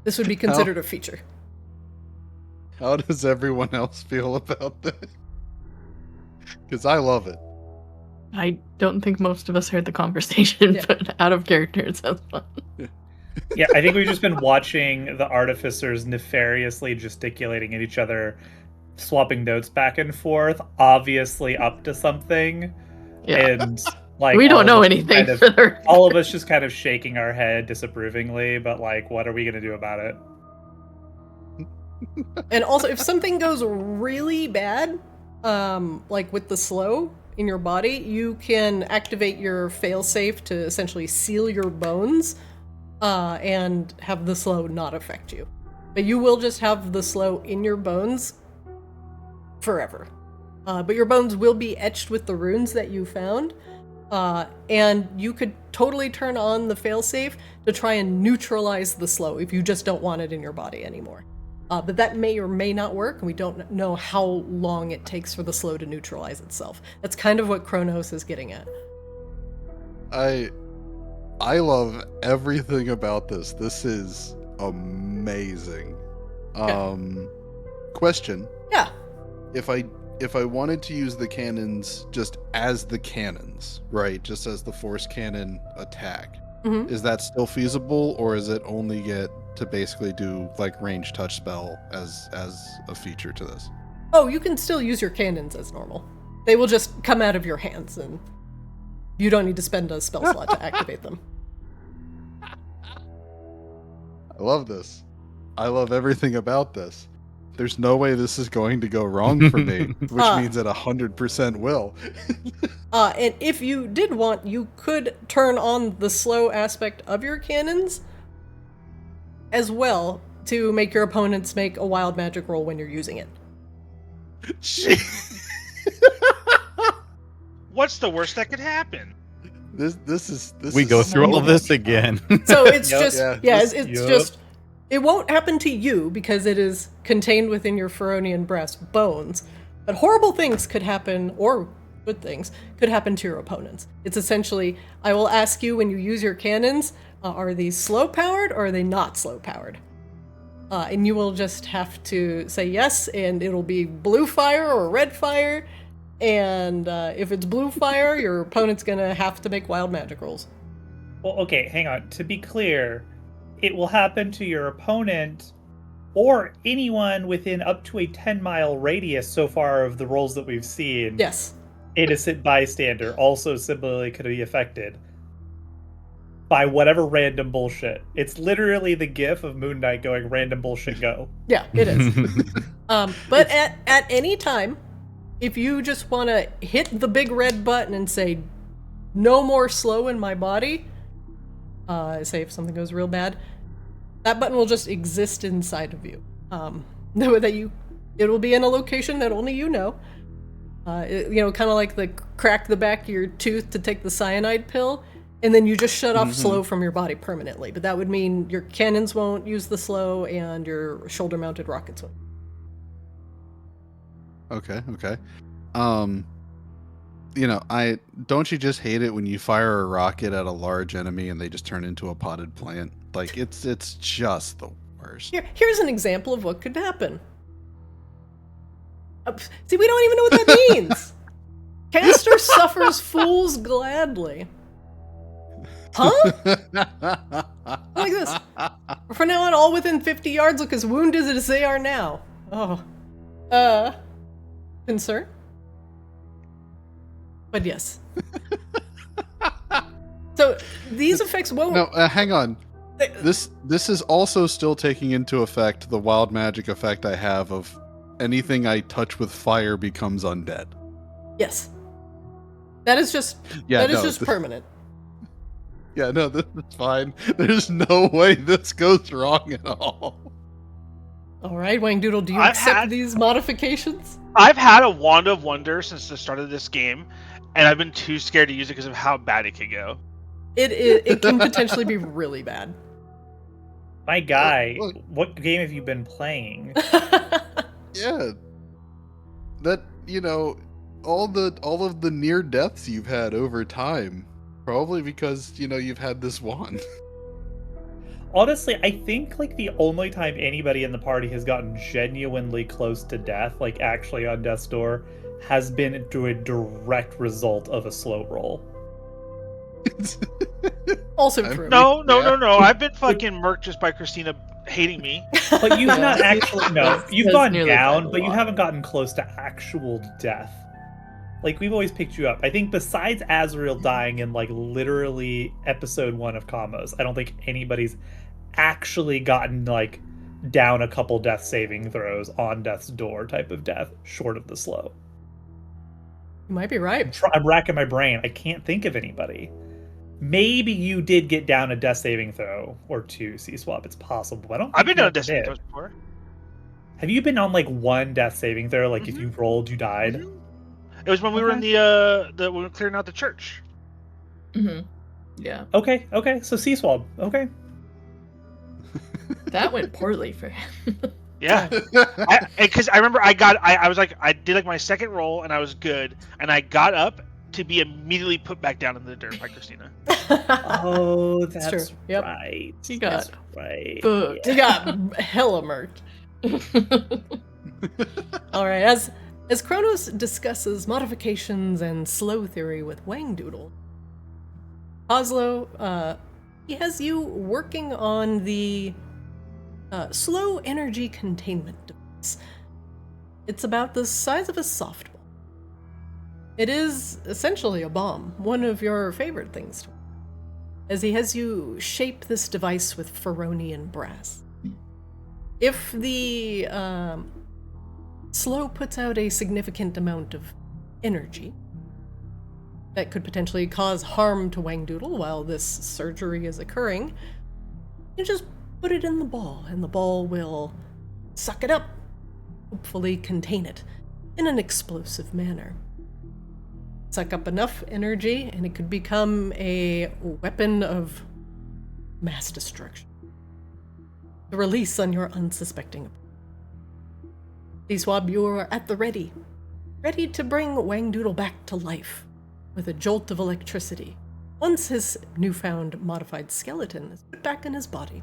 This would be considered a feature. How does everyone else feel about this? Because I love it. I don't think most of us heard the conversation, but out of character, it sounds fun. Yeah, I think we've just been watching the artificers nefariously gesticulating at each other, swapping notes back and forth, obviously up to something. Yeah. And like we don't know anything. All of us just kind of shaking our head disapprovingly, but like, what are we gonna do about it? And also, if something goes really bad, like with the slow in your body, you can activate your failsafe to essentially seal your bones and have the slow not affect you. But you will just have the slow in your bones forever. But your bones will be etched with the runes that you found. And you could totally turn on the failsafe to try and neutralize the slow if you just don't want it in your body anymore. But that may or may not work, and we don't know how long it takes for the slow to neutralize itself. That's kind of what Chronos is getting at. I love everything about this. This is amazing. Question. Yeah. If I wanted to use the cannons just as the cannons, right? Just as the force cannon attack, is that still feasible, or is it only get to basically do like range touch spell as a feature to this? Oh, you can still use your cannons as normal. They will just come out of your hands, and you don't need to spend a spell slot to activate them. I love this. I love everything about this. There's no way this is going to go wrong for me, which means it 100% will. And if you did want, you could turn on the slow aspect of your cannons as well to make your opponents make a wild magic roll when you're using it. What's the worst that could happen? This is we go through all this again. So it's just it won't happen to you because it is contained within your Feronian brass bones. But horrible things could happen, or good things could happen to your opponents. It's essentially, I will ask you when you use your cannons, are these slow powered or are they not slow powered? And you will just have to say yes, and it'll be blue fire or red fire. And if it's blue fire, your opponent's gonna have to make wild magic rolls. Well, okay, hang on. To be clear, it will happen to your opponent or anyone within up to a 10-mile radius so far of the rolls that we've seen. Yes. Innocent bystander also similarly could be affected by whatever random bullshit. It's literally the gif of Moon Knight going random bullshit go. Yeah, it is. But at any time, if you just want to hit the big red button and say, no more slow in my body, say if something goes real bad, that button will just exist inside of you. It will be in a location that only you know. Kind of like the crack the back of your tooth to take the cyanide pill, and then you just shut off slow from your body permanently. But that would mean your cannons won't use the slow, and your shoulder-mounted rockets won't. Okay. Don't you just hate it when you fire a rocket at a large enemy and they just turn into a potted plant? Like, it's just the worst. Here's an example of what could happen. See, we don't even know what that means. Caster suffers fools gladly. Huh? Like this. From now on, all within 50 yards look as wounded as they are now. Oh. Concern? But yes. So these effects won't. No, hang on. This is also still taking into effect the wild magic effect I have of anything I touch with fire becomes undead. Yes. That is just permanent. Yeah, no, this is fine. There's no way this goes wrong at all. All right, Wangdoodle, do you accept these modifications? I've had a Wand of Wonder since the start of this game, and I've been too scared to use it because of how bad it could go. It can potentially be really bad. My guy, what game have you been playing? Yeah. That, all of the near deaths you've had over time. Probably because, you've had this wand. Honestly, I think like the only time anybody in the party has gotten genuinely close to death, like actually on death's door, has been to a direct result of a slow roll. Also true. No. I've been fucking murked just by Christina hating me. But you've not actually, no, you've gone down, died a but you lot. haven't gotten close to actual death. Like, we've always picked you up. I think besides Azrael dying in, like, literally episode 1 of Combos, I don't think anybody's actually gotten, like, down a couple death saving throws on death's door type of death, short of the slow. You might be right. I'm racking my brain. I can't think of anybody. Maybe you did get down a death saving throw or 2, C-Swap. It's possible. I've been down a death saving throw before. Have you been on, like, one death saving throw? Like, if you rolled, you died? It was when we were in the when we were clearing out the church. Mm-hmm. Yeah. Okay. So C-Swab. Okay. That went poorly for him. Yeah. Because I remember I was like, I did like my second roll and I was good. And I got up to be immediately put back down in the dirt by Christina. Oh, that's true. Yep. right. He got That's right. booked. You got hella murked. All right, as Chronos discusses modifications and slow theory with Wangdoodle, Oslo, he has you working on the slow energy containment device. It's about the size of a softball. It is essentially a bomb, one of your favorite things to work, as he has you shape this device with Feronian brass. If the slow puts out a significant amount of energy that could potentially cause harm to Wangdoodle while this surgery is occurring, you just put it in the ball, and the ball will suck it up, hopefully contain it in an explosive manner. Suck up enough energy, and it could become a weapon of mass destruction. The release on your unsuspecting opponent. C-Swab, you are at the ready to bring Wangdoodle back to life with a jolt of electricity once his newfound modified skeleton is put back in his body.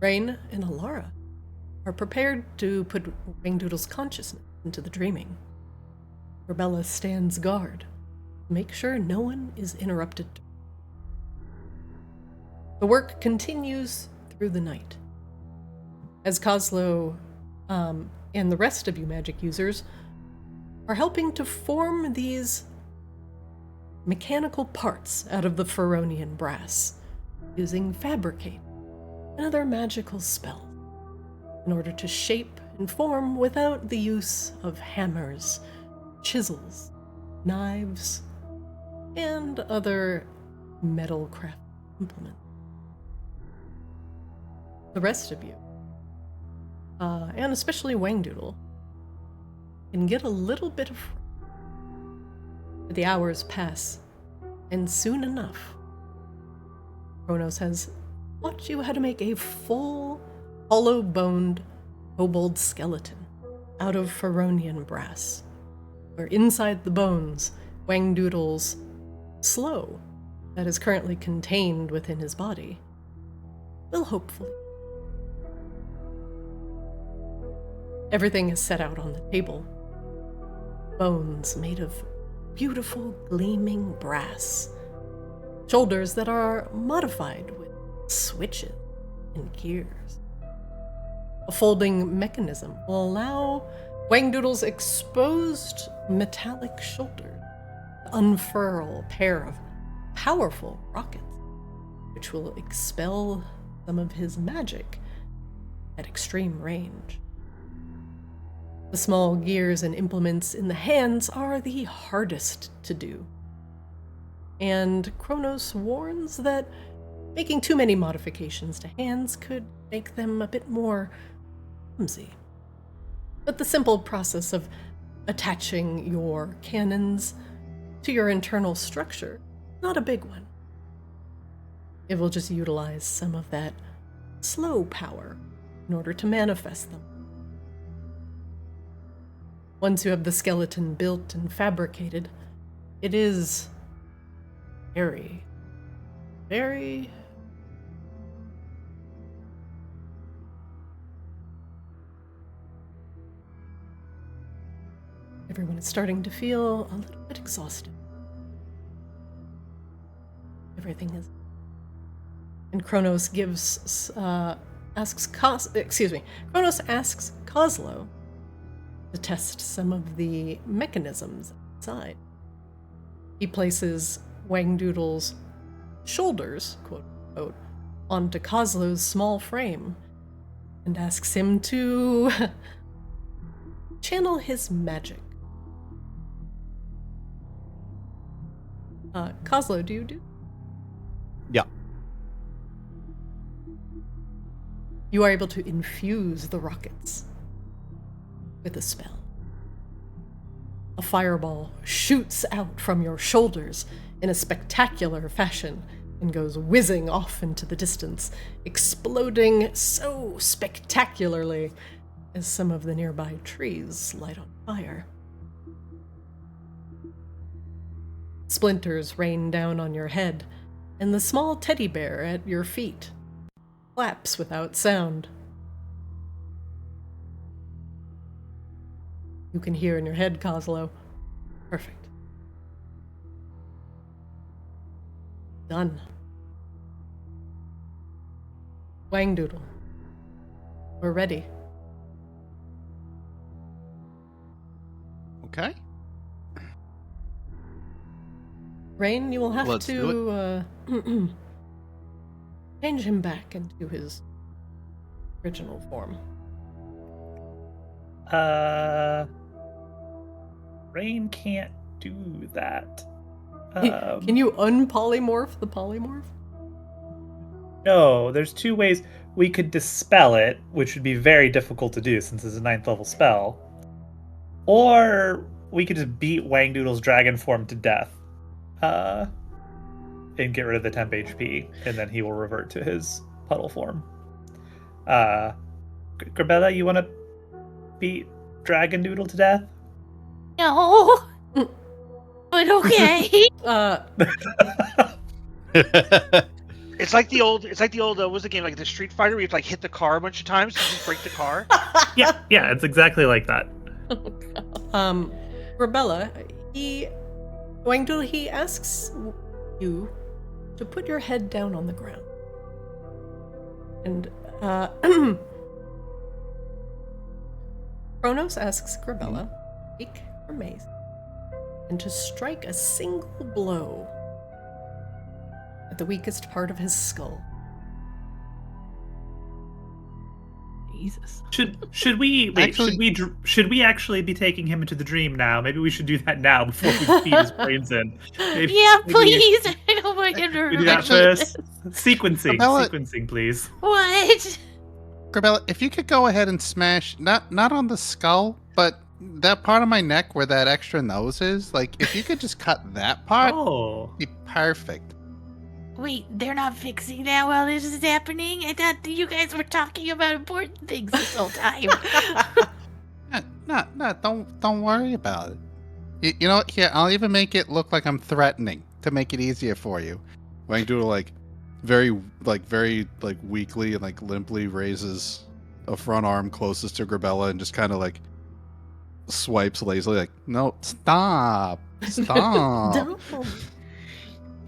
Rain and Alara are prepared to put Wangdoodle's consciousness into the dreaming. Rebella stands guard to make sure no one is interrupted. The work continues through the night, as Kozlo and the rest of you magic users are helping to form these mechanical parts out of the Feronian brass, using fabricate and other magical spells in order to shape and form without the use of hammers, chisels, knives, and other metal craft implements. The rest of you, and especially Wangdoodle, can get a little bit of fright. But the hours pass, and soon enough, Chronos has taught you how to make a full, hollow-boned kobold skeleton out of Feronian brass, where inside the bones, Wangdoodle's slow, that is currently contained within his body, will hopefully. Everything is set out on the table. Bones made of beautiful, gleaming brass. Shoulders that are modified with switches and gears. A folding mechanism will allow Wangdoodle's exposed metallic shoulder to unfurl a pair of powerful rockets, which will expel some of his magic at extreme range. The small gears and implements in the hands are the hardest to do, and Chronos warns that making too many modifications to hands could make them a bit more clumsy. But the simple process of attaching your cannons to your internal structure Not a big one. It will just utilize some of that slow power in order to manifest them. Once you have the skeleton built and fabricated, it is very, very... Everyone is starting to feel a little bit exhausted. Everything is... And Chronos asks Kozlo to test some of the mechanisms outside. He places Wangdoodle's shoulders, quote unquote, onto Kozlo's small frame and asks him to channel his magic. Kozlo, do you do? Yeah. You are able to infuse the rockets with a spell. A fireball shoots out from your shoulders in a spectacular fashion and goes whizzing off into the distance, exploding so spectacularly as some of the nearby trees light on fire. Splinters rain down on your head, and the small teddy bear at your feet flaps without sound. You can hear in your head, Kozlo. Perfect. Done. Wangdoodle. We're ready. Okay. Rain, you will have Let's to change him back into his original form. Rain can't do that. Can you unpolymorph the polymorph? No, there's two ways. We could dispel it, which would be very difficult to do since it's a 9th level spell. Or we could just beat Wangdoodle's dragon form to death. And get rid of the temp HP, and then he will revert to his puddle form. Grabella, you want to beat Dragon Noodle to death? No. But okay. It's like the old what was the game, like the Street Fighter where you have to like hit the car a bunch of times to just break the car? yeah, it's exactly like that. Grabella, Wangdoodle, he asks you to put your head down on the ground. And Chronos asks Grabella to take her mace and to strike a single blow at the weakest part of his skull. Jesus. Should we should we actually be taking him into the dream now? Maybe we should do that now before we feed his brains in. Maybe, please. I don't want him to we do that first. Sequencing, please. What? Grabella, if you could go ahead and smash not on the skull, but that part of my neck where that extra nose is, like if you could just cut that part, it'd be perfect. Wait, they're not fixing that while this is happening? I thought you guys were talking about important things this whole time. No, don't worry about it. You know what? Here, I'll even make it look like I'm threatening to make it easier for you. Wangdoodle very weakly and limply raises a front arm closest to Grabella and just kind of swipes lazily, no, stop. Don't.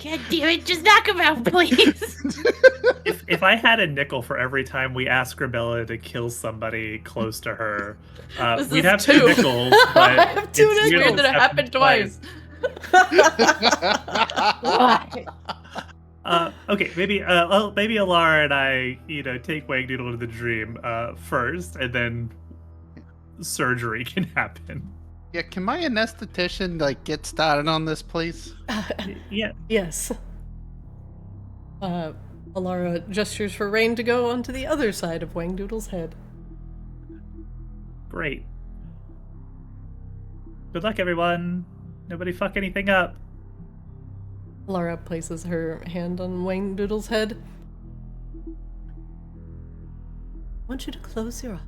God damn it, just knock him out, please. If I had a nickel for every time we asked Grabella to kill somebody close to her, we'd have 2 nickels. But I have 2 nickels. It's weird that it happened twice. Okay, maybe Alara and I, take Wangdoodle to the dream first, and then surgery can happen. Yeah, can my anesthetician get started on this, please? Yeah. Yes. Alara gestures for Rain to go onto the other side of Wangdoodle's head. Great. Good luck, everyone. Nobody fuck anything up. Laura places her hand on Wangdoodle's head. I want you to close your eyes.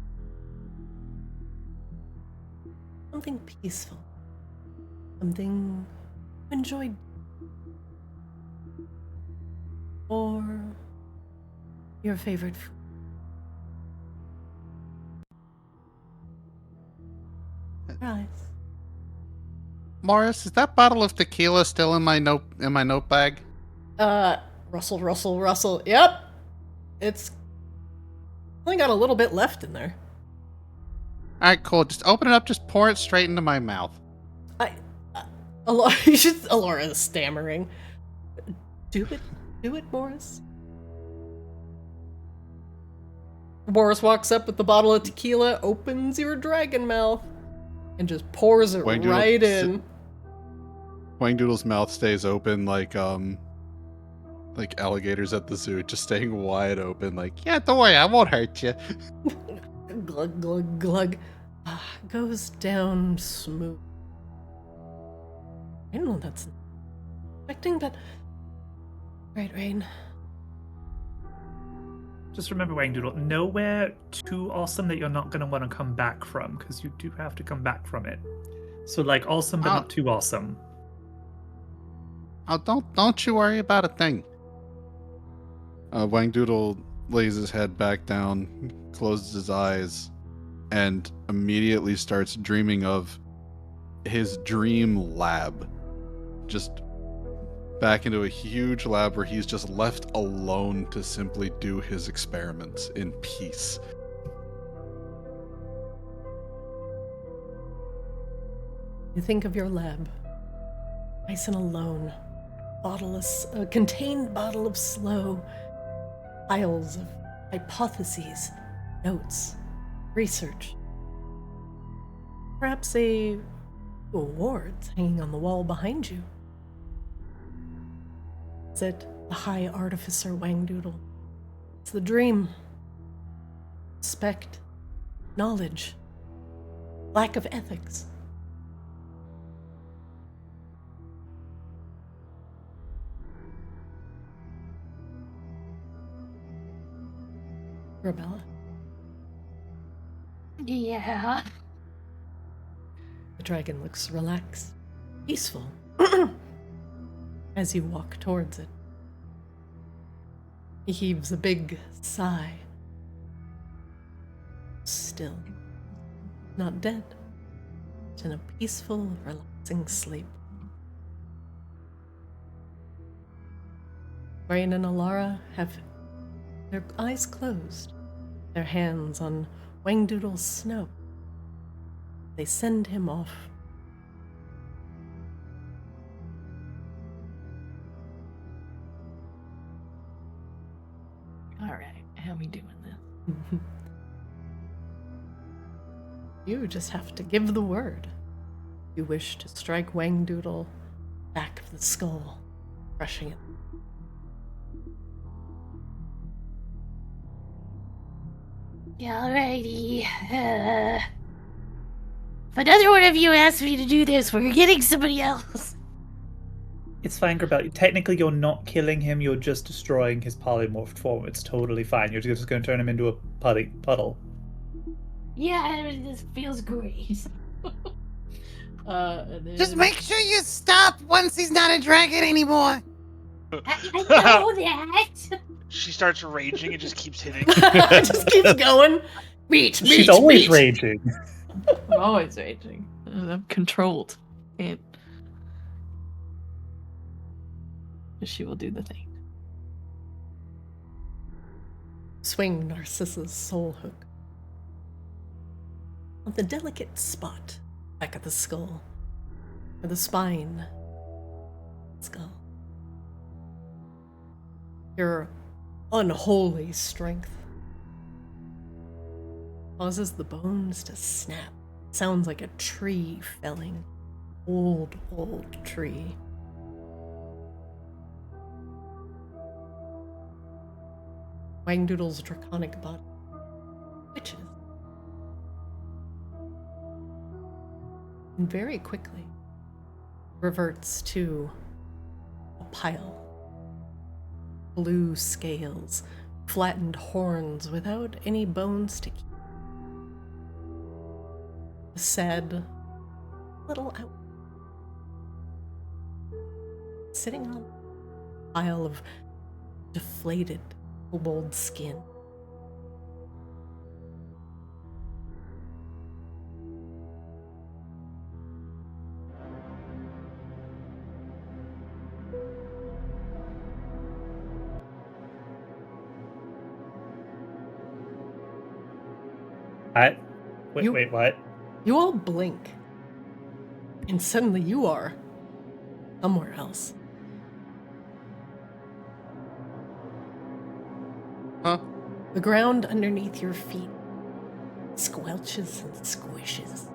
Something peaceful. Something you enjoyed. Or your favorite food. Right. Morris, is that bottle of tequila still in my note bag? Russell. Yep. It's only got a little bit left in there. Alright, cool. Just open it up, just pour it straight into my mouth. Alora is stammering. Do it, Morris. Morris walks up with the bottle of tequila, opens your dragon mouth, and just pours it right in. Wangdoodle's mouth stays open like alligators at the zoo, just staying wide open. Like, yeah, don't worry, I won't hurt you. Glug glug glug. Goes down smooth. I don't know what that's expecting, but right, Rain. Just remember, Wangdoodle, nowhere too awesome that you're not going to want to come back from, because you do have to come back from it. So, like, awesome, but not too awesome. Oh, don't you worry about a thing. Wangdoodle lays his head back down, closes his eyes, and immediately starts dreaming of his dream lab. Just back into a huge lab where he's just left alone to simply do his experiments in peace. You think of your lab, nice and alone, a contained bottle of slow, piles of hypotheses, notes, research. Perhaps awards hanging on the wall behind you. Is it the High Artificer Wangdoodle? It's the dream. Respect, knowledge, lack of ethics. Rebella. Yeah. The dragon looks relaxed, peaceful, as you walk towards it. He heaves a big sigh. Still, not dead, but in a peaceful, relaxing sleep. Rain and Alara have their eyes closed, their hands on Wangdoodle's snow. They send him off. All right, how we doing this? You just have to give the word. You wish to strike Wangdoodle back of the skull, crushing it. Alrighty. If another one of you asks me to do this, we're getting somebody else. It's fine, Grabel. Technically, you're not killing him, you're just destroying his polymorphed form. It's totally fine. You're just going to turn him into a puddle. Yeah, this feels great. Just make sure you stop once he's not a dragon anymore. I know that. She starts raging and just keeps hitting. Just keeps going. She's always raging. I'm always raging. I'm controlled. And she will do the thing. Swing Narcissa's soul hook on the delicate spot back at the skull, or the spine, skull. Your unholy strength causes the bones to snap. Sounds like a tree felling. Old tree. Wangdoodle's draconic body twitches. And very quickly reverts to a pile. Blue scales, flattened horns without any bones to keep. A sad little out. Sitting on a pile of deflated kobold skin. Wait, what? You all blink, and suddenly you are somewhere else. Huh? The ground underneath your feet squelches and squishes.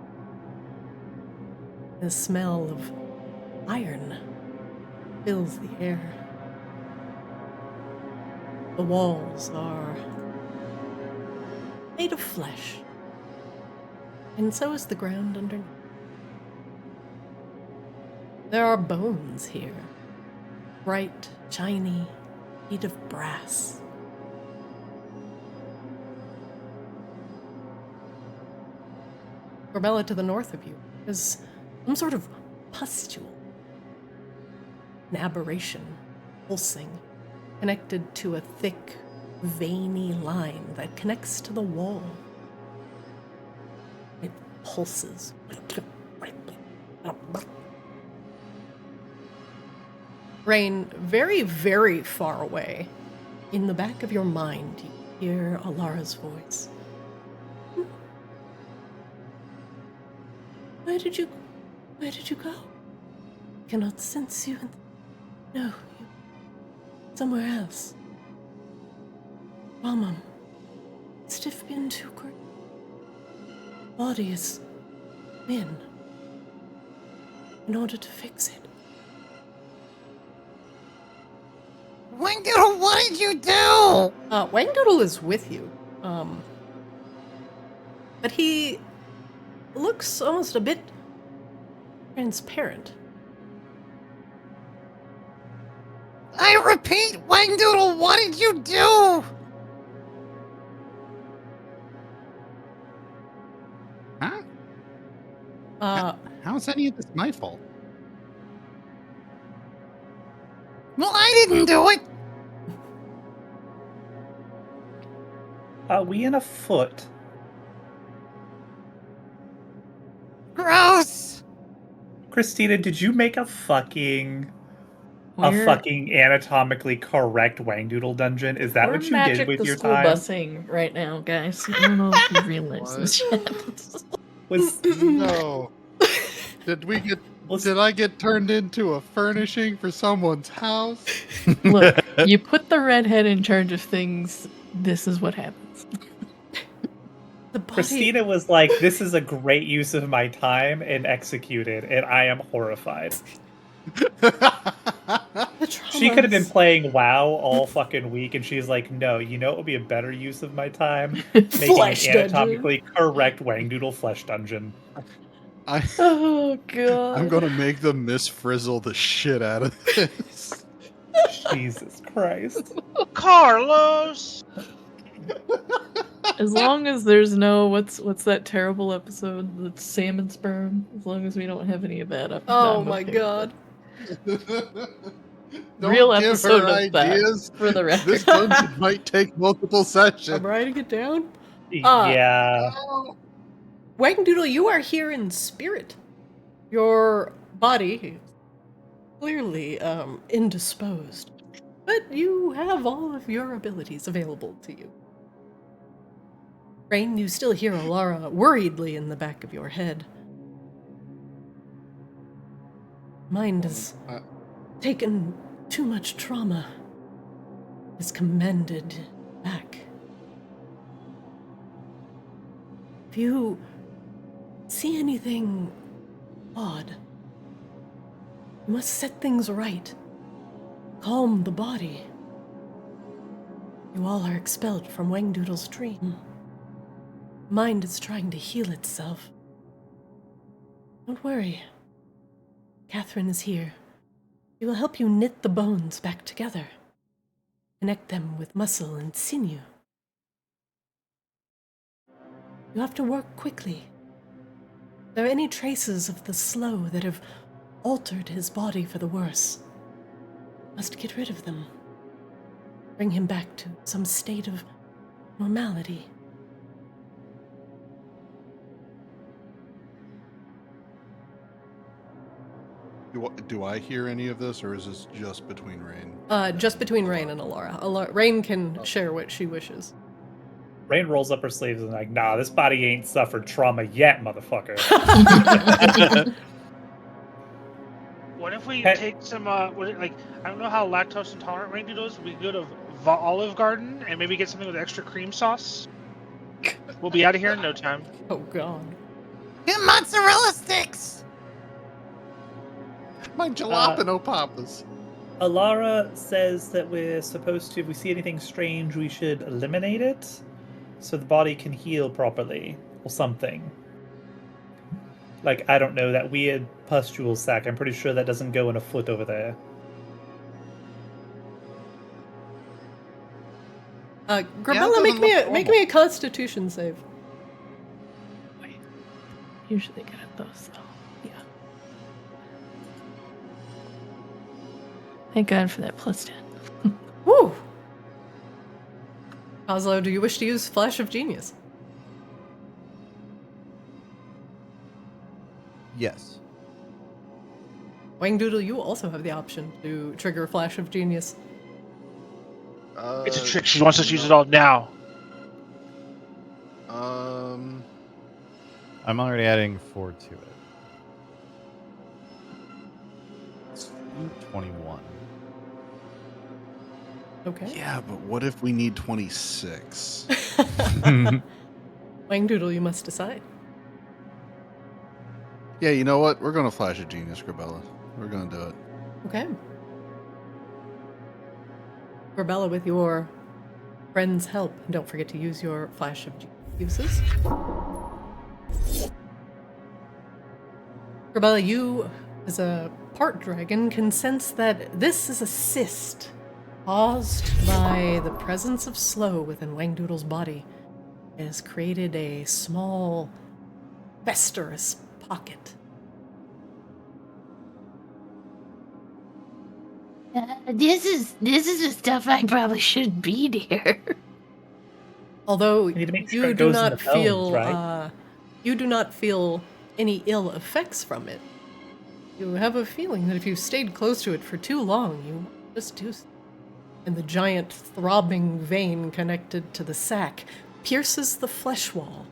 The smell of iron fills the air. The walls are made of flesh, and so is the ground underneath. There are bones here, bright, shiny, made of brass. Corbella, to the north of you, is some sort of pustule, an aberration, pulsing, connected to a thick, veiny line that connects to the wall. It pulses. Rain, very, very far away, in the back of your mind, you hear Alara's voice. Where did you go? I cannot sense you. No, you somewhere else. Ramam, stiff been too great. Body is thin. In order to fix it. Wangdoodle, what did you do? Wangdoodle is with you. But he looks almost a bit transparent. I repeat, Wangdoodle, what did you do? Huh? How's any of this my fault? Well, I didn't do it. Are we in a foot? Gross. Christina, did you make a fucking anatomically correct Wangdoodle dungeon? Is that what you did with your time? We're busing right now, guys. I don't know if you realize this yet. No. Did I get turned into a furnishing for someone's house? Look, you put the redhead in charge of things, this is what happens. Christina was like, this is a great use of my time, and executed, and I am horrified. She could have been playing WoW all fucking week, and she's like, no, you know what would be a better use of my time? Making an anatomically correct Wangdoodle flesh dungeon. Oh, God. I'm gonna make them misfrizzle the shit out of this. Jesus Christ. Carlos! As long as there's no what's that terrible episode, the salmon sperm. As long as we don't have any of that. Oh my God! Real give episode her of ideas. that for the record. This dungeon might take multiple sessions. I'm writing it down. Yeah. Wangdoodle, you are here in spirit. Your body is clearly indisposed, but you have all of your abilities available to you. Rain, you still hear Alara worriedly in the back of your head. Mind has taken too much trauma. Is commanded back. If you see anything odd, you must set things right. Calm the body. You all are expelled from Wangdoodle's dream. Mind is trying to heal itself. Don't worry. Catherine is here. He will help you knit the bones back together. Connect them with muscle and sinew. You have to work quickly. If there are any traces of the slow that have altered his body for the worse, you must get rid of them. Bring him back to some state of normality. Do I hear any of this, or is this just between Rain? Just between Rain and Alara. Rain can share what she wishes. Rain rolls up her sleeves and like, nah, this body ain't suffered trauma yet, motherfucker. What if we take some, I don't know how lactose intolerant Wangdoodle is. We go to Olive Garden and maybe get something with extra cream sauce. We'll be out of here in no time. Oh, God. Get mozzarella sticks! My jalapeno papas. Alara says that we're supposed to, if we see anything strange, we should eliminate it so the body can heal properly or something. Like, I don't know, that weird pustule sac. I'm pretty sure that doesn't go in a foot over there. Grabella, make me a Constitution save. Usually good at those, though. Yeah. Thank God for that +10. Woo! Oslo, do you wish to use Flash of Genius? Yes. Wangdoodle, you also have the option to trigger Flash of Genius. It's a trick. She wants us to use it all now. I'm already adding 4 to it. It's 21. Okay. Yeah, but what if we need 26? Wangdoodle, you must decide. Yeah, you know what? We're going to Flash a Genius, Grabella. We're going to do it. Okay. Grabella, with your friend's help, don't forget to use your Flash of uses. Grabella, you, as a part dragon, can sense that this is a cyst caused by the presence of slow within Wangdoodle's body. It has created a small, festerous pocket. This is the stuff I probably shouldn't be near. Although You need to make sure you it do goes in not the bones, feel, right? you do not feel any ill effects from it. You have a feeling that if you stayed close to it for too long, you might just do. And the giant throbbing vein connected to the sac pierces the flesh wall.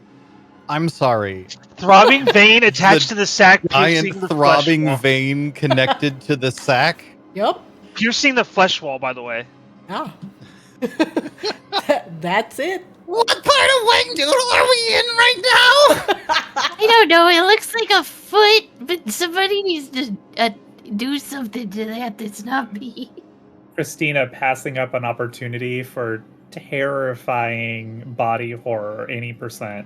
I'm sorry. Throbbing vein attached to the sac, piercing Giant the throbbing flesh wall. vein connected to the sac? Yep. Piercing the flesh wall, by the way. Yeah. That's it. What part of Wangdoodle are we in right now? I don't know. It looks like a foot, but somebody needs to do something to that. That's not me. Christina passing up an opportunity for terrifying body horror, any %.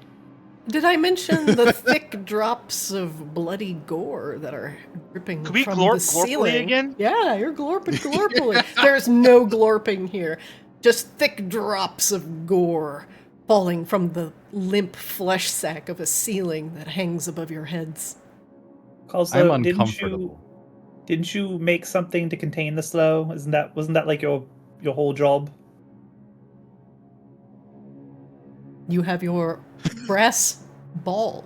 Did I mention the thick drops of bloody gore that are dripping Could we from glorp the ceiling? again? Yeah, you're glorping glorping. There's no glorping here. Just thick drops of gore falling from the limp flesh sack of a ceiling that hangs above your heads. Also, I'm uncomfortable. Didn't you make something to contain the slow? Wasn't that like your whole job? You have your brass ball.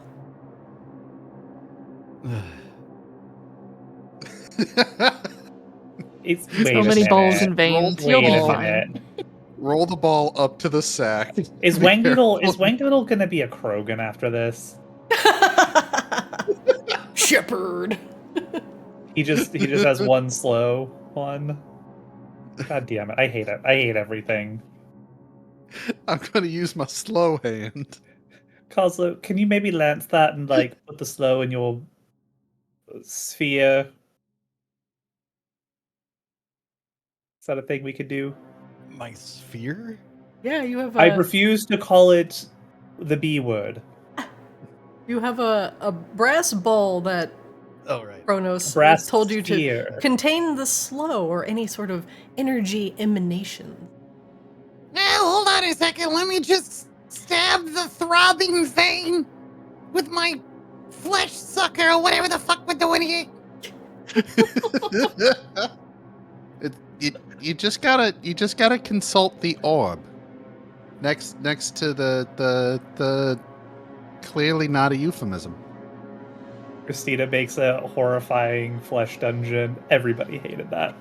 It's So many balls and veins. You'll be fine. Roll the ball up to the sack. Is Wangdoodle gonna be a Krogan after this? Shepherd. He just has one slow one. God damn it! I hate it. I hate everything. I'm gonna use my slow hand. Coslo, can you maybe lance that and like put the slow in your sphere? Is that a thing we could do? My sphere? Yeah, you have I refuse to call it the B word. You have a brass ball that Oh, right. Chronos Brass told you to sphere. contain the slow or any sort of energy emanation. Now, hold on a second. Let me just stab the throbbing vein with my flesh sucker or whatever the fuck we're doing here. You just gotta consult the orb next to the clearly not a euphemism. Christina makes a horrifying flesh dungeon. Everybody hated that.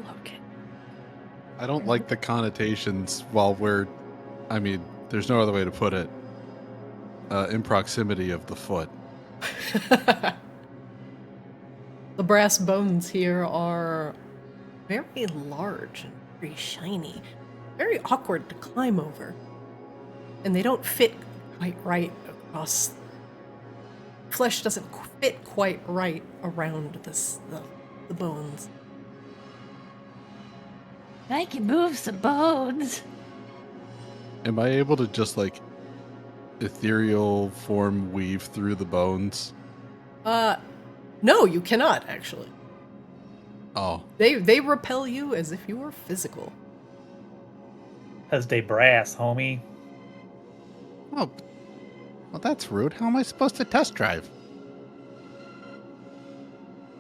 Okay. I don't like the connotations while there's no other way to put it. In proximity of the foot. The brass bones here are very large and very shiny, very awkward to climb over. And they don't fit quite right across. Flesh doesn't fit quite right around the bones. I can move some bones. Am I able to just ethereal form weave through the bones? No, you cannot actually. Oh. They repel you as if you were physical. Cause they brass, homie. Oh, well, that's rude. How am I supposed to test drive?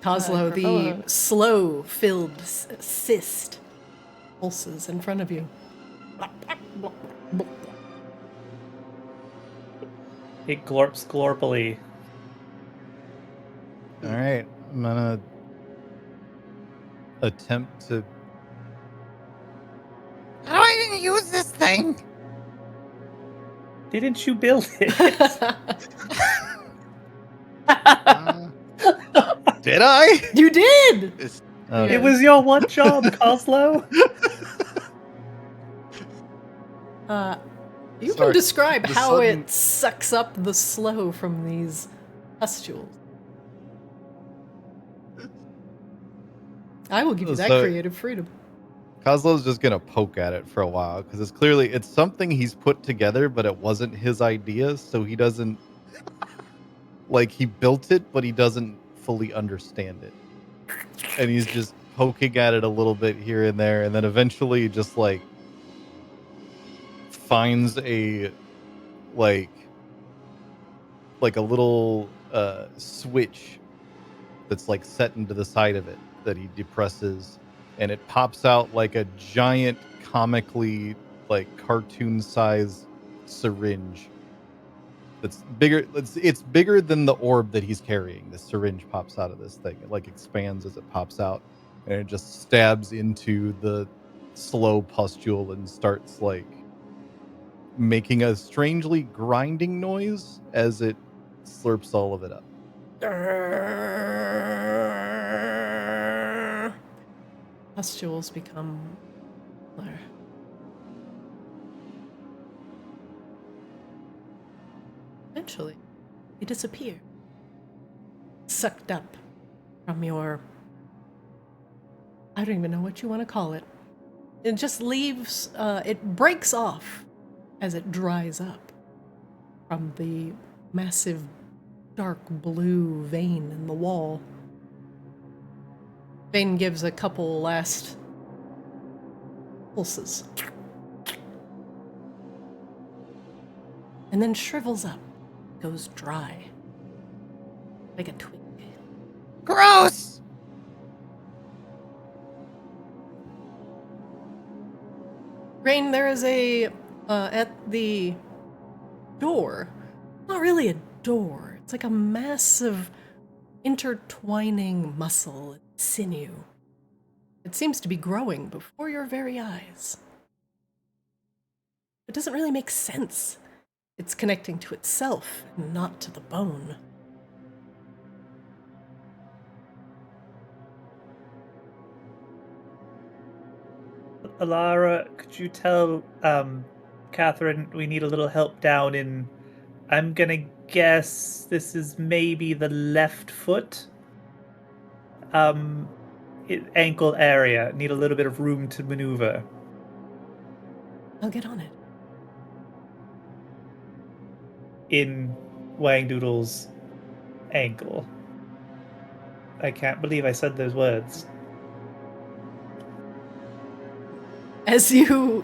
Kozlo, the slow-filled cyst pulses in front of you. It glorps glorpily. All right, I'm gonna attempt to. How do I even use this thing? Didn't you build it? Did I? You did! Okay. It was your one job, Kozlo. You Sorry, can describe the how sudden- it sucks up the slow from these pustules. I will give you that So- creative freedom. Kozlo's just gonna poke at it for a while because it's something he's put together, but it wasn't his idea, so he doesn't he built it, but he doesn't fully understand it, and he's just poking at it a little bit here and there, and then eventually just finds a a little switch that's set into the side of it that he depresses. And it pops out like a giant, comically cartoon-sized syringe. That's bigger. It's bigger than the orb that he's carrying. The syringe pops out of this thing. It expands as it pops out, and it just stabs into the slow pustule and starts making a strangely grinding noise as it slurps all of it up. Pustules become blur. Eventually, you disappear. Sucked up from your... I don't even know what you want to call it. It just leaves... it breaks off as it dries up from the massive dark blue vein in the wall. Vein gives a couple last pulses. And then shrivels up, goes dry. Like a twig. Gross! Rain, there is a, at the door, not really a door, it's like a massive intertwining muscle and sinew. It seems to be growing before your very eyes. It doesn't really make sense. It's connecting to itself, not to the bone. Alara, could you tell Catherine we need a little help down in... I'm gonna guess this is maybe the left foot? Ankle area. Need a little bit of room to maneuver. I'll get on it. in Wangdoodle's ankle. I can't believe I said those words. As you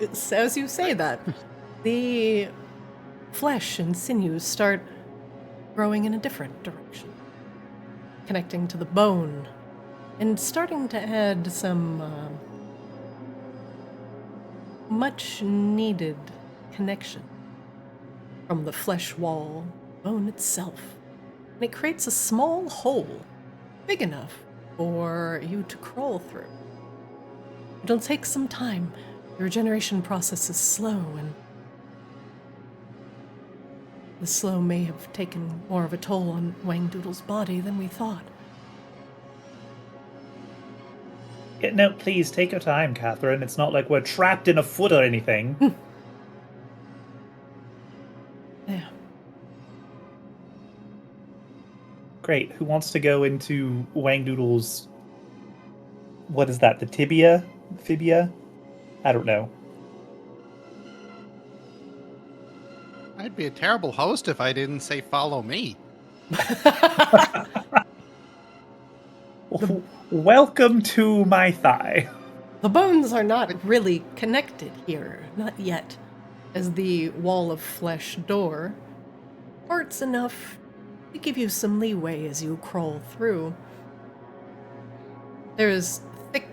say that, the flesh and sinews start growing in a different direction, connecting to the bone, and starting to add some much-needed connection from the flesh wall, bone itself. And it creates a small hole, big enough for you to crawl through. It'll take some time. The regeneration process is slow, and the slow may have taken more of a toll on Wangdoodle's body than we thought. Yeah, no, please, take your time, Catherine. It's not like we're trapped in a foot or anything. Yeah. Great. Who wants to go into Wangdoodle's... What is that? The tibia? Fibia? I don't know. I'd be a terrible host if I didn't say follow me. Welcome to my thigh. The bones are not really connected here, not yet, as the wall of flesh door parts enough to give you some leeway as you crawl through. There is thick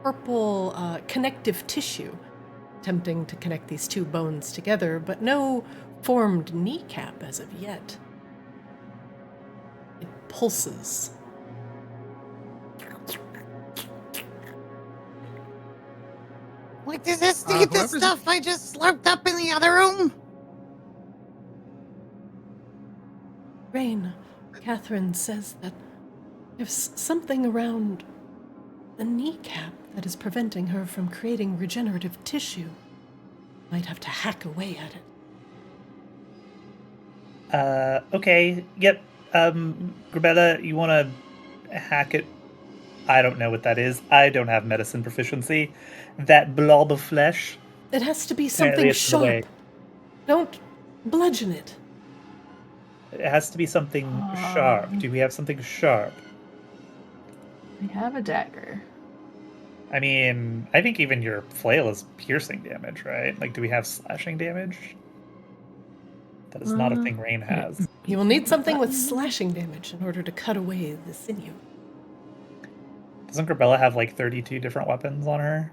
purple connective tissue attempting to connect these two bones together, but no formed kneecap as of yet. It pulses. Wait, does this need the stuff I just slurped up in the other room? Rain, Catherine says that there's something around the kneecap that is preventing her from creating regenerative tissue. Might have to hack away at it. Okay. Yep. Grabella, you want to hack it? I don't know what that is. I don't have medicine proficiency. That blob of flesh. It has to be something sharp. Don't bludgeon it. It has to be something sharp. Do we have something sharp? We have a dagger. I mean, I think even your flail is piercing damage, right? Like, do we have slashing damage? That is not a thing Rain has. You will need something with slashing damage in order to cut away the sinew. Doesn't Grabella have like 32 different weapons on her?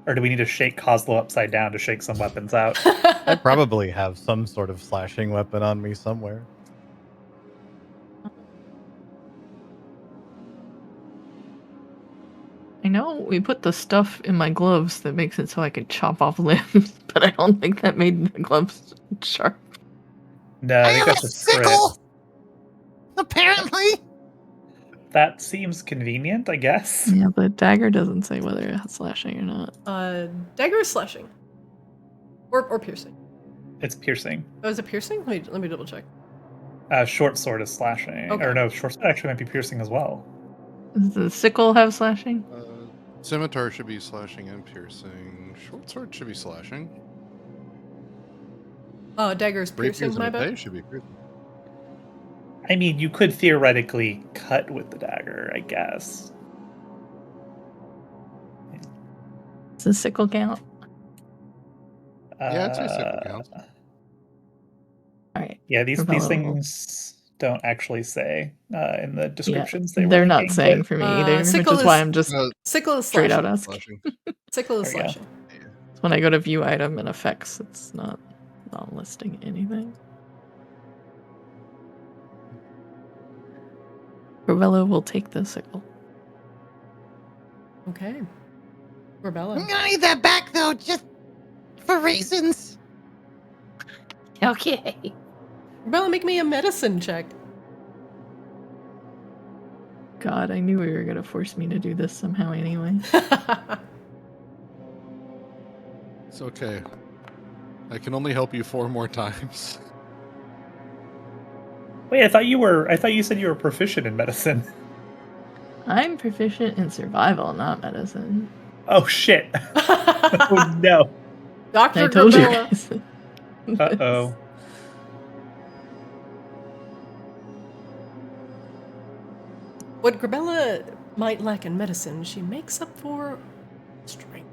Or do we need to shake Kozlo upside down to shake some weapons out? I probably have some sort of slashing weapon on me somewhere. I know we put the stuff in my gloves that makes it so I could chop off limbs, but I don't think that made the gloves sharp. No, I think that's just sickle. Apparently. That seems convenient, I guess. Yeah, but dagger doesn't say whether it has slashing or not. Dagger is slashing. Or piercing. It's piercing. Oh, is it piercing? Let me double check. Short sword is slashing. Okay. Or no, short sword actually might be piercing as well. Does the sickle have slashing? Scimitar should be slashing and piercing. Short sword should be slashing. Oh, dagger is piercing, my bad. Should be piercing. I mean, you could theoretically cut with the dagger, I guess. Does the sickle count? Yeah, it's a sickle count. Alright. Yeah, these things don't actually say in the descriptions. Yeah, they're not saying for me either, which is why I'm just sickle is straight out asking. Sickle is slashing. When I go to view item and effects, it's not listing anything. Corvello will take the sickle. Okay. Corbella. I'm gonna need that back though, just for reasons. Okay. Corbella, make me a medicine check. God, I knew we were gonna force me to do this somehow anyway. It's okay. I can only help you 4 more times. Wait, I thought you said you were proficient in medicine. I'm proficient in survival, not medicine. Oh shit. Oh no. Dr. I told you Corbella. guys. Uh-oh. What Grabella might lack in medicine, she makes up for strength.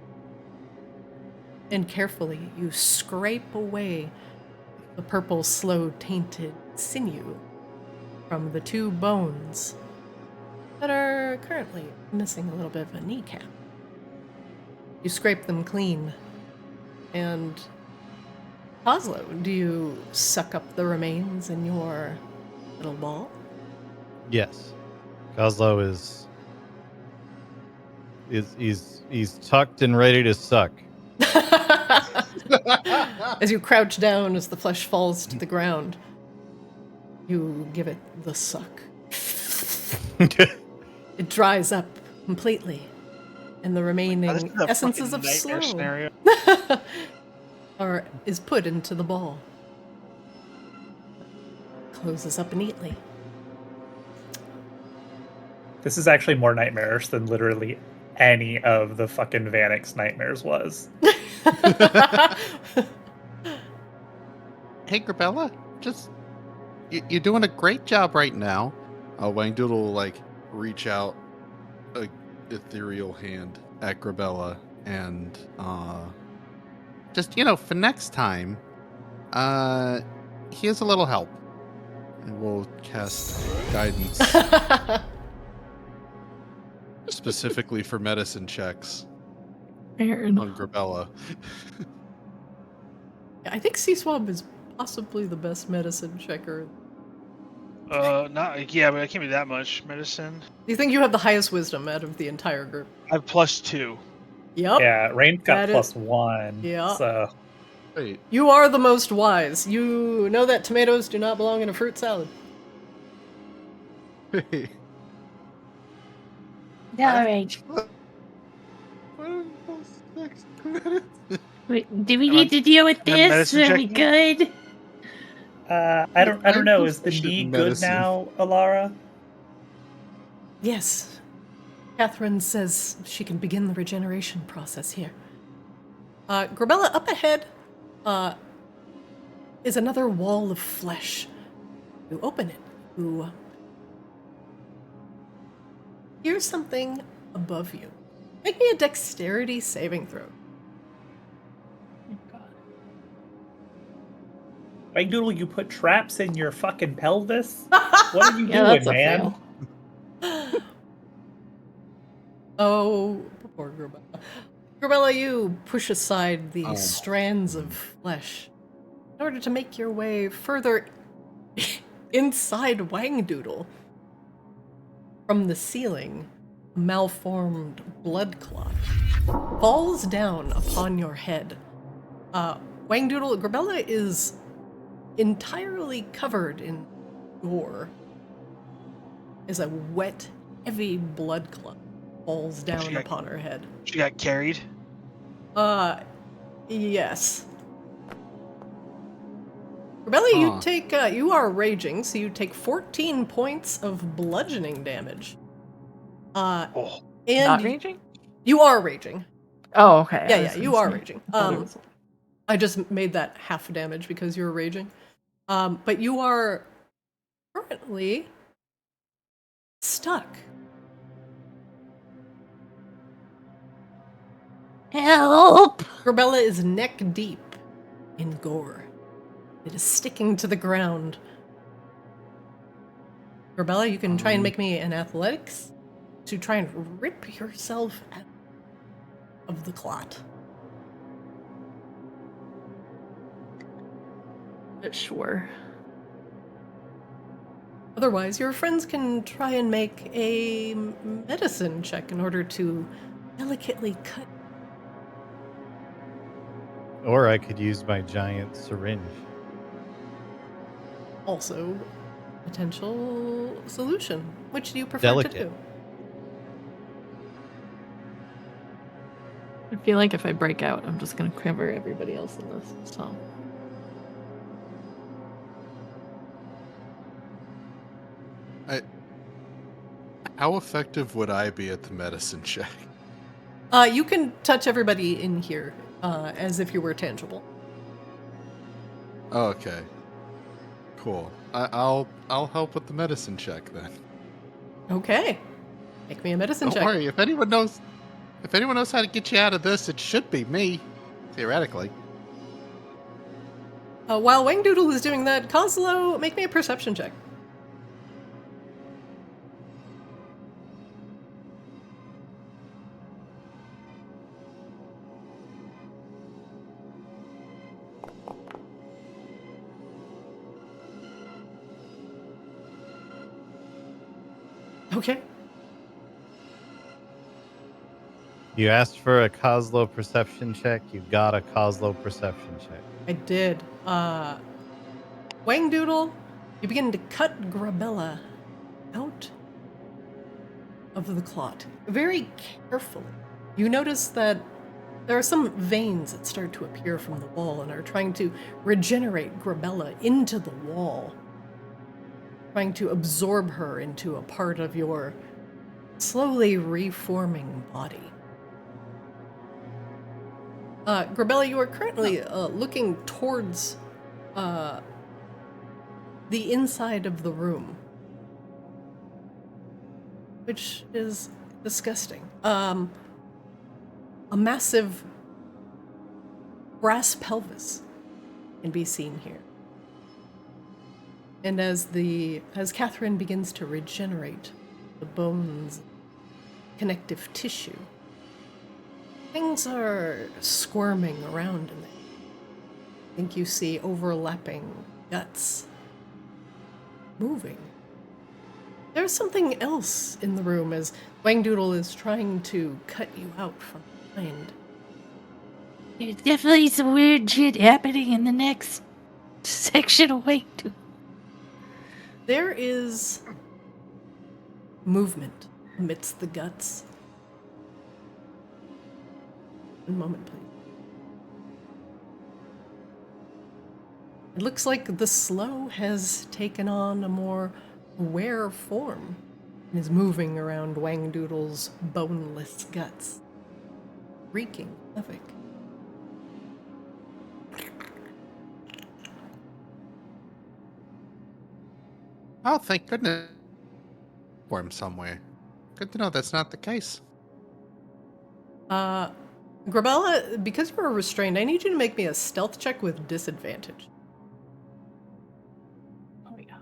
And carefully, you scrape away the purple, slow-tainted sinew from the 2 bones that are currently missing a little bit of a kneecap. You scrape them clean. And Oslo, do you suck up the remains in your little ball? Yes. Kozlo he's tucked and ready to suck. As you crouch down as the flesh falls to the ground, you give it the suck. It dries up completely, and the remaining This is a essences fucking of nightmare slow scenario. is put into the ball. Closes up neatly. This is actually more nightmarish than literally any of the fucking Vanix nightmares was. Hey, Grabella, just you're doing a great job right now. Wangdoodle will like reach out a ethereal hand at Grabella and Just for next time, here's a little help. and we'll cast guidance specifically for medicine checks Fair on enough. Grabella. I think C-Swab is possibly the best medicine checker. Not yeah, but I can't be that much medicine. Do you think you have the highest wisdom out of the entire group? I have +2. Yep. Yeah, Rain's got That is- +1. Yeah. So Wait, You are the most wise. You know that tomatoes do not belong in a fruit salad. wait. Alright. Wait, do we need to deal with And this? medicine Are we checking? good? I don't know. Is the proficient knee in good medicine. now, Alara? Yes. Catherine says she can begin the regeneration process here. Grabella, up ahead is another wall of flesh. You open it. You hear something above you. Make me a dexterity saving throw. Wangdoodle, you put traps in your fucking pelvis? What are you Yeah, doing, that's a man? fail. Oh, poor Grabella. Grabella, you push aside the strands of flesh in order to make your way further inside Wangdoodle. From the ceiling, a malformed blood clot falls down upon your head. Wangdoodle, Grabella is entirely covered in gore as a wet, heavy blood clot falls down upon her head. She got carried. Yes. Grabella, you take, you are raging, so you take 14 points of bludgeoning damage. Oh, And Not raging? you are raging. Oh, okay. Yeah, you are raging. raging. I just made that half damage because you're raging. But you are currently stuck. Help! Grabella is neck deep in gore. It is sticking to the ground. Grabella, you can try and make me an athletics to try and rip yourself out of the clot. Sure. Otherwise, your friends can try and make a medicine check in order to delicately cut. Or I could use my giant syringe. Also, potential solution. Which do you prefer Delicate. to do? I feel like if I break out, I'm just gonna cover everybody else in this. So How effective would I be at the medicine check? You can touch everybody in here as if you were tangible. Oh, okay. Cool. I'll help with the medicine check then. Okay. Make me a medicine Don't check. worry. If anyone knows how to get you out of this, it should be me, theoretically. While Wangdoodle is doing that, Kozlo, make me a perception check. Okay. You asked for a Kozlo perception check. You got a Kozlo perception check. I did. Wangdoodle, you begin to cut Grabella out of the clot very carefully. You notice that there are some veins that start to appear from the wall and are trying to regenerate Grabella into the wall, trying to absorb her into a part of your slowly reforming body. Grabella, you are currently looking towards the inside of the room, which is disgusting. A massive brass pelvis can be seen here. And as Catherine begins to regenerate the bones, connective tissue, things are squirming around in there. I think you see overlapping guts moving. There's something else in the room as Wangdoodle is trying to cut you out from behind. There's definitely some weird shit happening in the next section of Wangdoodle. There is movement amidst the guts. One moment, please. It looks like the slow has taken on a more aware form and is moving around Wangdoodle's boneless guts, wreaking havoc. Oh, thank goodness. For him somewhere. Good to know that's not the case. Grabella, because you are restrained, I need you to make me a stealth check with disadvantage. Oh yeah.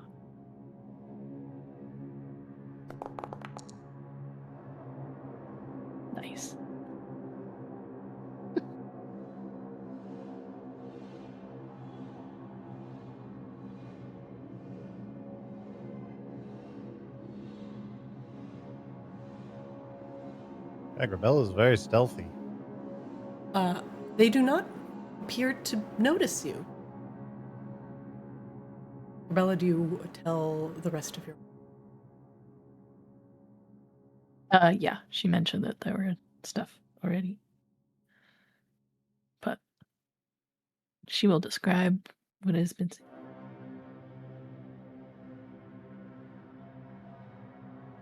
Nice. Yeah, Grabella's very stealthy. They do not appear to notice you. Grabella, do you tell the rest of your... Yeah, she mentioned that there were stuff already. But she will describe what has been seen.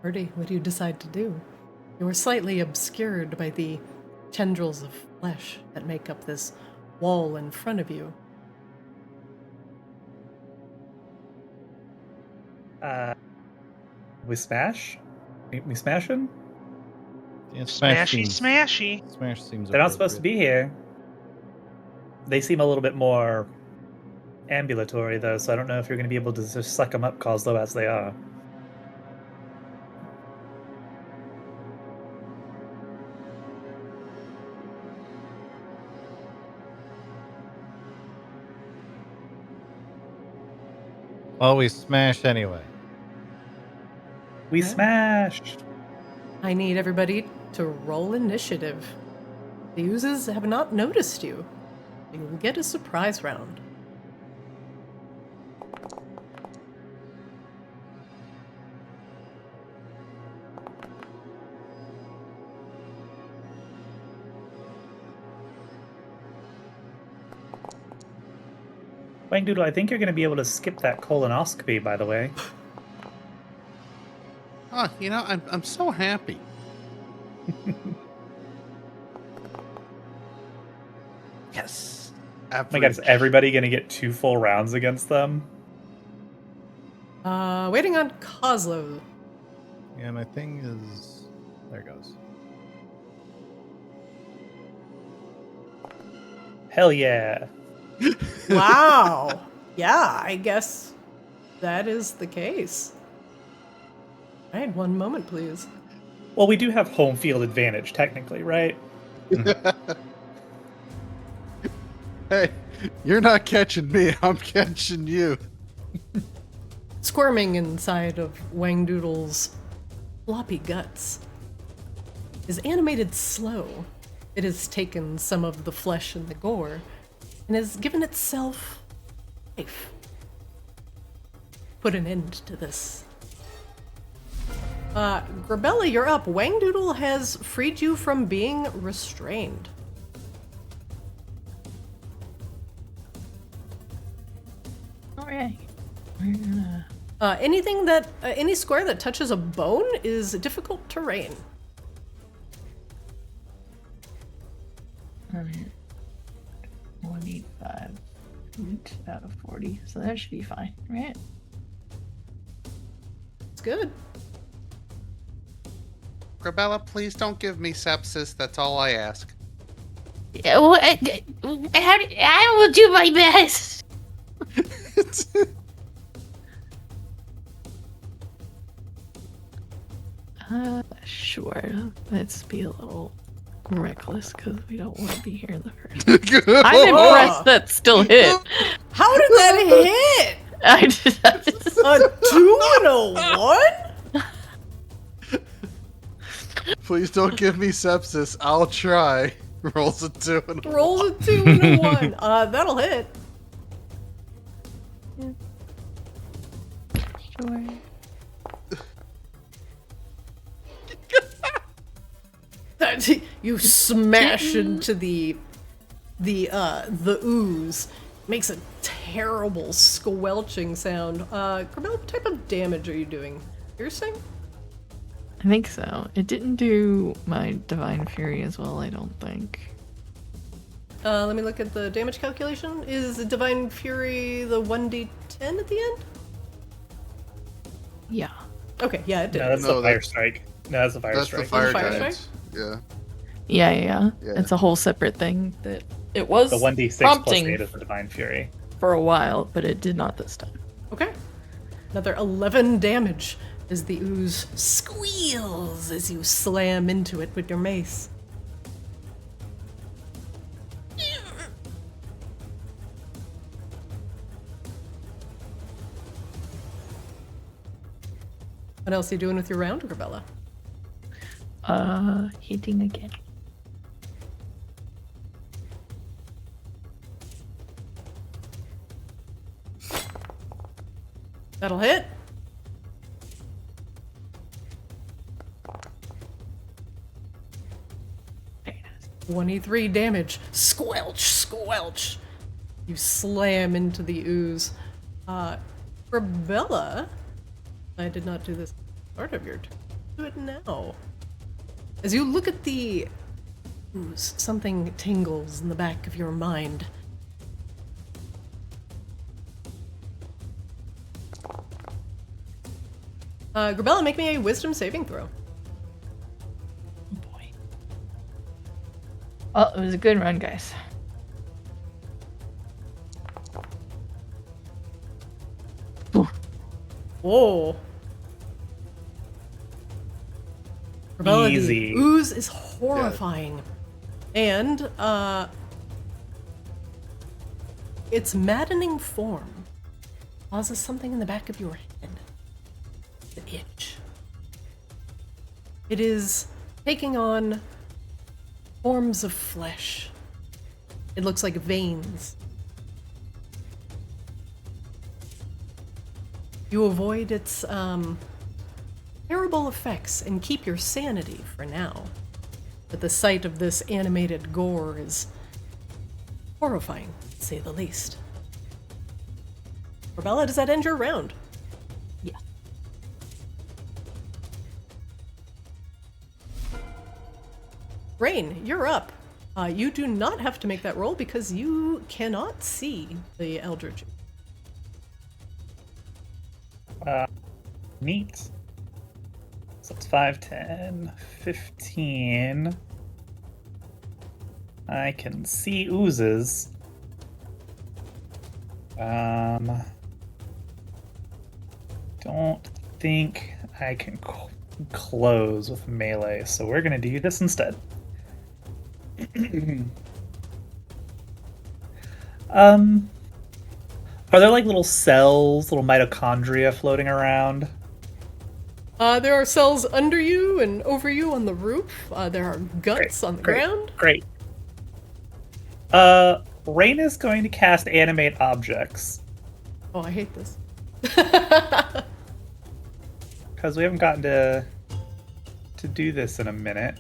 Birdie, what do you decide to do? You are slightly obscured by the tendrils of flesh that make up this wall in front of you. We smash? We smashing? Yeah, Smashy, seems- smashy. Smash seems They're not supposed to appropriate. be here. They seem a little bit more ambulatory, though, so I don't know if you're going to be able to just suck them up, Kozlo, as they are. Well, we smash anyway. We Yeah. smashed! I need everybody to roll initiative. The oozes have not noticed you. You will get a surprise round. Wangdoodle, I think you're going to be able to skip that colonoscopy, by the way. Oh, you know, I'm so happy. Yes. Oh my god, is everybody going to get 2 full rounds against them? Waiting on Kozlo. Yeah, my thing is... There it goes. Hell yeah. Wow. Yeah, I guess that is the case. All right, one moment, please. Well, we do have home field advantage, technically, right? Hey, you're not catching me. I'm catching you. Squirming inside of Wangdoodle's floppy guts is animated slow. It has taken some of the flesh and the gore and has given itself life. Put an end to this. Grabella, you're up. Wangdoodle has freed you from being restrained. Alright. We're gonna... Any square that touches a bone is difficult terrain. Alright. 185 out of 40, so that should be fine, right? It's good. Grabella, please don't give me sepsis. That's all I ask. I will do my best. Sure. Let's be a little reckless because we don't want to be here in the first. I'm impressed that still hit. How did that hit? I just A 2 and a 1? Please don't give me sepsis. I'll try. Rolls a 2 and a Rolls a 2 and a 1. That'll hit. Sure. You smash into the ooze. Makes a terrible squelching sound. Grabella, what type of damage are you doing? Piercing? I think so. It didn't do my Divine Fury as well, I don't think. Let me look at the damage calculation. Is Divine Fury the 1d10 at the end? Yeah. Okay, yeah, it did. No, that's No, the fire that's- strike. No, that's the fire That's strike. the fire Fire giant. Yeah. Yeah. Yeah. It's a whole separate thing that it was The 1d6 plus prompting 8 is the Divine Fury. for a while, but it did not this time. Okay. Another 11 damage as the ooze squeals as you slam into it with your mace. What else are you doing with your round, Grabella? Hitting again. That'll hit. Very nice. 23 damage. Squelch, squelch. You slam into the ooze. Grabella, I did not do this part of your turn. Do it now. As you look at the ooze, something tingles in the back of your mind. Grabella, make me a wisdom saving throw. Oh boy. Oh, it was a good run, guys. Whoa. Grabella, Easy. the ooze is horrifying. And, its maddening form causes something in the back of your head to itch. It is taking on forms of flesh. It looks like veins. You avoid its terrible effects and keep your sanity for now. But the sight of this animated gore is horrifying, to say the least. Grabella, does that end your round? Yeah. Rain, you're up. You do not have to make that roll because you cannot see the Eldritch. Neat. So 5, 10, 15. I can see oozes. Don't think I can close with melee, so we're gonna do this instead. Are there like little cells, little mitochondria floating around? There are cells under you and over you on the roof. There are guts on the ground. Great. Rain is going to cast animate objects. Oh, I hate this. Because we haven't gotten to do this in a minute.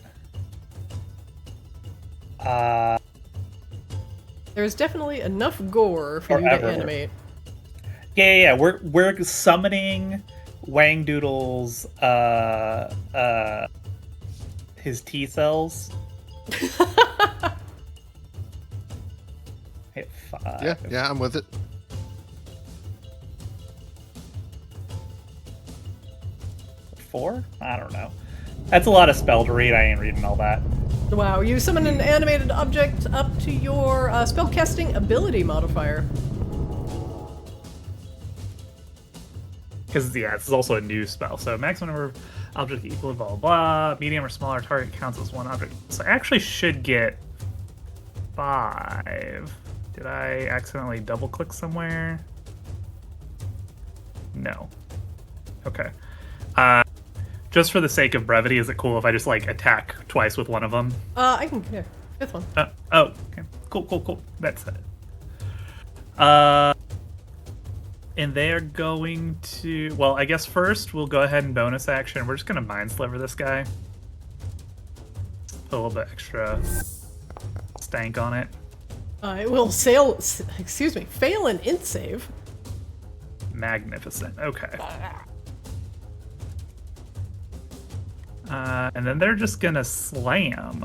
There's definitely enough gore for you to animate. Yeah. We're summoning Wangdoodle's his T cells. Hit 5. Yeah, I'm with it. Four? I don't know. That's a lot of spell to read. I ain't reading all that. Wow, you summon an animated object up to your spellcasting ability modifier. Because, this is also a new spell. So, maximum number of objects equal to blah, blah, blah. Medium or smaller target counts as one object. So, I actually should get 5. Did I accidentally double-click somewhere? No. Okay. Just for the sake of brevity, is it cool if I just, attack twice with one of them? I can connect. 5th one. Okay. Cool. That's it. And they're going to... Well, I guess first we'll go ahead and bonus action. We're just going to Mind Sliver this guy. Put a little bit extra stank on it. It will fail an int save. Magnificent. Okay. And then they're just going to slam.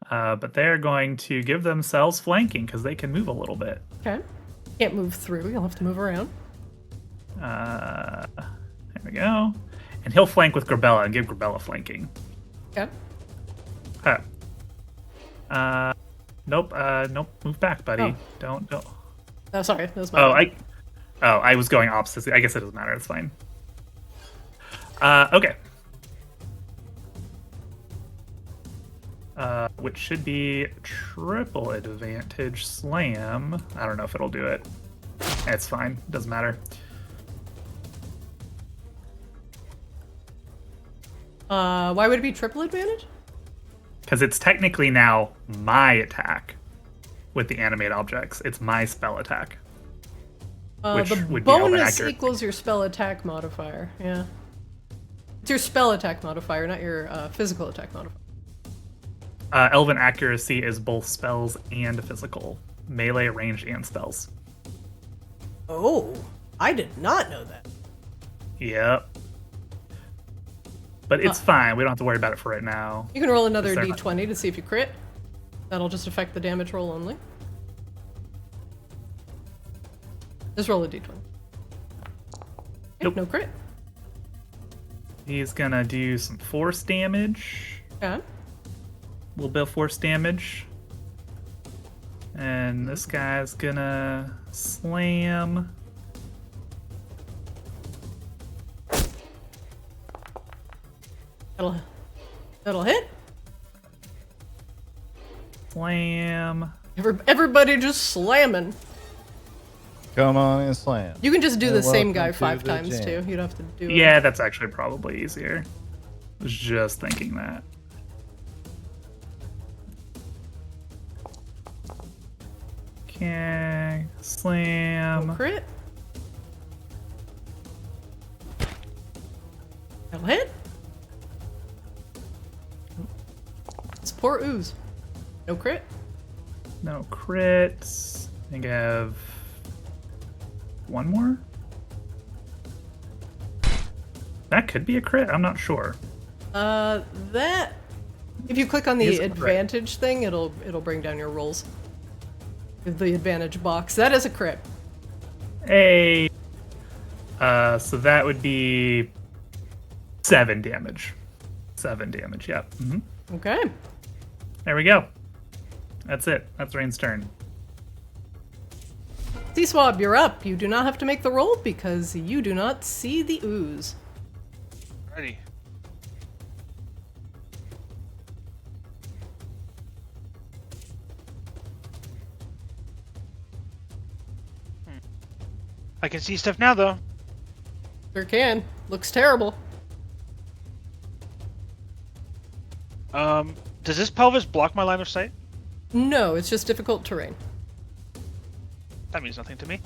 But they're going to give themselves flanking because they can move a little bit. Okay. Can't move through. You'll have to move around. There we go. And he'll flank with Grabella and give Grabella flanking. Okay. Nope. Move back, buddy. Oh. Don't. Oh, sorry. That was my bad. I was going opposite. I guess it doesn't matter. It's fine. Okay. Which should be triple advantage slam. I don't know if it'll do it. It's fine. Doesn't matter. Why would it be triple advantage? Because it's technically now my attack with the animate objects. It's my spell attack. Which the would be elven bonus accuracy. equals your spell attack modifier. Yeah. It's your spell attack modifier, not your physical attack modifier. Elven accuracy is both spells and physical. Melee, ranged, and spells. Oh, I did not know that. Yep. But it's fine. We don't have to worry about it for right now. You can roll another d20 to see if you crit. That'll just affect the damage roll only. Just roll a d20. Nope. No crit. He's gonna do some force damage. Okay. A little bit of force damage. And this guy's gonna slam. That'll hit. Slam. Everybody just slamming. Come on and slam. You can just do the same guy welcome 5 to the times jam. too. You don't have to do it. Yeah, that's actually probably easier. Was just thinking that. Okay, slam. No crit. That'll hit. It's poor ooze. No crit. No crits. I think I have one more. That could be a crit. I'm not sure. That if you click on the advantage thing, it'll bring down your rolls. The advantage box. That is a crit. Hey. So that would be 7 damage. 7 damage, yep. Okay. There we go. That's it. That's Rain's turn. Sea-Swab, you're up. You do not have to make the roll because you do not see the ooze. Ready. I can see stuff now, though. Sure can. Looks terrible. Does this pelvis block my line of sight? No, it's just difficult terrain. That means nothing to me.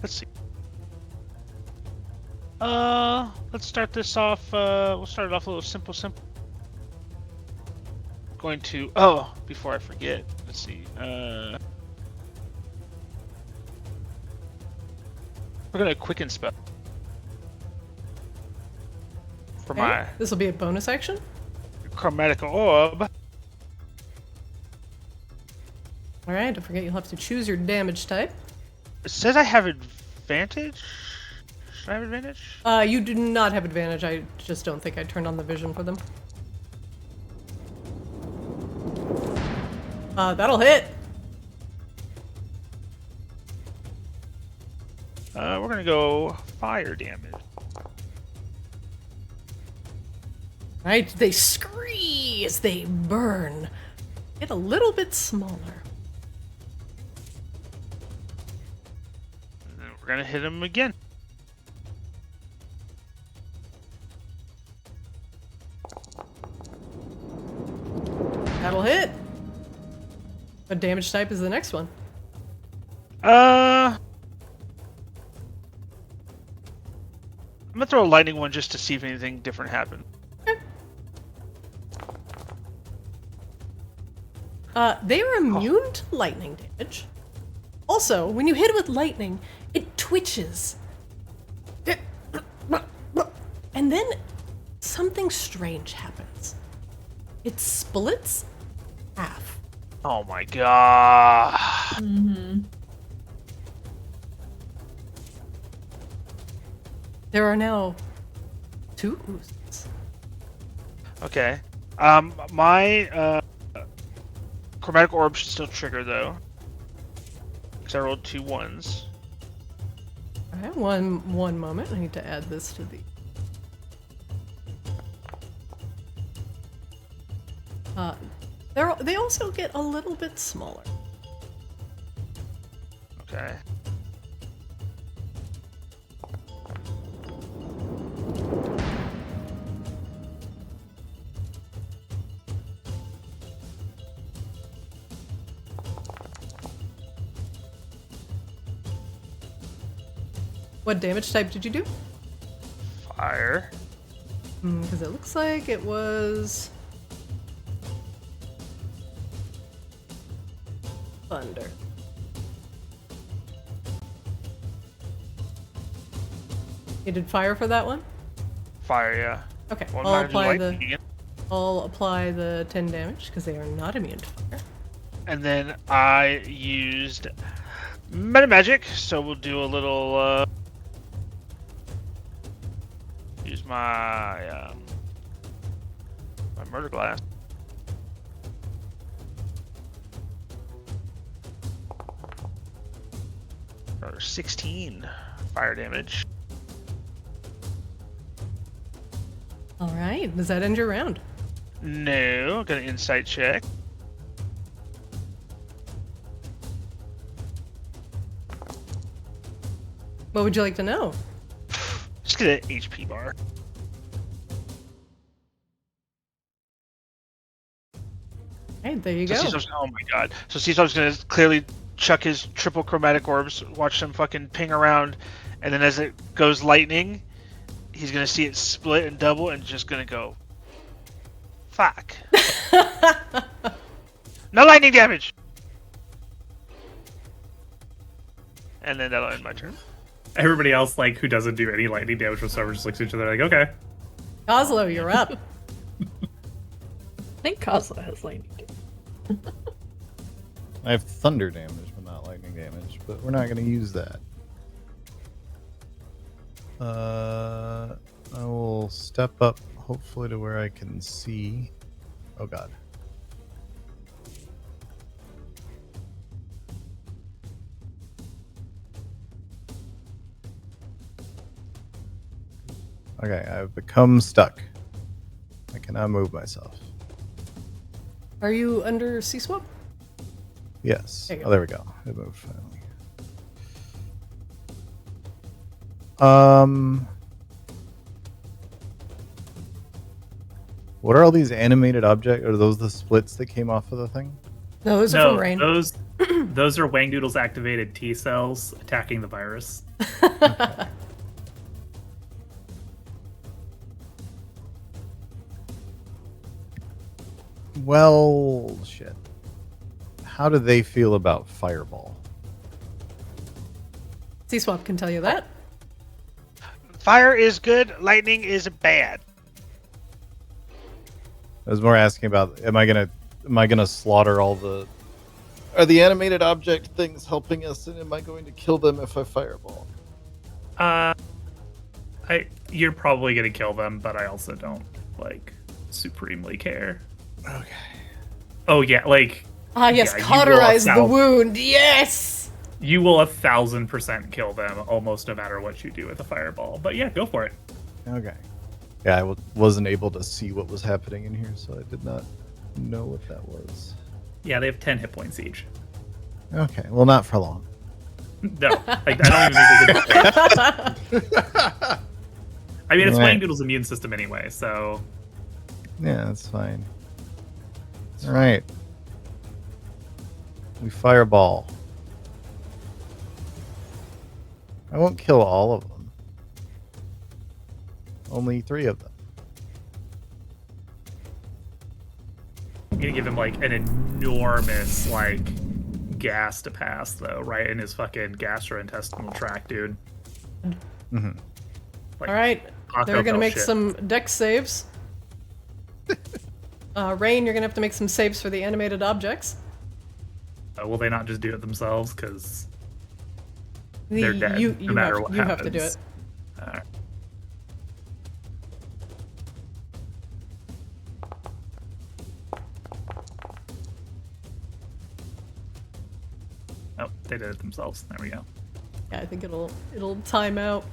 Let's see. Let's start this off. We'll start it off a little simple. Going to. Oh, before I forget. Let's see. We're gonna quicken spell. For my This will be a bonus action. chromatic orb. All right. Don't forget, you'll have to choose your damage type. It says I have advantage. Should I have advantage? You do not have advantage. I just don't think I turned on the vision for them. That'll hit. We're gonna go fire damage. Right? They scream as they burn. Get a little bit smaller. And then we're gonna hit him again. That'll hit. What damage type is the next one? I'm gonna throw a lightning one just to see if anything different happened. They are immune to lightning damage. Also, when you hit it with lightning, it twitches. And then something strange happens. It splits half. Oh my god. There are now 2 oozes. Okay. My chromatic orb should still trigger though. Because I rolled 2 1s. Alright, one moment. I need to add this to the... they also get a little bit smaller. Okay. What damage type did you do? Fire. Because it looks like it was... thunder. You did fire for that one? Fire, yeah. Okay, Well, I'll now I do apply lightning the again. I'll apply the 10 damage because they are not immune to fire. And then I used meta magic, so we'll do a little use my my murder glass. For 16 fire damage. All right, does that end your round? No, got an insight check. What would you like to know? Just get an HP bar. Hey, there you So go. Caesar's, oh my god. So Caesar's gonna clearly chuck his triple chromatic orbs, watch them fucking ping around, and then as it goes lightning, he's gonna see it split and double and just gonna go, fuck. No lightning damage! And then that'll end my turn. Everybody else, like, who doesn't do any lightning damage whatsoever, just looks at each other like, okay. Kozlo, you're up. I think Kozlo has lightning. I have thunder damage, but not lightning damage. But we're not going to use that. I will step up, hopefully, to where I can see. Oh god. Okay, I've become stuck. I cannot move myself. Are you under sea swap? Yes. There you go. Oh, there we go. It moved finally. What are all these animated objects? Are those the splits that came off of the thing? No, those are from Rain. those are Wangdoodle's activated T cells attacking the virus. Well, shit. How do they feel about Fireball? Sea swap can tell you that. Fire is good. Lightning is bad. I was more asking about, am I gonna slaughter all the... Are the animated object things helping us, and am I going to kill them if I Fireball? You're probably gonna kill them, but I also don't supremely care. Okay. Oh yeah, yes, yeah, you will cauterize the 1,000 wound. Yes. You will 1,000% kill them almost no matter what you do with a fireball. But yeah, go for it. Okay. Yeah, I wasn't able to see what was happening in here, so I did not know what that was. Yeah, they have 10 hit points each. Okay, well, not for long. No, I don't even think they can. I mean, it's Right. Wangdoodle's immune system anyway, so... Yeah, that's fine. All right. We Fireball. I won't kill all of them. Only 3 of them. I'm gonna give him, an enormous, gas to pass, though, right in his fucking gastrointestinal tract, dude. Mm-hmm. All right, they're gonna make some dex saves. Rain, you're gonna have to make some saves for the animated objects. Will they not just do it themselves? Because they're dead, You no matter what you happens. have to do it. Alright. Oh, they did it themselves. There we go. Yeah, I think it'll time out.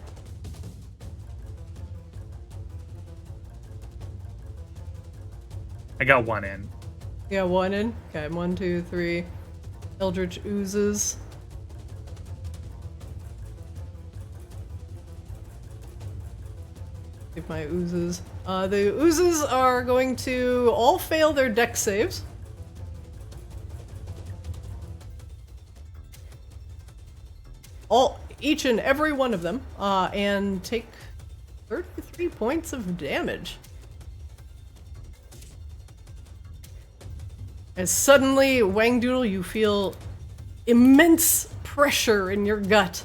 I got one in. Yeah, 1 in. Okay, 1, 2, 3. Eldritch oozes. Give my oozes. The oozes are going to all fail their dex saves. Each and every one of them, and take 33 points of damage. As suddenly, Wangdoodle, you feel immense pressure in your gut.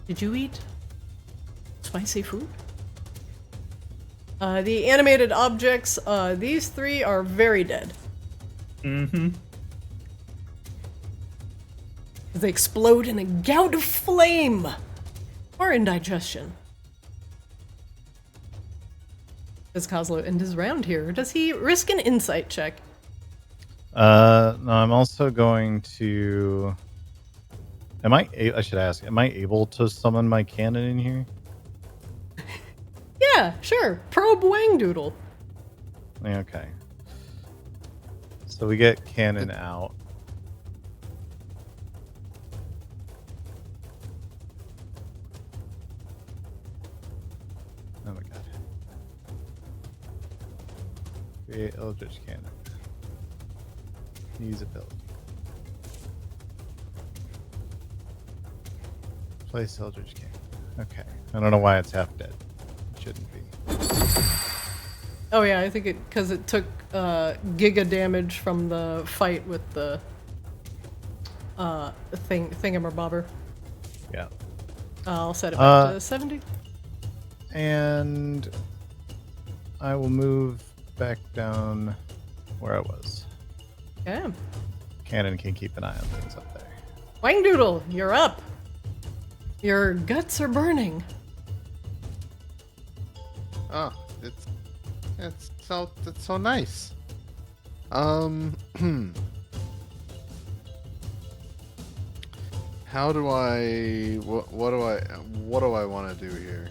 Did you eat spicy food? The animated objects, these 3 are very dead. Mm-hmm. They explode in a gout of flame or indigestion. Does Kozlo end his round here? Or does he risk an insight check? No, I'm also going to... I should ask, am I able to summon my cannon in here? Yeah, sure. Probe Wangdoodle. Okay. So we get cannon out. Oh my god. Create Eldritch Cannon. Use ability. Place Eldritch Cannon. Okay. I don't know why it's half dead. It shouldn't be. Oh yeah, I think because it took giga damage from the fight with the thingamabobber. Yeah. I'll set it back to 70. And I will move back down where I was. Okay. Cannon can keep an eye on things up there. Wangdoodle, you're up. Your guts are burning. Oh, it's so nice. How do I what do I want to do here?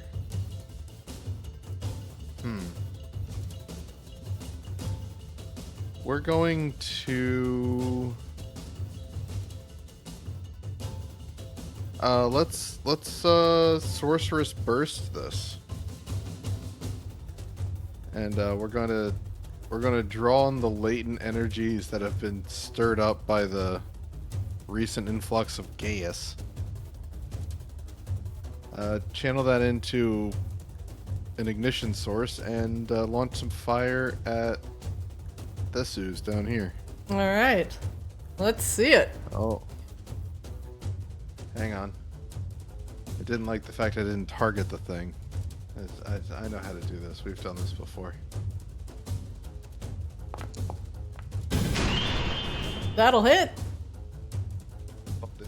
We're going to let's sorceress burst this. And we're gonna draw on the latent energies that have been stirred up by the recent influx of Gaius. Channel that into an ignition source and launch some fire at this ooze down here. All right. Let's see it. Oh. Hang on. I didn't like the fact I didn't target the thing. I know how to do this. We've done this before. That'll hit. I'll do.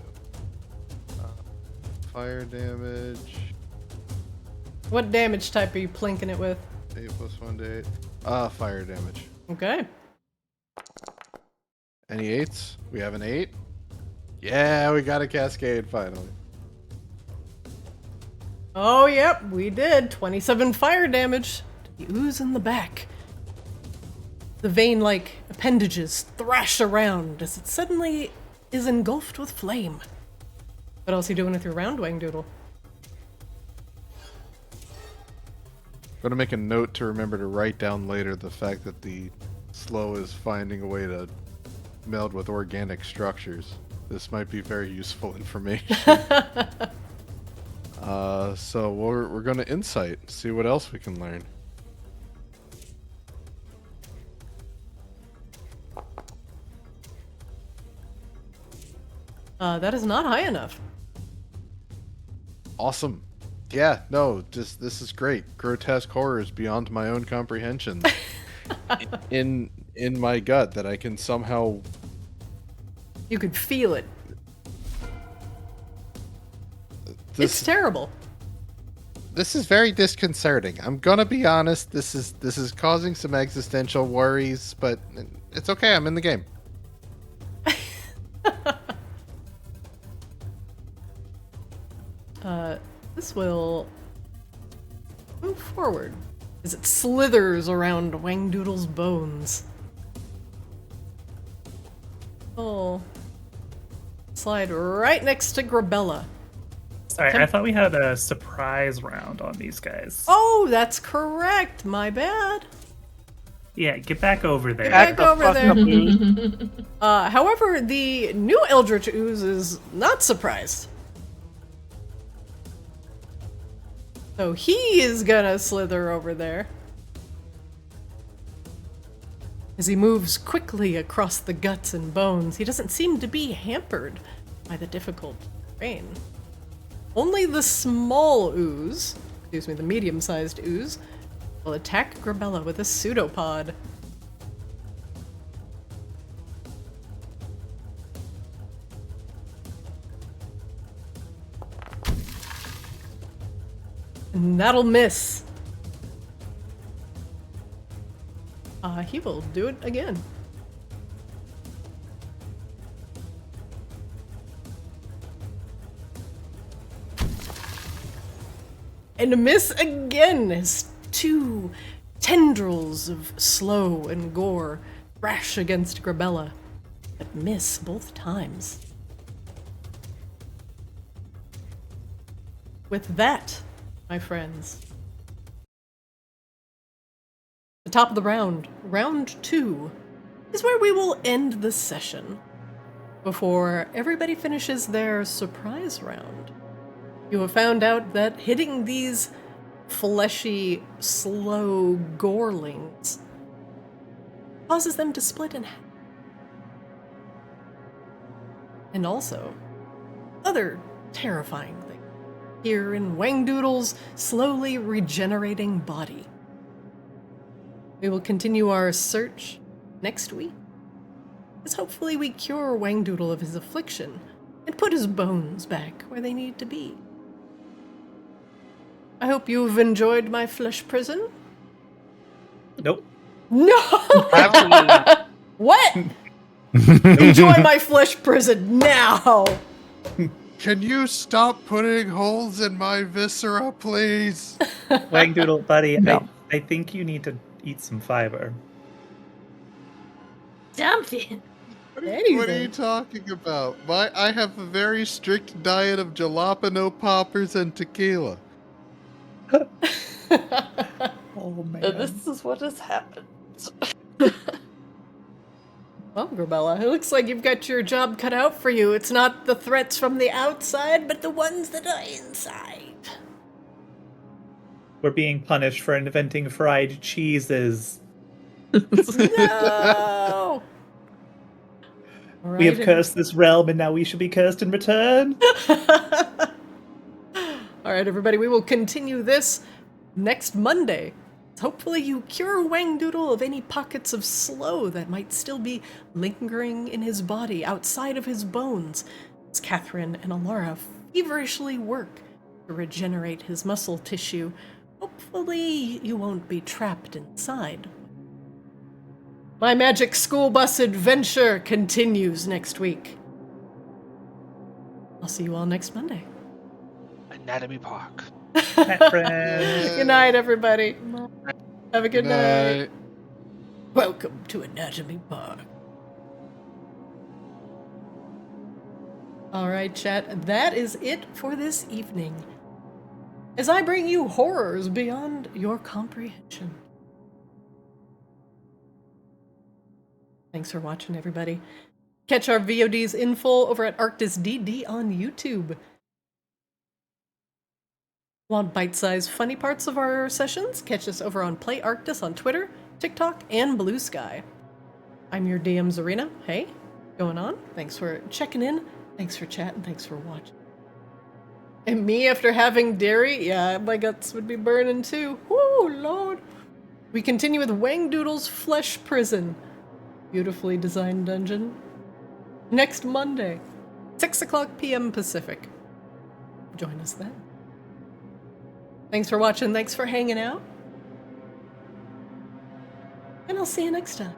Fire damage. What damage type are you plinking it with? 8 + 1 to 8. Fire damage. Okay. Any 8s? We have an 8. Yeah, we got a cascade finally. Oh, yep, we did. 27 fire damage to the ooze in the back. The vein-like appendages thrash around as it suddenly is engulfed with flame. What else are you doing with your round, Wangdoodle? I'm going to make a note to remember to write down later the fact that the slow is finding a way to meld with organic structures. This might be very useful information. So we're going to insight, see what else we can learn. That is not high enough. Awesome. Yeah, no, just this is great. Grotesque horrors beyond my own comprehension. in my gut that I can somehow. You could feel it. This, it's terrible. This is very disconcerting. I'm gonna be honest. This is causing some existential worries, but it's okay. I'm in the game. This will move forward as it slithers around Wangdoodle's bones. Oh, slide right next to Grabella. Sorry, I thought we had a surprise round on these guys. Oh, that's correct. My bad. Yeah, get back over there. Get back over there. However, the new Eldritch Ooze is not surprised. So he is gonna slither over there. As he moves quickly across the guts and bones, he doesn't seem to be hampered by the difficult terrain. Only the small ooze, the medium-sized ooze, will attack Grabella with a pseudopod. And that'll miss. He will do it again. And a miss again as two tendrils of slow and gore thrash against Grabella, but miss both times. With that, my friends, the top of the round, round 2, is where we will end the session before everybody finishes their surprise round. You have found out that hitting these fleshy, slow gorelings causes them to split in half. And also, other terrifying things here in Wangdoodle's slowly regenerating body. We will continue our search next week. is hopefully we cure Wangdoodle of his affliction and put his bones back where they need to be. I hope you've enjoyed my flesh prison. Nope. No! Absolutely not. What? Enjoy my flesh prison now! Can you stop putting holes in my viscera, please? Wangdoodle, buddy, No. I think you need to eat some fiber. Something. What are you Anything. talking about? I have a very strict diet of jalapeno poppers and tequila. Oh man. This is what has happened. Well, Grabella, it looks like you've got your job cut out for you. It's not the threats from the outside, but the ones that are inside. We're being punished for inventing fried cheeses. No! We have cursed this realm, and now we should be cursed in return. All right, everybody, we will continue this next Monday. Hopefully you cure Wangdoodle of any pockets of slow that might still be lingering in his body outside of his bones, as Catherine and Alara feverishly work to regenerate his muscle tissue. Hopefully you won't be trapped inside. My magic school bus adventure continues next week. I'll see you all next Monday. Anatomy Park. Pet friends. Good night, everybody. Have a good night. Night. Welcome to Anatomy Park. All right, chat. That is it for this evening. As I bring you horrors beyond your comprehension. Thanks for watching, everybody. Catch our VODs in full over at Arctis DD on YouTube. Want bite-sized funny parts of our sessions? Catch us over on Play Arctis on Twitter, TikTok, and Blue Sky. I'm your DM Zarina. Hey, going on? Thanks for checking in. Thanks for chatting. Thanks for watching. And me after having dairy? Yeah, my guts would be burning too. Woo, Lord. We continue with Wangdoodle's Flesh Prison. Beautifully designed dungeon. Next Monday, 6 o'clock p.m. Pacific. Join us then. Thanks for watching. Thanks for hanging out. And I'll see you next time.